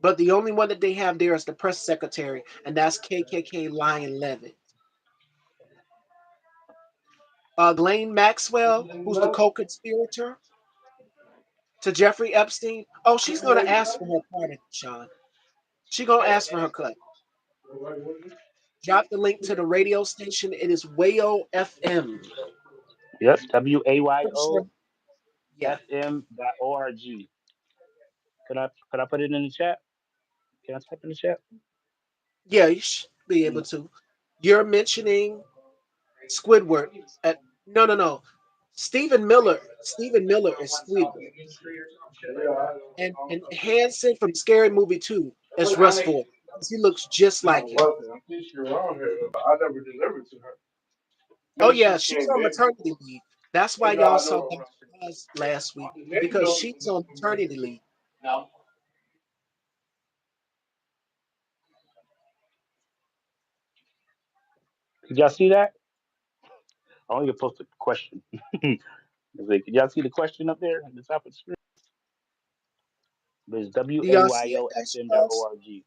But the only one that they have there is the press secretary, and that's KKK Lion Levitt. Ghislaine Maxwell, who's the co-conspirator to Jeffrey Epstein. Oh, she's going to ask for her pardon, Sean. She's going to ask for her cut. Drop the link to the radio station. It is Wayo FM. Yep. WAYO Yeah, FM.org. Could I put it in the chat? Can I type in the chat? yeah, you should be able to. You're mentioning Squidward. No. Stephen Miller is Squidward. And Hanson from Scary Movie 2 is Russ Ford. He looks just like him. Oh yeah, she's on maternity leave. That's why y'all saw Dr. Oz last week because she's on maternity leave. No. Did y'all see that? I only posted a question. Did y'all see the question up there at the top of the screen? There's Do y'all see it, Dr. Oz? WAYOFM.org.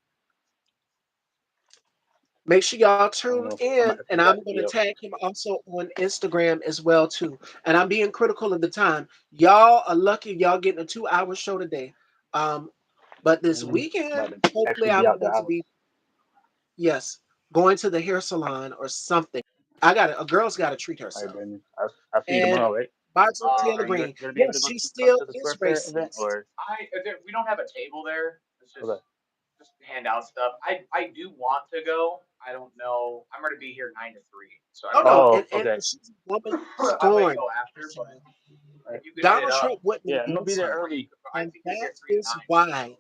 Make sure y'all I don't tune know. I might in, have to and put I'm that going to video. tag him also on Instagram as well too. And I'm being critical of the time. Y'all are lucky y'all getting a 2-hour show today. But this Might weekend, hopefully, actually be I'm out the going to house. be going to the hair salon or something. A girl's got to treat All right, herself. Brandon. I'll see you And tomorrow, right? by Taylor Are you Green, gonna be able to yes, go she come still to the is Square Fair event, racist. or We don't have a table there. It's okay? just hand out stuff. I do want to go. I don't know. I'm going to be here 9 to 3, so I Oh don't no, know. Oh, and okay. she's a woman I might scorned. go after, but if you could hit Donald up, Trump wouldn't Yeah, I'm gonna be endorse there her, early. I and think you're here that 3 to 9 is too, why right?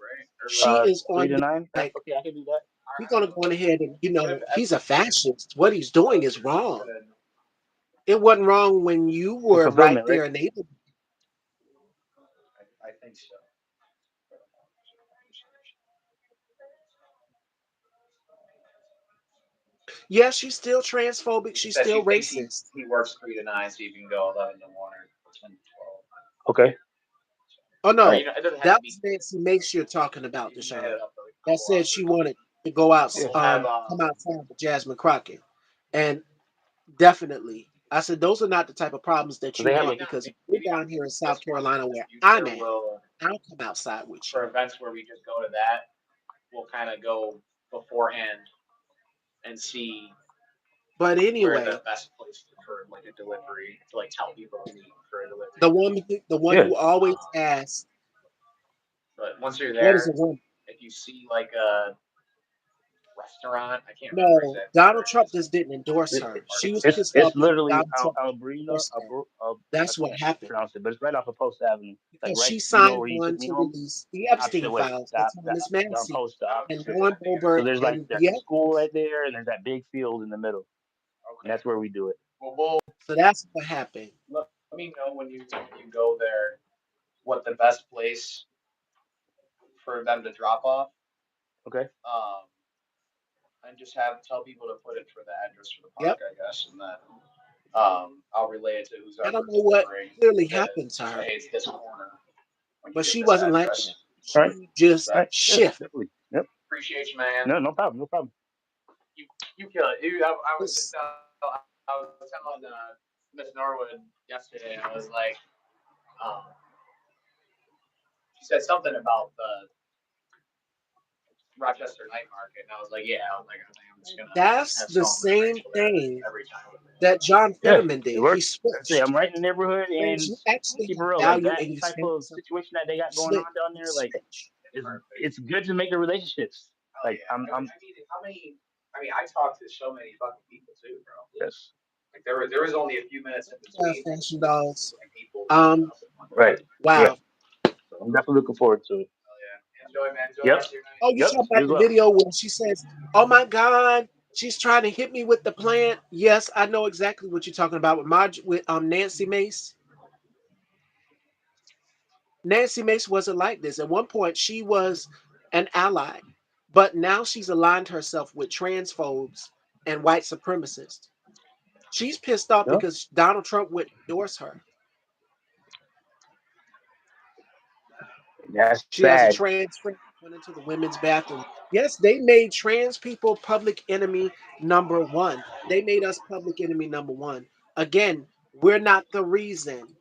she is Three on to nine. That's like okay. I can do that. he's going to go on ahead and If he's a fascist. What he's doing is wrong. It wasn't wrong when you The were right fulfillment, right? there, and they. I think so. Yeah, she's still transphobic. She She's said still she thinks racist. he works 3 to 9, so you can go 11 to 1 or 10 to 12. Okay. Oh I no, mean, it doesn't have that to be. was Nancy Mace you're talking about, You can hit Deshaun. it up for a That couple said she hours. wanted to go out, Yeah. We'll have come outside with Jasmine Crockett, and definitely, I said those are not the type of problems that So you they have want a because if you're maybe not down here in this South one, but Carolina in the where I'm future at, we'll I'll come outside with you. for events where we just go to that, we'll kind of go beforehand and see But where anyway, the best place for like a delivery to like tell people to meet for a the delivery. one yeah. who always asks, But once you're "What is a there, woman?" if you see like a restaurant, I can't remember No, exactly where Donald it Trump is. just didn't endorse It, her. She was Markets. pissed it's off because literally Donald Trump Albrino. endorsed her. I That's what can't happened pronounce it, but it's right off of Post Avenue. Like because right, she you know signed where you on took me to home? release the Opposite Epstein way. files to Thomas Down Massey Post, the and opposite. Lauren So Boebert there's like and there's the a school others. right there, and there's that big field in the middle, and Okay. that's where we do it. Well, So that's what happened. let me know when you go there what the best place for them to drop off. Okay. And just tell people to put it for the address for the Yep. park, I guess, and then I'll relay it to who's I our don't know what delivering. clearly happened to her, Hey, it's this corner when you but get she this wasn't like that. address. All right. She just All right. Yeah. shifted. Definitely. Yep. Appreciate you, man. No, no problem. No problem. You kill it. I was just I was telling Miss Norwood yesterday. I was like, um, she said something about the Rochester Night Market, and I was like, yeah. I think I'm just gonna That's have the someone same arrange for that thing every time. that John Yeah, Fetterman it did. He works. I say switched. I'm right in the neighborhood, Friends, and you actually keep it have real. Like value that and you type spend of some situation that they got going slip on down there, like switch. it's good to make the relationships. Oh Like yeah. I'm How many? I mean, I talked to so many fucking people too, bro. yes. Like there was only a few minutes in Yeah, between fashion dolls. people. Right. Yeah. Wow. So I'm definitely looking forward to it. Oh yeah. Enjoy, man. Enjoy the Yep. rest of your night. Oh, you Yep. talking You about as the well. video where she says, "Oh my God, she's trying to hit me with the plant." Yes, I know exactly what you're talking about with Nancy Mace. Nancy Mace wasn't like this. At one point, she was an ally. But now she's aligned herself with transphobes and white supremacists. She's pissed off Yep. because Donald Trump would endorse her. That's She has a sad. trans friend who went into the women's bathroom. Yes, they made trans people public enemy number one. They made us public enemy number one. Again, we're not the reason.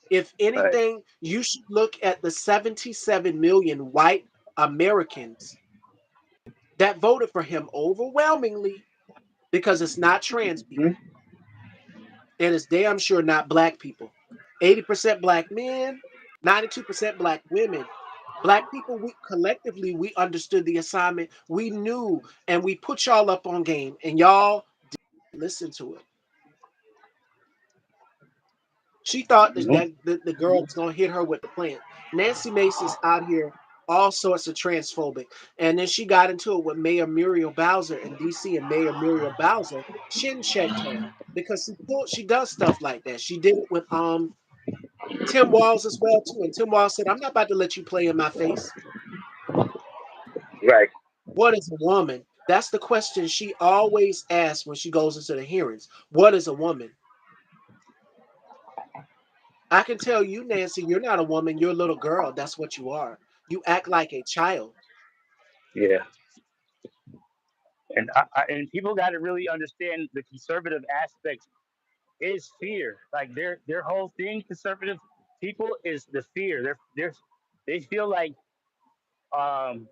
If Right. anything, you should look at the 77 million white Americans that voted for him overwhelmingly because it's not trans Hmm. people and it's damn sure not black people. 80% black men, 92% black women. Black people, we collectively we understood the assignment. We knew and we put y'all up on game and y'all didn't listen to it. She thought that, Hmm. the girl was gonna hit her with the plant. Nancy Mace is out here all sorts of transphobic. And then she got into it with Mayor Muriel Bowser in DC, and Mayor Muriel Bowser chin checked her because she does stuff like that. She did it with Tim Walz as well too. And Tim Walz said, I'm not about to let you play in my face. Right. What is a woman? That's the question she always asks when she goes into the hearings. What is a woman? I can tell you, Nancy, you're not a woman, you're a little girl. That's what you are. You act like a child. Yeah. And people got to really understand the conservative aspect is fear. Like their whole thing, conservative people, is the fear. They feel um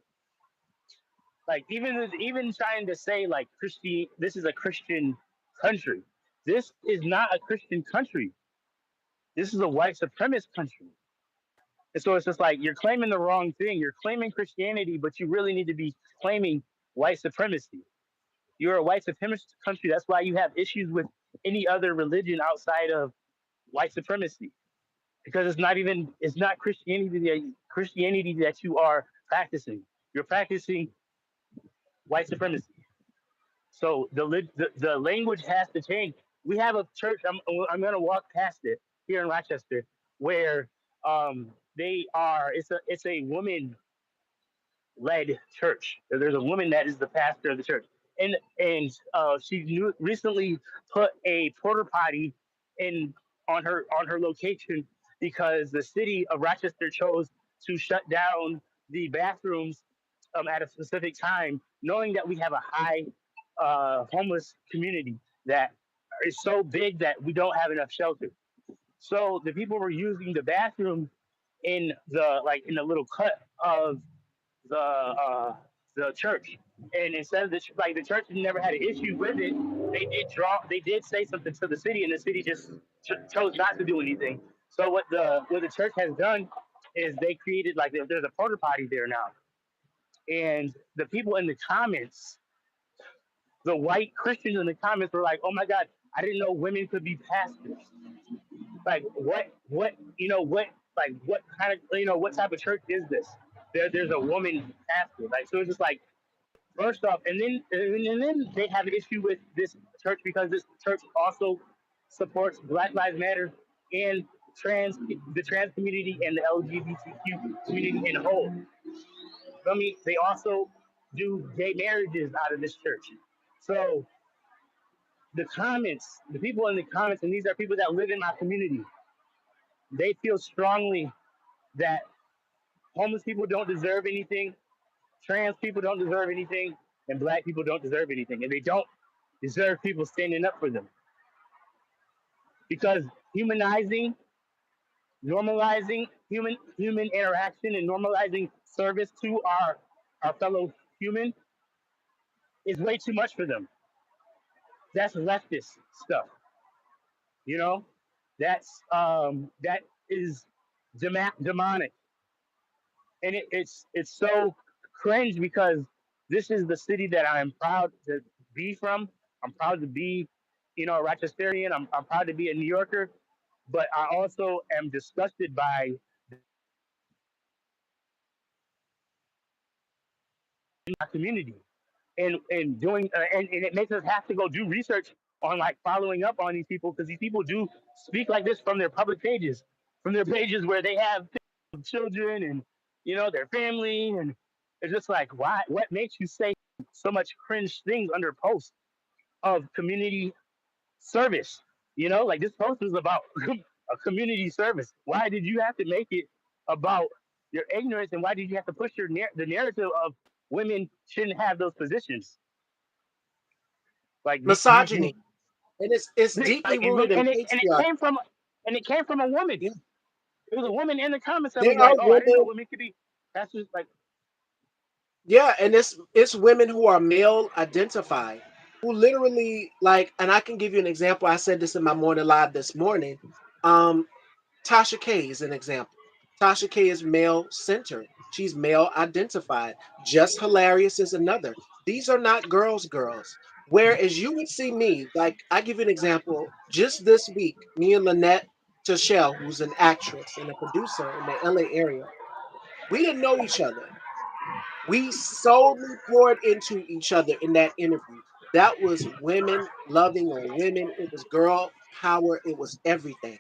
like even trying to say like Christian, this is a Christian country. This is not a Christian country. This is a white supremacist country. And so it's just like you're claiming the wrong thing. You're claiming Christianity, but you really need to be claiming white supremacy. You're a white supremacist country. That's why you have issues with any other religion outside of white supremacy, because it's not Christianity that you are practicing. You're practicing white supremacy. So the language has to change. We have a church. I'm gonna walk past it here in Rochester where they are. It's a woman led church. There's a woman that is the pastor of the church, and she recently put a porta potty in on her location because the city of Rochester chose to shut down the bathrooms at a specific time, knowing that we have a high homeless community that is so big that we don't have enough shelter. So the people were using the bathroom in the little cut of the church. And instead of the church never had an issue with it, they did say something to the city, and the city just chose not to do anything. So what the church has done is they created like there's a porta potty there now, and the people in the comments, the white Christians in the comments were like, "Oh my God, I didn't know women could be pastors." Like what kind of what type of church is this? There's a woman pastor. Like so it's just like first off, and then they have an issue with this church because this church also supports Black Lives Matter and trans the trans community and the LGBTQ community in whole. I mean, they also do gay marriages out of this church. So the people in the comments, and these are people that live in my community, they feel strongly that homeless people don't deserve anything, trans people don't deserve anything, and black people don't deserve anything, and they don't deserve people standing up for them because humanizing, normalizing human interaction, and normalizing service to our fellow human is way too much for them. That's leftist stuff, you know. That is demonic, and it's so cringe because this is the city that I'm proud to be from. I'm proud to be, a Rochesterian. I'm proud to be a New Yorker, but I also am disgusted by my community and doing and it makes us have to go do research on like following up on these people because these people do speak like this from their public pages, from their pages where they have children their family, and it's just like, why? What makes you say so much cringe things under posts of community service? Like this post is about a community service. Why did you have to make it about your ignorance, and why did you have to push the narrative of women shouldn't have those positions? Like Misogyny, and it's deeply like rooted in and patriarchy. it came from a woman. Yeah. It was a woman in the comments that was There are like, "Oh, I didn't know women, women could be." That's just like, yeah, and it's women who are male identified, who literally like, and I can give you an example. I said this in my morning live this morning. Um, Tasha K is an example. Tasha K is male centered. She's male identified. Just Hilarious is another. These are not girls. Whereas you would see me, like I give you an example. Just this week, me and Lynette Tashell, who's an actress and a producer in the LA area, we didn't know each other. We solely poured into each other in that interview. That was women loving on women. It was girl power. It was everything.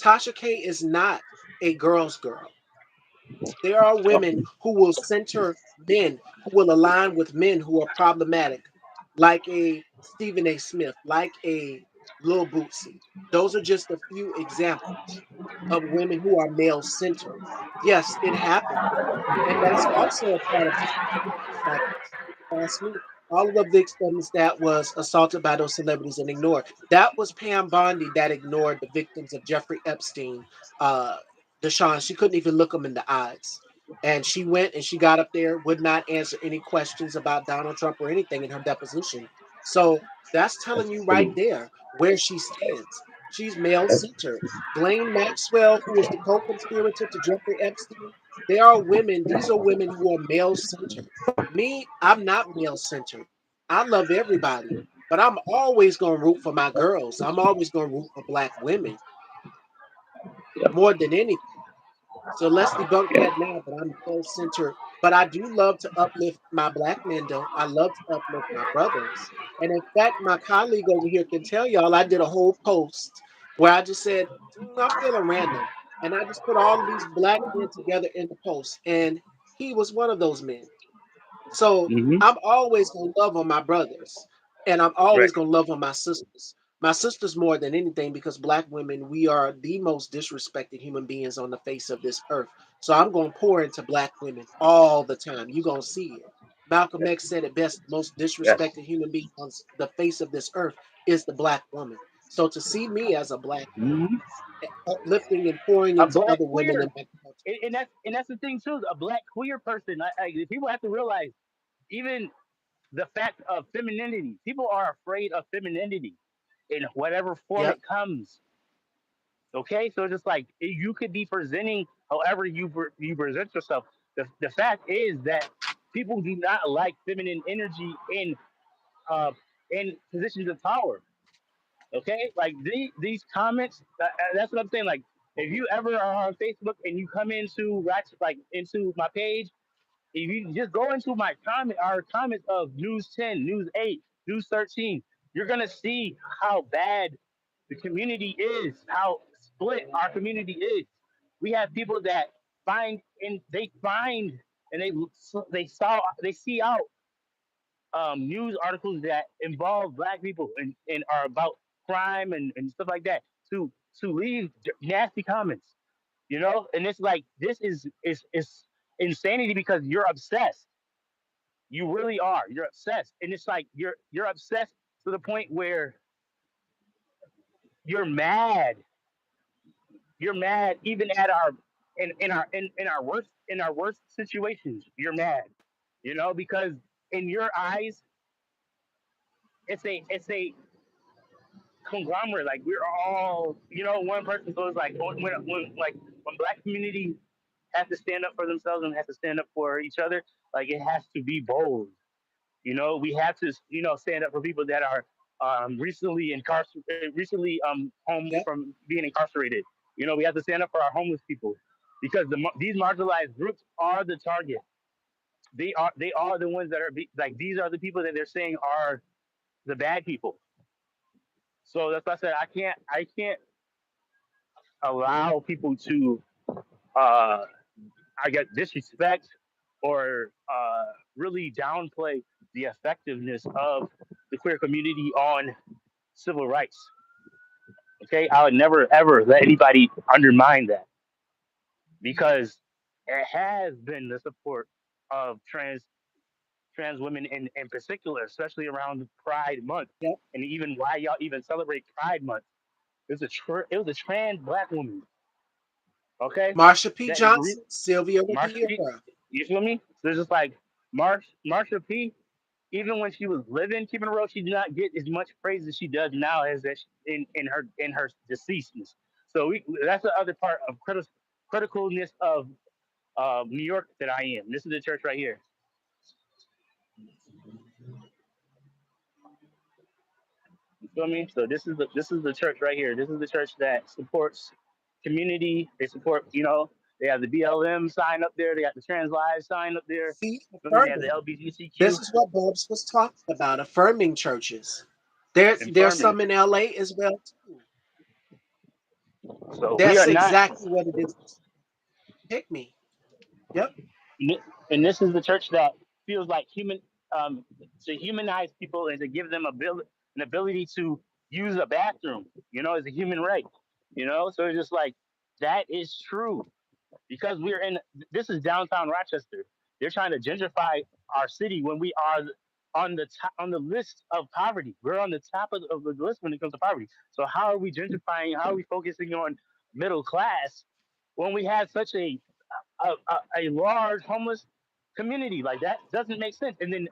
Tasha K is not a girl's girl. There are oh, women who will center men, who will align with men who are problematic, like a Stephen A. Smith, like a Lil Bootsy. Those are just a few examples of women who are male centered. Yes, it happens. And that's also a part of like ask me. All of the victims that was assaulted by those celebrities and ignored. That was Pam Bondi that ignored the victims of Jeffrey Epstein, uh, Deshaun. She couldn't even look them in the eyes. And she went and she got up there, would not answer any questions about Donald Trump or anything in her deposition. So that's telling you right there where she stands. She's male centered. Ghislaine Maxwell, who was the co conspirator to Jeffrey Epstein, they are women. These are women who are male centered. Me, I'm not male centered. I love everybody, but I'm always going to root for my girls. I'm always going to root for black women more than anything. So let's debunk yeah. that now. But I'm male centered. But I do love to uplift my black men, though. I love to uplift my brothers. And in fact, my colleague over here can tell y'all I did a whole post where I just said, I'm feeling random. And I just put all of these black men together in the post. And he was one of those men. So Hmm. I'm always gonna love on my brothers, and I'm Right. always gonna love on my sisters. My sisters more than anything because black women, we are the most disrespected human beings on the face of this earth. So I'm gonna pour into black women all the time. You're gonna see it. Malcolm Yes. X said it best: the most Yes. disrespected human being on the face of this earth is the black woman. So to see me as a black man Hmm. uplifting and pouring A into black other women in queer, my culture, and that's the thing too. A black queer person. People have to realize even the fact of femininity. People are afraid of femininity in whatever form yep, it comes. Okay, so it's just like you could be presenting however you present yourself. The fact is that people do not like feminine energy in positions of power. Okay, like these comments. That's what I'm saying. Like if you ever are on Facebook and you come into into my page, if you just go into our comments of News 10, News 8, News 13, you're gonna see how bad the community is, how split our community is. We have people that find and they see out news articles that involve black people and are about crime and stuff like that to leave nasty comments, and it's like this is insanity because you're obsessed. You really are. You're obsessed, and it's like you're obsessed to the point where you're mad. You're mad even at our in our worst situations. You're mad, because in your eyes, it's a conglomerate. Like we're all, one person. So it's like when black community has to stand up for themselves and has to stand up for each other. Like it has to be bold. We have to, stand up for people that are recently home yep, from being incarcerated. We have to stand up for our homeless people because these marginalized groups are the target. They are the ones that are like these are the people that they're saying are the bad people. So that's why I said I can't allow people to uh I get disrespect or really downplay the effectiveness of the queer community on civil rights. Okay, I would never ever let anybody undermine that because it has been the support of trans women in particular, especially around Pride Month, Yep. and even why y'all even celebrate Pride Month. It was a trans black woman, okay, Marsha P. that Johnson, Sylvia Marsha P. Rivera. You feel me? So it's just like Marsha P. Even when she was living, keeping it real, she did not get as much praise as she does now as that in her deceasedness. So that's the other part of criticalness of New York that I am. This is the church right here. You feel me? So this is the church right here. This is the church that supports community. They support, they have the BLM sign up there. They got the Trans Lives sign up there. See, You feel me? They have the affirming. LGBTQ This is what Bubs was talking about, affirming churches. There's affirming. some in LA as well too. So we That's are not. exactly what it is. Pick me. Yep. And this is the church that feels like to humanize people and to give them an ability to use a bathroom, as a human right, so it's just like that is true because we're in this is downtown Rochester. They're trying to gentrify our city when we are on the list of poverty. We're on the top of the list when it comes to poverty. So how are we gentrifying? How are we focusing on middle class when we have such a large homeless community? Like that doesn't make sense. And then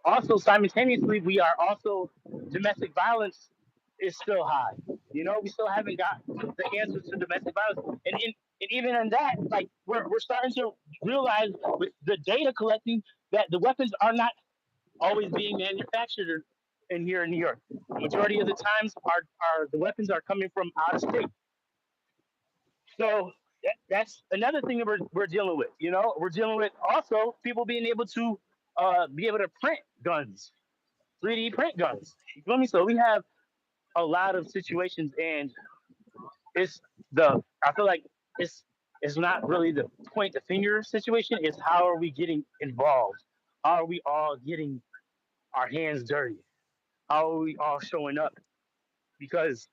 also simultaneously, we are also domestic violence is still high. We still haven't got the answers to domestic violence, and even in that, like we're starting to realize with the data collecting that the weapons are not always being manufactured in here in New York. The majority of the times, our the weapons are coming from out of state. So that's another thing that we're dealing with. We're dealing with also people being able to be able to print guns, 3D print guns. You feel me? So we have a lot of situations, and it's I feel like it's not really the point the finger situation. It's how are we getting involved? How are we all getting our hands dirty? How are we all showing up? Because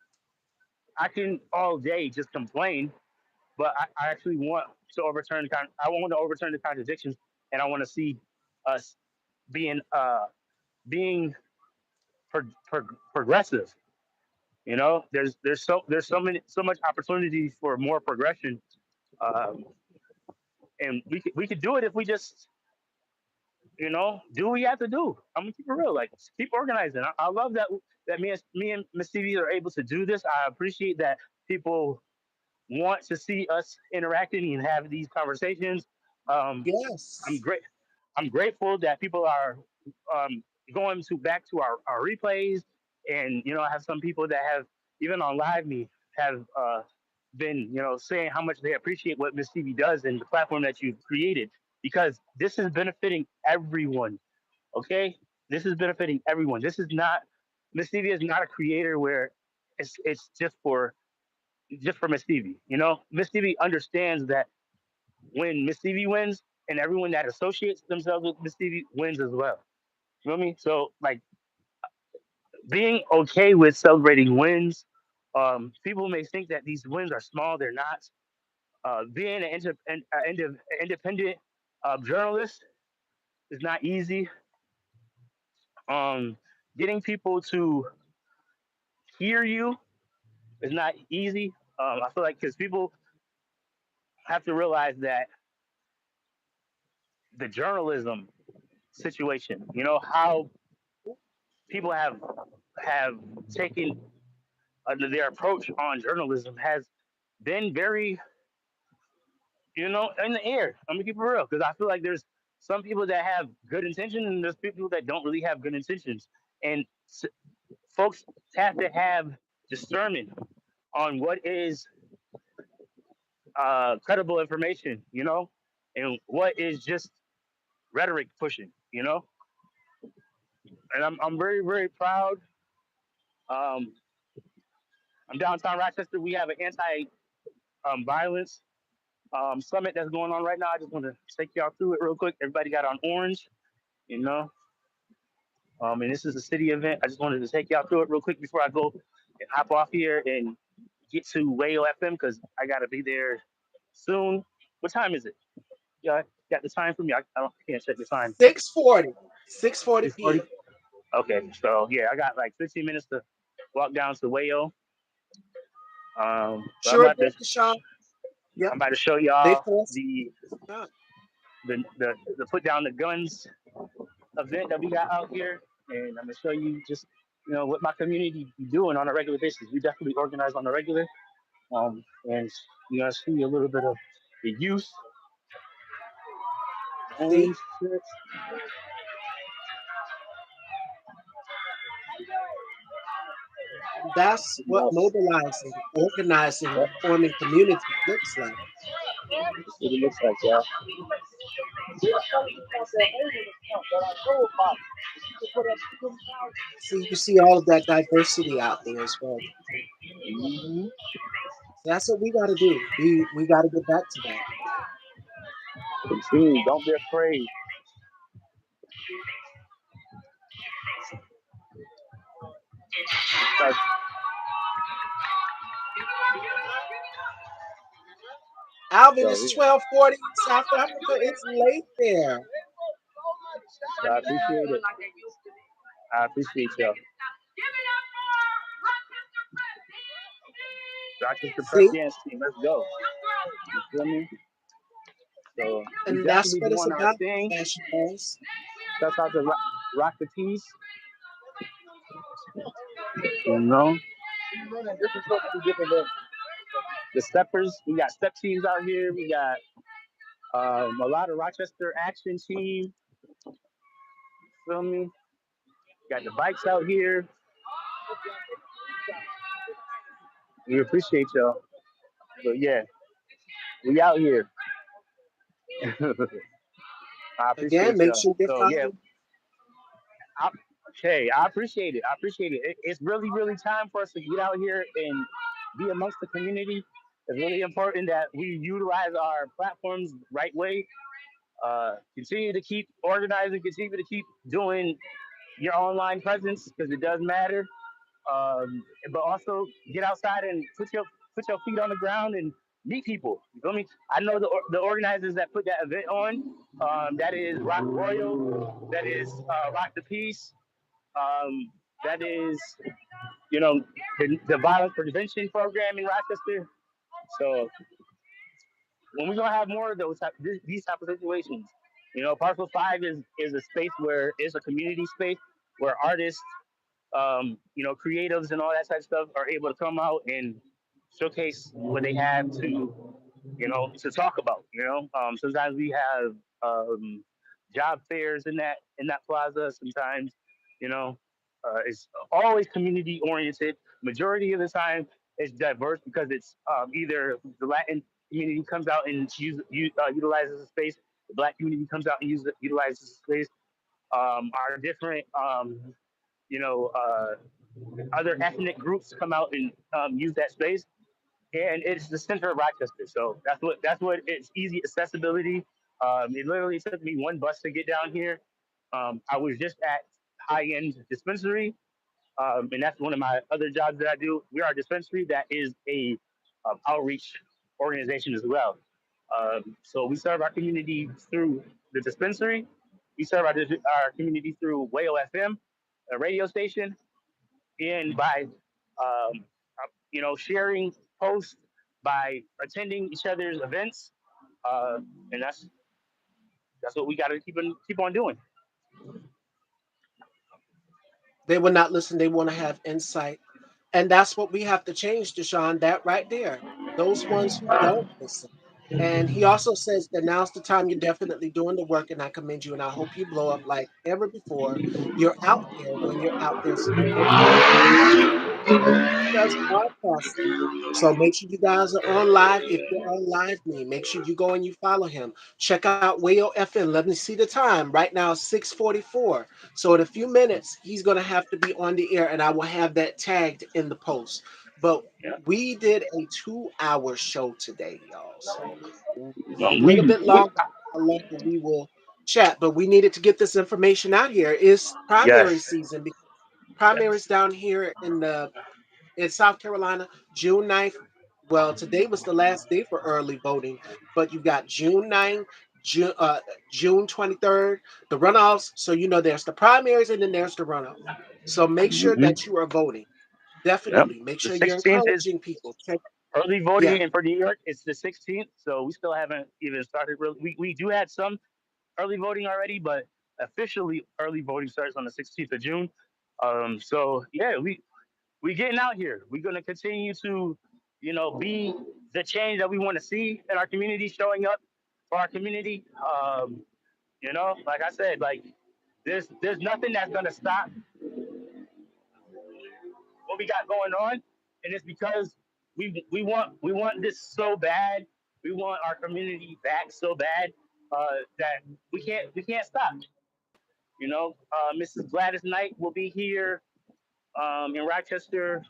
I can all day just complain, but I actually want to I want to overturn the contradictions, and I want to see us being being progressive. There's so much opportunity for more progression, um, and we could do it if we just do what we have to do. I'm gonna keep it real, like keep organizing. I love that me and Miss TV are able to do this. I appreciate that people want to see us interacting and have these conversations. Um, I'm Yes. great. I'm grateful that people are um, going back to our replays, and I have some people that have even on Live Me have been saying how much they appreciate what Miss TV does and the platform that you've created because this is benefiting everyone. Okay, this is benefiting everyone. This is not Miss TV is not a creator where it's just for Miss Stevie. Miss Stevie understands that when Miss Stevie wins, and everyone that associates themselves with Miss Stevie wins as well. You know what I mean? So like being okay with celebrating wins. People may think that these wins are small. They're not. Being an independent journalist is not easy. Um, Getting people to hear you is not easy. I feel like because people have to realize that the journalism situation. How people have taken their approach on journalism has been very in the air. I'm gonna keep it real because I feel like there's some people that have good intentions and there's people that don't really have good intentions, and folks have to have discernment on what is credible information, and what is just rhetoric pushing, and I'm very very proud. Um, I'm downtown Rochester. We have an anti violence summit that's going on right now. I just want to take y'all through it real quick. Everybody got on orange, you know. And this is a city event. I just wanted to take y'all through it real quick before I go and hop off here and get to Wayo FM because I gotta be there soon. What time is it? Yeah, got the time for me. Can't check the time. 6:40. 6:40 6:40. p.m. Okay, so yeah, I got like 15 minutes to walk down to Wayo. So Sure did, Deshaun. Yep. I'm about to show They y'all forced. the put down the guns event that we got out here, and I'm gonna show you just what my community be doing on a regular basis. We definitely organize on a regular, and see a little bit of the youth See, and shit. that's what Yes, mobilizing, organizing, and forming community looks like. that's what it looks like, y'all. See, you see all of that diversity out there as well. Mm-hmm. That's what we got to do. We got to get back to that. Continue. Don't be afraid. Like, Alvin, so, it's yeah. 12:40 South Africa. It's late there. So I appreciate it. I appreciate y'all. Rochester Prep See, Dance Team, let's go. You feel me? So we and that's definitely what it's doing our about, thing. Fashion Boys. Shout out to Rock the Keys. You know, the steppers. We got step teams out here. We got a lot of Rochester action team. Feel me? Got the bikes out here. We appreciate y'all. So yeah, we out here. I Again, appreciate make y'all. sure you So yeah, follow. okay, I appreciate it. I appreciate it. It's really, really time for us to get out here and be amongst the community. It's really important that we utilize our platforms the right way. Continue to keep organizing, continue to keep doing your online presence because it does matter. But also get outside and put your feet on the ground and meet people. You feel me? I know the organizers that put that event on. That is Rock Royal. That is Rock the Peace. That is the violence prevention program in Rochester. So when we're gonna have more of these type of situations, Parcel Five is a space where it's a community space where artists, creatives and all that type of stuff are able to come out and showcase what they have to talk about. Sometimes we have job fairs in that plaza. Sometimes, it's always community oriented. Majority of the time, it's diverse because it's either the Latin community comes out and utilizes the space, the Black community comes out and utilizes the space. Our different, you know, uh, other ethnic groups come out and use that space, and it's the center of Rochester. So that's what it's easy accessibility. It literally took me one bus to get down here. I was just at High End Dispensary, and that's one of my other jobs that I do. We are a dispensary that is a outreach organization as well. So we serve our community through the dispensary. We serve our community through Wayo FM, a radio station, and by sharing posts, by attending each other's events, uh, and that's what we got to keep on doing. They will not listen. They want to have insight. And that's what we have to change, Deshaun, that right there. Those ones who don't listen. And he also says that now's the time you're definitely doing the work, and I commend you, and I hope you blow up like ever before. You're out there when you're out there does podcasting. So make sure you guys are on live. If you're on live me, make sure you go and you follow him. Check out Wayo FM. Let me see the time. Right now, 6:44. So in a few minutes, he's gonna have to be on the air, and I will have that tagged in the post. but Yeah. we did a 2-hour show today, y'all. So a little We, bit longer, how long we will chat, but we needed to get this information out here. It's primary yes. season because primaries down here in South Carolina, June 9th. Well, today was the last day for early voting, but you've got June 9th, June 23rd, the runoffs. So, there's the primaries and then there's the runoff. So make sure Hmm. that you are voting. Yep. Definitely. Make The sure you're 16th is encouraging people. Check, early yeah, voting, and for New York, it's the 16th. So we still haven't even started. Really, we do have some early voting already, but officially early voting starts on the 16th of June. So yeah, we getting out here. We're gonna continue to, be the change that we want to see in our community, showing up for our community. Like I said, like there's nothing that's gonna stop what we got going on, and it's because we want this so bad. We want our community back so bad that we can't stop. Mrs. Gladys Knight will be here in Rochester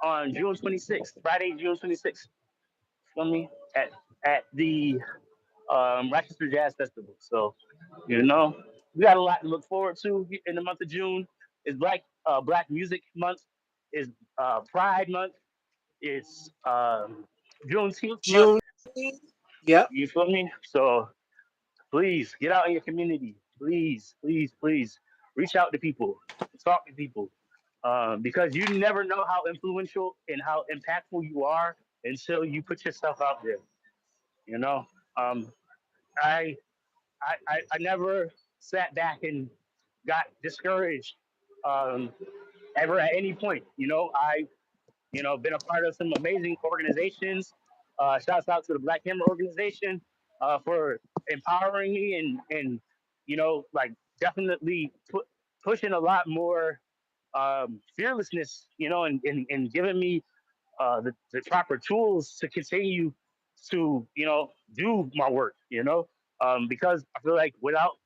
on June 26th, Friday, June 26th. Feel me? At the Rochester Jazz Festival. So, you know, we got a lot to look forward to in the month of June. It's Black Music Month. It's Pride Month. It's Juneteenth month. June. Yep. You feel me? So please get out in your community. Please, please, please reach out to people, talk to people, because you never know how influential and how impactful you are until you put yourself out there. You know, um, I, I never sat back and got discouraged um, ever at any point. Been a part of some amazing organizations. Shouts out to the Black Hammer organization for empowering me and like definitely pushing a lot more fearlessness, and giving me the proper tools to continue to do my work, because I feel like without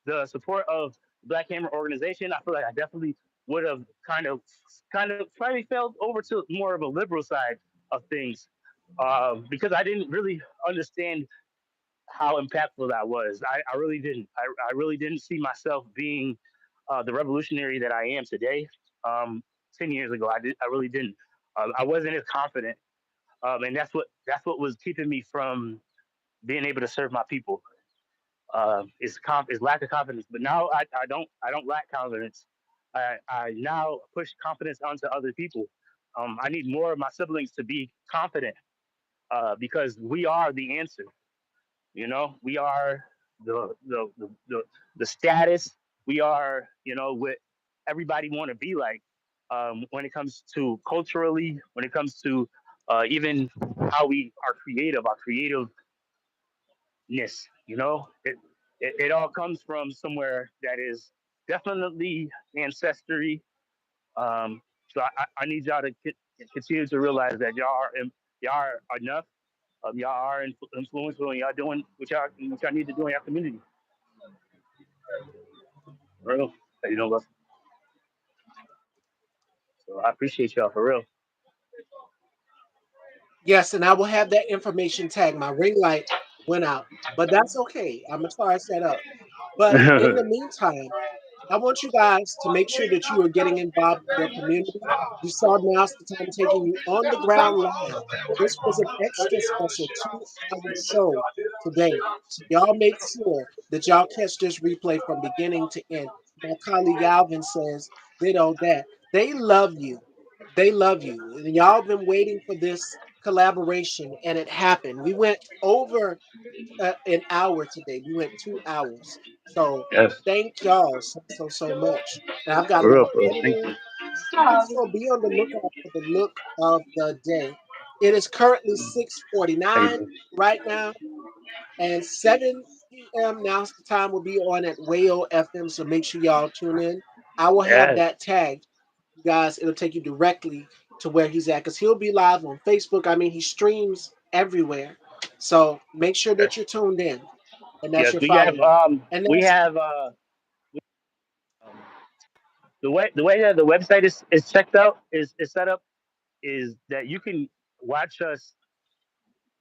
the support of the Black Hammer organization, I feel like I definitely would have kind of probably fell over to more of a liberal side of things, because I didn't really understand how impactful that was. I really didn't. I really didn't see myself being the revolutionary that I am today. 10 years ago, I really didn't. I wasn't as confident, and that's what was keeping me from being able to serve my people. Is lack of confidence. But now I don't lack confidence. I now push confidence onto other people. I need more of my siblings to be confident, because we are the answer. We are the status. We are what everybody want to be like, when it comes to culturally, when it comes to even how we are creative, our creativeness. It all comes from somewhere that is definitely ancestry. So I need y'all to continue to realize that y'all are enough. Y'all are influential, and y'all doing what y'all need to do in your community. For real. Love. So I appreciate y'all for real. Yes, and I will have that information tag. My ring light went out, but that's okay. I'm gonna charge that up. But in the meantime, I want you guys to make sure that you are getting involved in your community. You saw Now's the Time taking you on the ground live. This was an extra special 2-hour show today. So y'all make sure that y'all catch this replay from beginning to end. My colleague Alvin says, ditto that. They love you. They love you. And y'all been waiting for this collaboration, and it happened. We went over an hour today. We went 2 hours. So Yes, thank y'all so much. And I've got a for real, little for real. Thank editing. you. Also, be on the lookout for the look of the day. It is currently Thank 6:49 you. right now, and 7 p.m. now's the time will be on at Wayo FM. So make sure y'all tune in. I will have Yes, that tagged, you guys. It'll take you directly to where he's at because he'll be live on Facebook. I mean, he streams everywhere. So make sure yes, that you're tuned in and that yes. you're We have following. And we that's have um, the way that the website is checked out is set up. is that you can watch us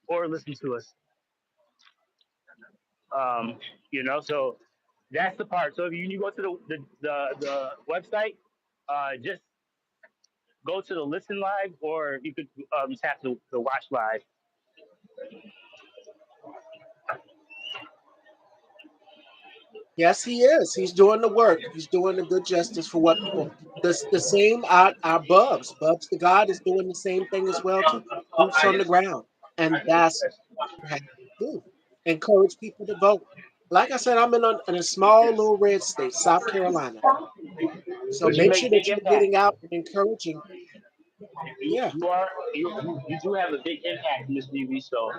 or listen to us. Um, so that's the part. So if you go to the website, just go to the listen live, or you could tap the watch live. Yes, he is. He's doing the work. He's doing the good justice for what people. The same our Bubs. Bubs the God is doing the same thing as well too. Boots on the ground, and that's what you have to do. Encourage people to vote. Like I said, I'm in a small little red state, South Carolina. So But you make make sure that big you're impact. getting out and encouraging. You Yeah, you are you do have a big impact, Miss DV. So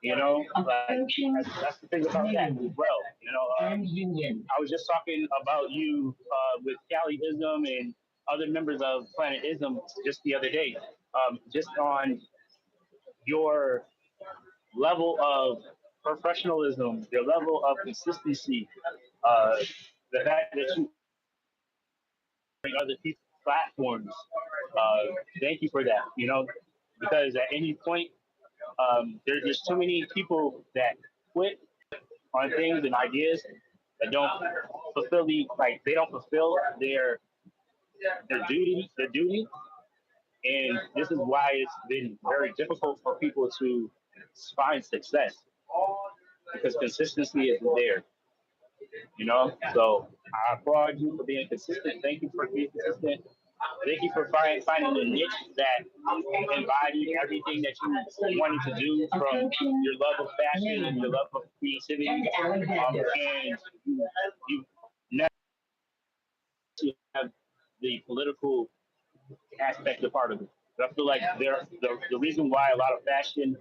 that's the thing about that as well. I was just talking about you with Caliism and other members of Planetism just the other day, just on your level of professionalism, your level of consistency, uh, the fact that you bring other people's platforms. Thank you for that. Because at any point, there's too many people that quit on things and ideas that don't they don't fulfill their duty, and this is why it's been very difficult for people to find success because consistency isn't there. So I applaud you for being consistent. Thank you for being consistent. Thank you for finding a niche that embodied everything that you wanted to do, from your love of fashion and your love of creativity, and you never have the political aspect a part of it. But I feel like the reason why a lot of fashion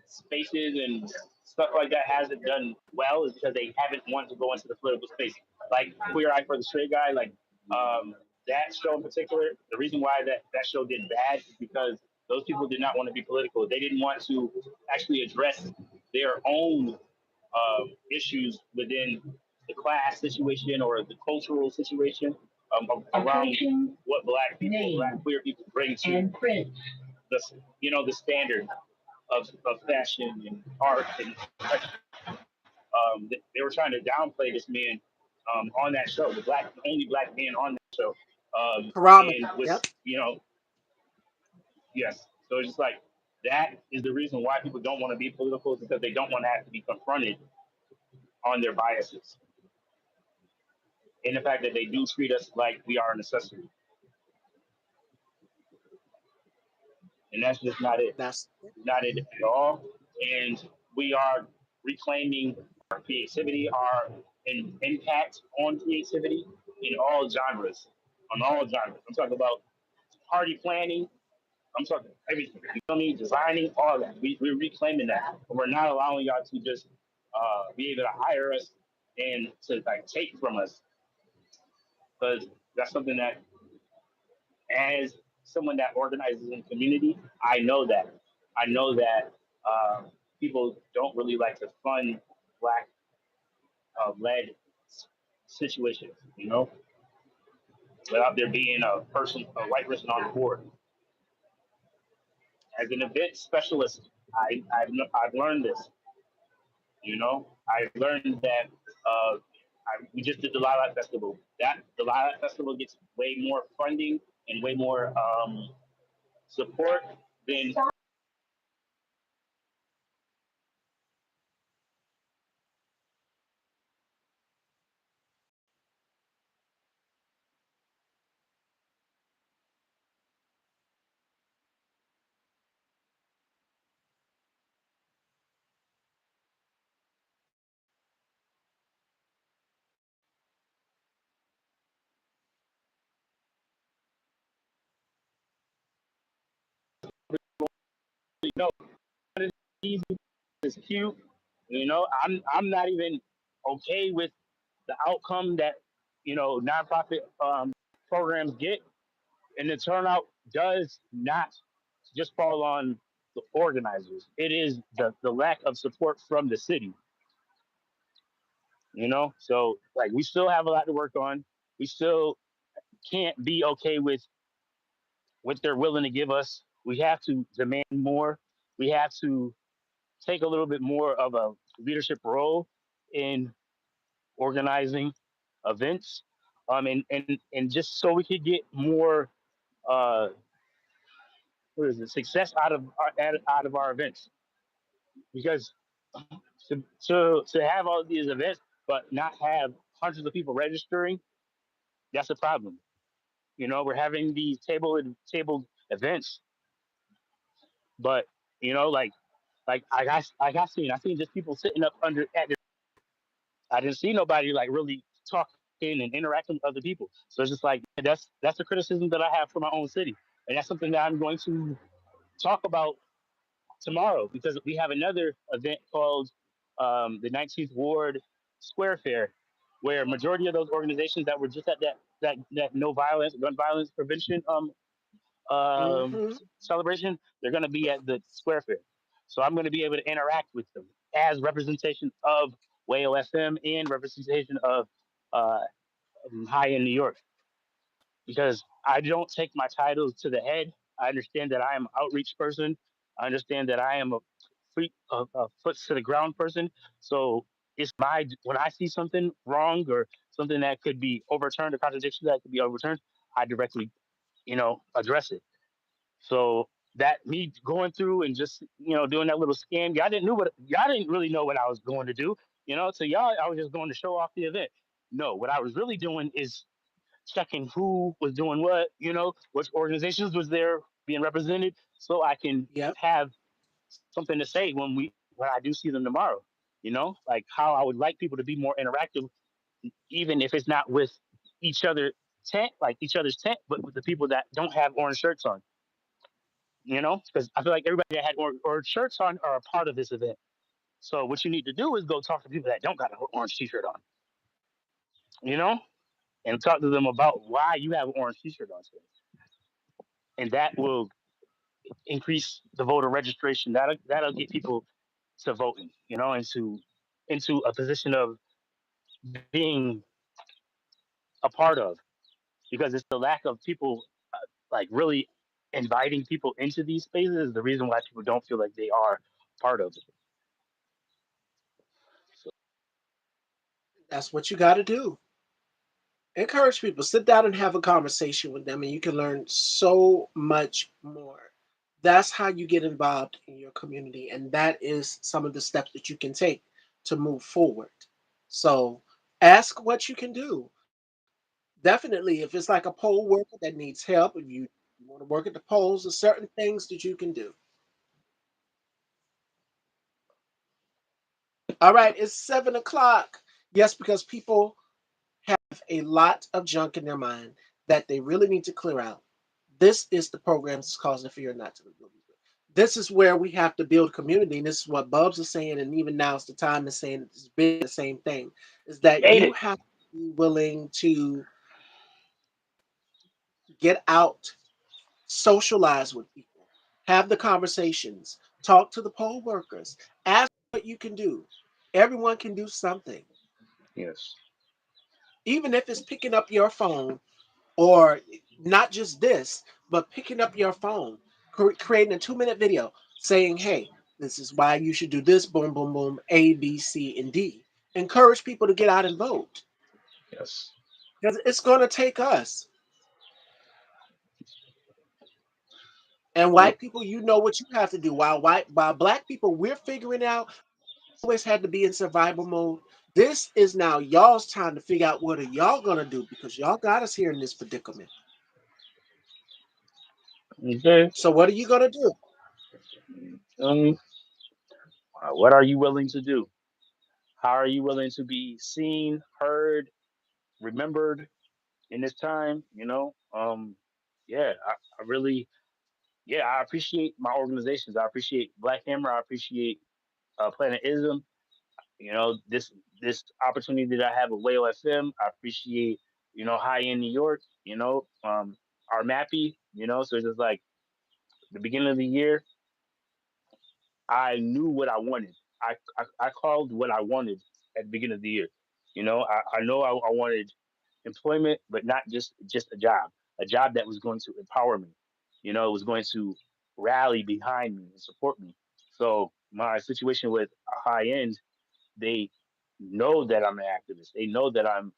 spaces and stuff like that hasn't done well is because they haven't wanted to go into the political space. Like Queer Eye for the Straight Guy, like um, that show in particular, the reason why that show did bad is because those people did not want to be political. They didn't want to actually address their own issues within the class situation or the cultural situation around what black queer people bring to the the standard of fashion and art and they were trying to downplay this man on that show, the only black man on that show, Karama. and with Yep. yes, so it's just like that is the reason why people don't want to be political, is because they don't want to have to be confronted on their biases and the fact that they do treat us like we are an accessory, and that's just not it. That's Not it at all. And we are reclaiming our creativity, our impact on creativity in all genres, on all genres. I'm talking about party planning. I'm talking everything. You feel me? Designing, all that. We're reclaiming that. And we're not allowing y'all to just be able to hire us and to like take from us, because that's something that, as someone that organizes in community, I know that. I know that people don't really like to fund black led situations, without there being a white person on the board. As an event specialist, I've learned this. I learned that we just did the Lilac Festival. That the Lilac Festival gets way more funding and way more support than no. It's easy, it's cute. I'm not even okay with the outcome that nonprofit programs get, and the turnout does not just fall on the organizers. It is the lack of support from the city. So like we still have a lot to work on. We still can't be okay with what they're willing to give us. We have to demand more. We have to take a little bit more of a leadership role in organizing events, and just so we could get more uh, what is it, success out of our events. Because to have all these events but not have hundreds of people registering, that's a problem. We're having these table events, but I seen just people sitting up under at I didn't see nobody like really talking and interacting with other people. So it's just like that's the criticism that I have for my own city, and that's something that I'm going to talk about tomorrow because we have another event called the 19th Ward Square Fair, where majority of those organizations that were just at that no violence, gun violence prevention Mm-hmm. celebration, they're going to be at the Square Fair. So I'm going to be able to interact with them as representation of Whale FM and representation of uh, High in New York, because I don't take my titles to the head. I understand that I am an outreach person. I understand that I am a foot to the ground person. So it's when I see something wrong or something that could be overturned, a contradiction that could be overturned, I directly, address it. So that me going through and just doing that little scan, y'all didn't really know what I was going to do. So y'all, I was just going to show off the event. No, what I was really doing is checking who was doing what, which organizations was there being represented, so I can Yep. have something to say when I do see them tomorrow. Like how I would like people to be more interactive, even if it's not with each other each other's tent, but with the people that don't have orange shirts on. Because I feel like everybody that had orange shirts on are a part of this event. So what you need to do is go talk to people that don't got an orange t-shirt on, you know, and talk to them about why you have an orange t-shirt on today. And that will increase the voter registration. That'll get people to voting, into a position of being a part of, because it's the lack of people like really inviting people into these spaces is the reason why people don't feel like they are part of it. So, That's what you got to do. Encourage people. Sit down and have a conversation with them, and you can learn so much more. That's how you get involved in your community, and that is some of the steps that you can take to move forward. So, ask what you can do. Definitely, if it's like a poll worker that needs help, if you want to work at the polls, there's certain things that you can do. All right, it's 7 o'clock. Yes, because people have a lot of junk in their mind that they really need to clear out. This is the program that's causing fear not to be believed. This is where we have to build community. And this is what Bubs is saying, and even now it's the time is saying it's been the same thing, is that hate you it. have to be willing to get out, socialize with people, have the conversations, talk to the poll workers, ask what you can do. Everyone can do something. Yes. Even if it's picking up your phone, or not just this, but picking up your phone, creating a 2-minute video saying, hey, this is why you should do this, boom, boom, boom, A, B, C, and D. Encourage people to get out and vote, Yes. because it's going to take us. And Yep. white people, you know what you have to do. While black people, we're figuring out, always had to be in survival mode. This is now y'all's time to figure out what are y'all gonna do, because y'all got us here in this predicament. Okay. So what are you gonna do? Um, what are you willing to do? How are you willing to be seen, heard, remembered in this time? Yeah, I really, yeah, I appreciate my organizations. I appreciate Black Hammer. I appreciate Planet Ism. This opportunity that I have with Whale FM. I appreciate, High in New York. Our Mappy. So it's just like the beginning of the year, I knew what I wanted. I called what I wanted at the beginning of the year. I know I wanted employment, but not just a job that was going to empower me. was going to rally behind me and support me. So my situation with High End, they know that I'm an activist. They know that I'm,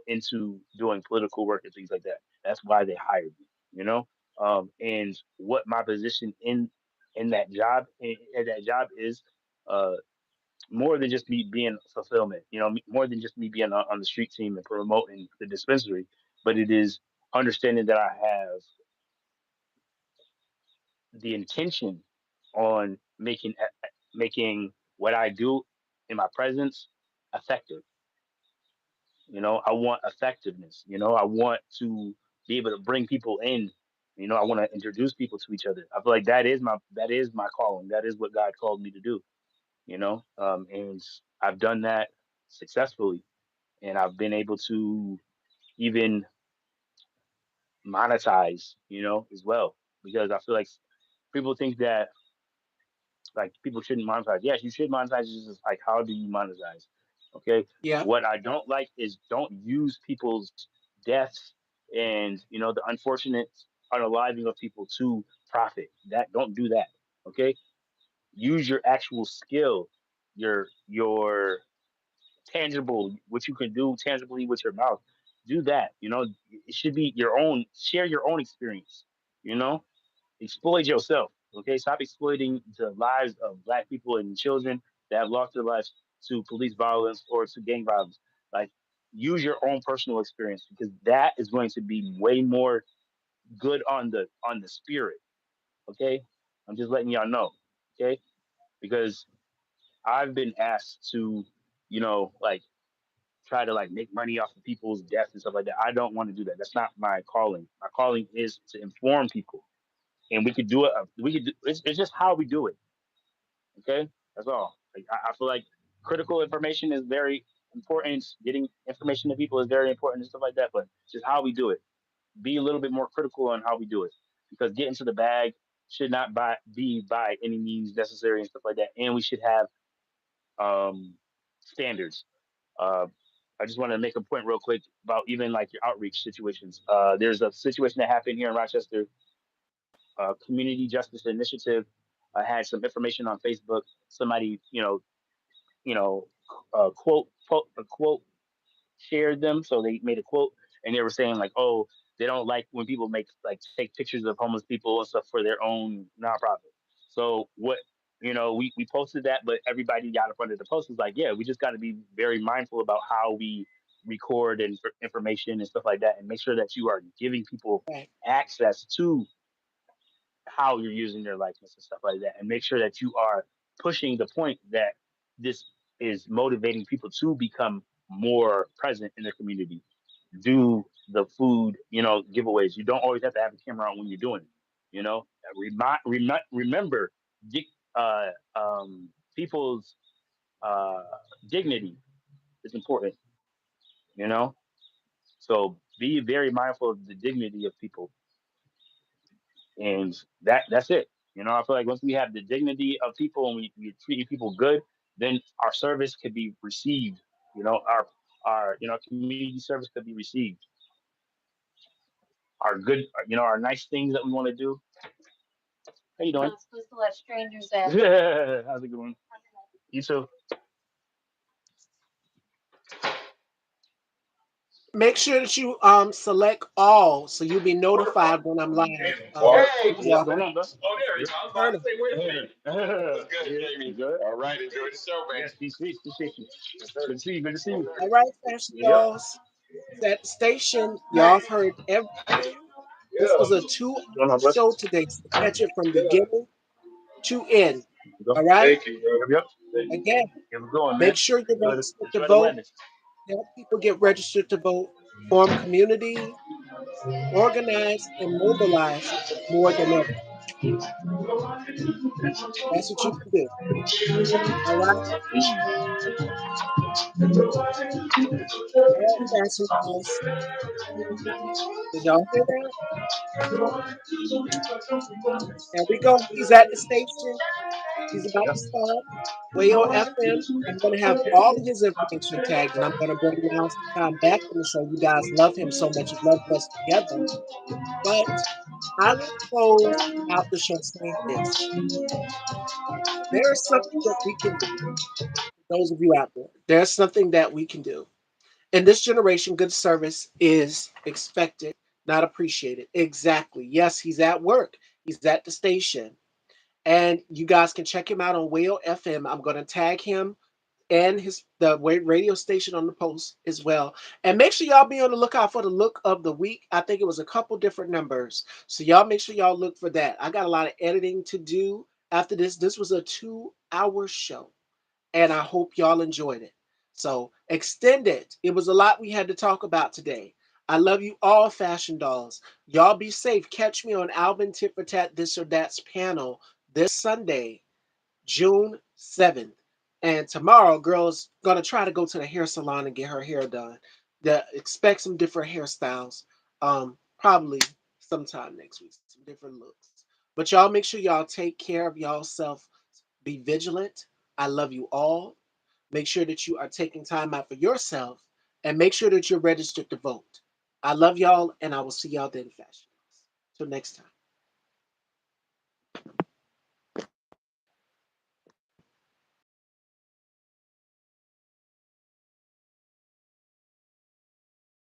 into doing political work and things like that. That's why they hired me. And what my position in that job is, uh, more than just me being fulfillment. More than just me being on the street team and promoting the dispensary, but it is understanding that I have the intention on making what I do in my presence effective. I want effectiveness. I want to be able to bring people in. I want to introduce people to each other. I feel like that is my calling. That is what God called me to do. And I've done that successfully, and I've been able to even monetize, as well, because I feel like people think that like people shouldn't monetize. Yes, you should monetize. It's just like, how do you monetize? Okay. Yeah. What I don't like is don't use people's deaths and the unfortunate unaliving of people to profit. That don't do that. Okay. Use your actual skill, your tangible, what you can do tangibly with your mouth. Do that. It should be your own. Share your own experience. You know, exploit yourself. Okay, stop exploiting the lives of Black people and children that have lost their lives to police violence or to gang violence. Like, use your own personal experience, because that is going to be way more good on the spirit. Okay, I'm just letting y'all know. Okay, because I've been asked to, like, try to like make money off of people's deaths and stuff like that. I don't want to do that. That's not my calling. My calling is to inform people, and we could do it. It's just how we do it. Okay, that's all. Like, I feel like critical information is very important. Getting information to people is very important and stuff like that. But just how we do it. Be a little bit more critical on how we do it, because getting to the bag should not be by any means necessary and stuff like that. And we should have standards. Uh, I just want to make a point real quick about even like your outreach situations. There's a situation that happened here in Rochester. Community Justice Initiative had some information on Facebook. Somebody, you know, quote shared them. So they made a quote, and they were saying like, oh, they don't like when people take pictures of homeless people and stuff for their own nonprofit. So what, we posted that, but everybody got up under the post was like, yeah, we just got to be very mindful about how we record and information and stuff like that, and make sure that you are giving people Right. access to how you're using their likeness and stuff like that, and make sure that you are pushing the point that this is motivating people to become more present in their community. Do the food, giveaways. You don't always have to have a camera on when you're doing it. Remember, uh, people's uh, dignity is important. You know, so be very mindful of the dignity of people, and that's it. I feel like once we have the dignity of people and we treat people good, then our service could be received. Our community service could be received. Our good, our nice things that we want to do. How you doing? Not supposed to let strangers in. How's it going? You too. Make sure that you select all so you'll be notified when I'm live. Hey, what's Yeah. going on, bro? Oh, there he is. I was about to say, wait a minute. What's good, Jamie? Good. All right, enjoy the show, man. Yes, peace, peace, appreciate you. Good to see you. Good to see you. All right, Pastor Yep. Charles. That station, y'all have heard everything. This was a 2-hour Going on, bro? show today. So catch it from beginning to end. Go. All right. Thank you, bro. Yep. Again, Here we going, man. make sure you're Enjoy registered to the vote. weather. Help people get registered to vote. Form community, organize, and mobilize more than ever. That's what you can do. All right. All right, Pastor Charles. Did y'all hear that? There we go. He's at the station. He's about to start. Wayo FM. I'm going to have all of his information tagged, and I'm going to bring Now It's the Time back on the show. You guys love him so much. You love us together. But I will close out the show saying this. There is something that we can do. Those of you out there, there's something that we can do. In this generation, good service is expected, not appreciated. Exactly. Yes, he's at work. He's at the station. And you guys can check him out on Whale FM. I'm going to tag him and the radio station on the post as well. And make sure y'all be on the lookout for the look of the week. I think it was a couple different numbers. So y'all make sure y'all look for that. I got a lot of editing to do after this. This was a 2-hour show, and I hope y'all enjoyed it. So extend it. It was a lot we had to talk about today. I love you all, Fashion Dolls. Y'all be safe. Catch me on Alvin Tit for Tat This or That's panel this Sunday, June 7th. And tomorrow, girl's going to try to go to the hair salon and get her hair done. Expect some different hairstyles. Probably sometime next week. Some different looks. But y'all make sure y'all take care of y'all self. Be vigilant. I love you all. Make sure that you are taking time out for yourself, and make sure that you're registered to vote. I love y'all, and I will see y'all then, Fashion. Till next time.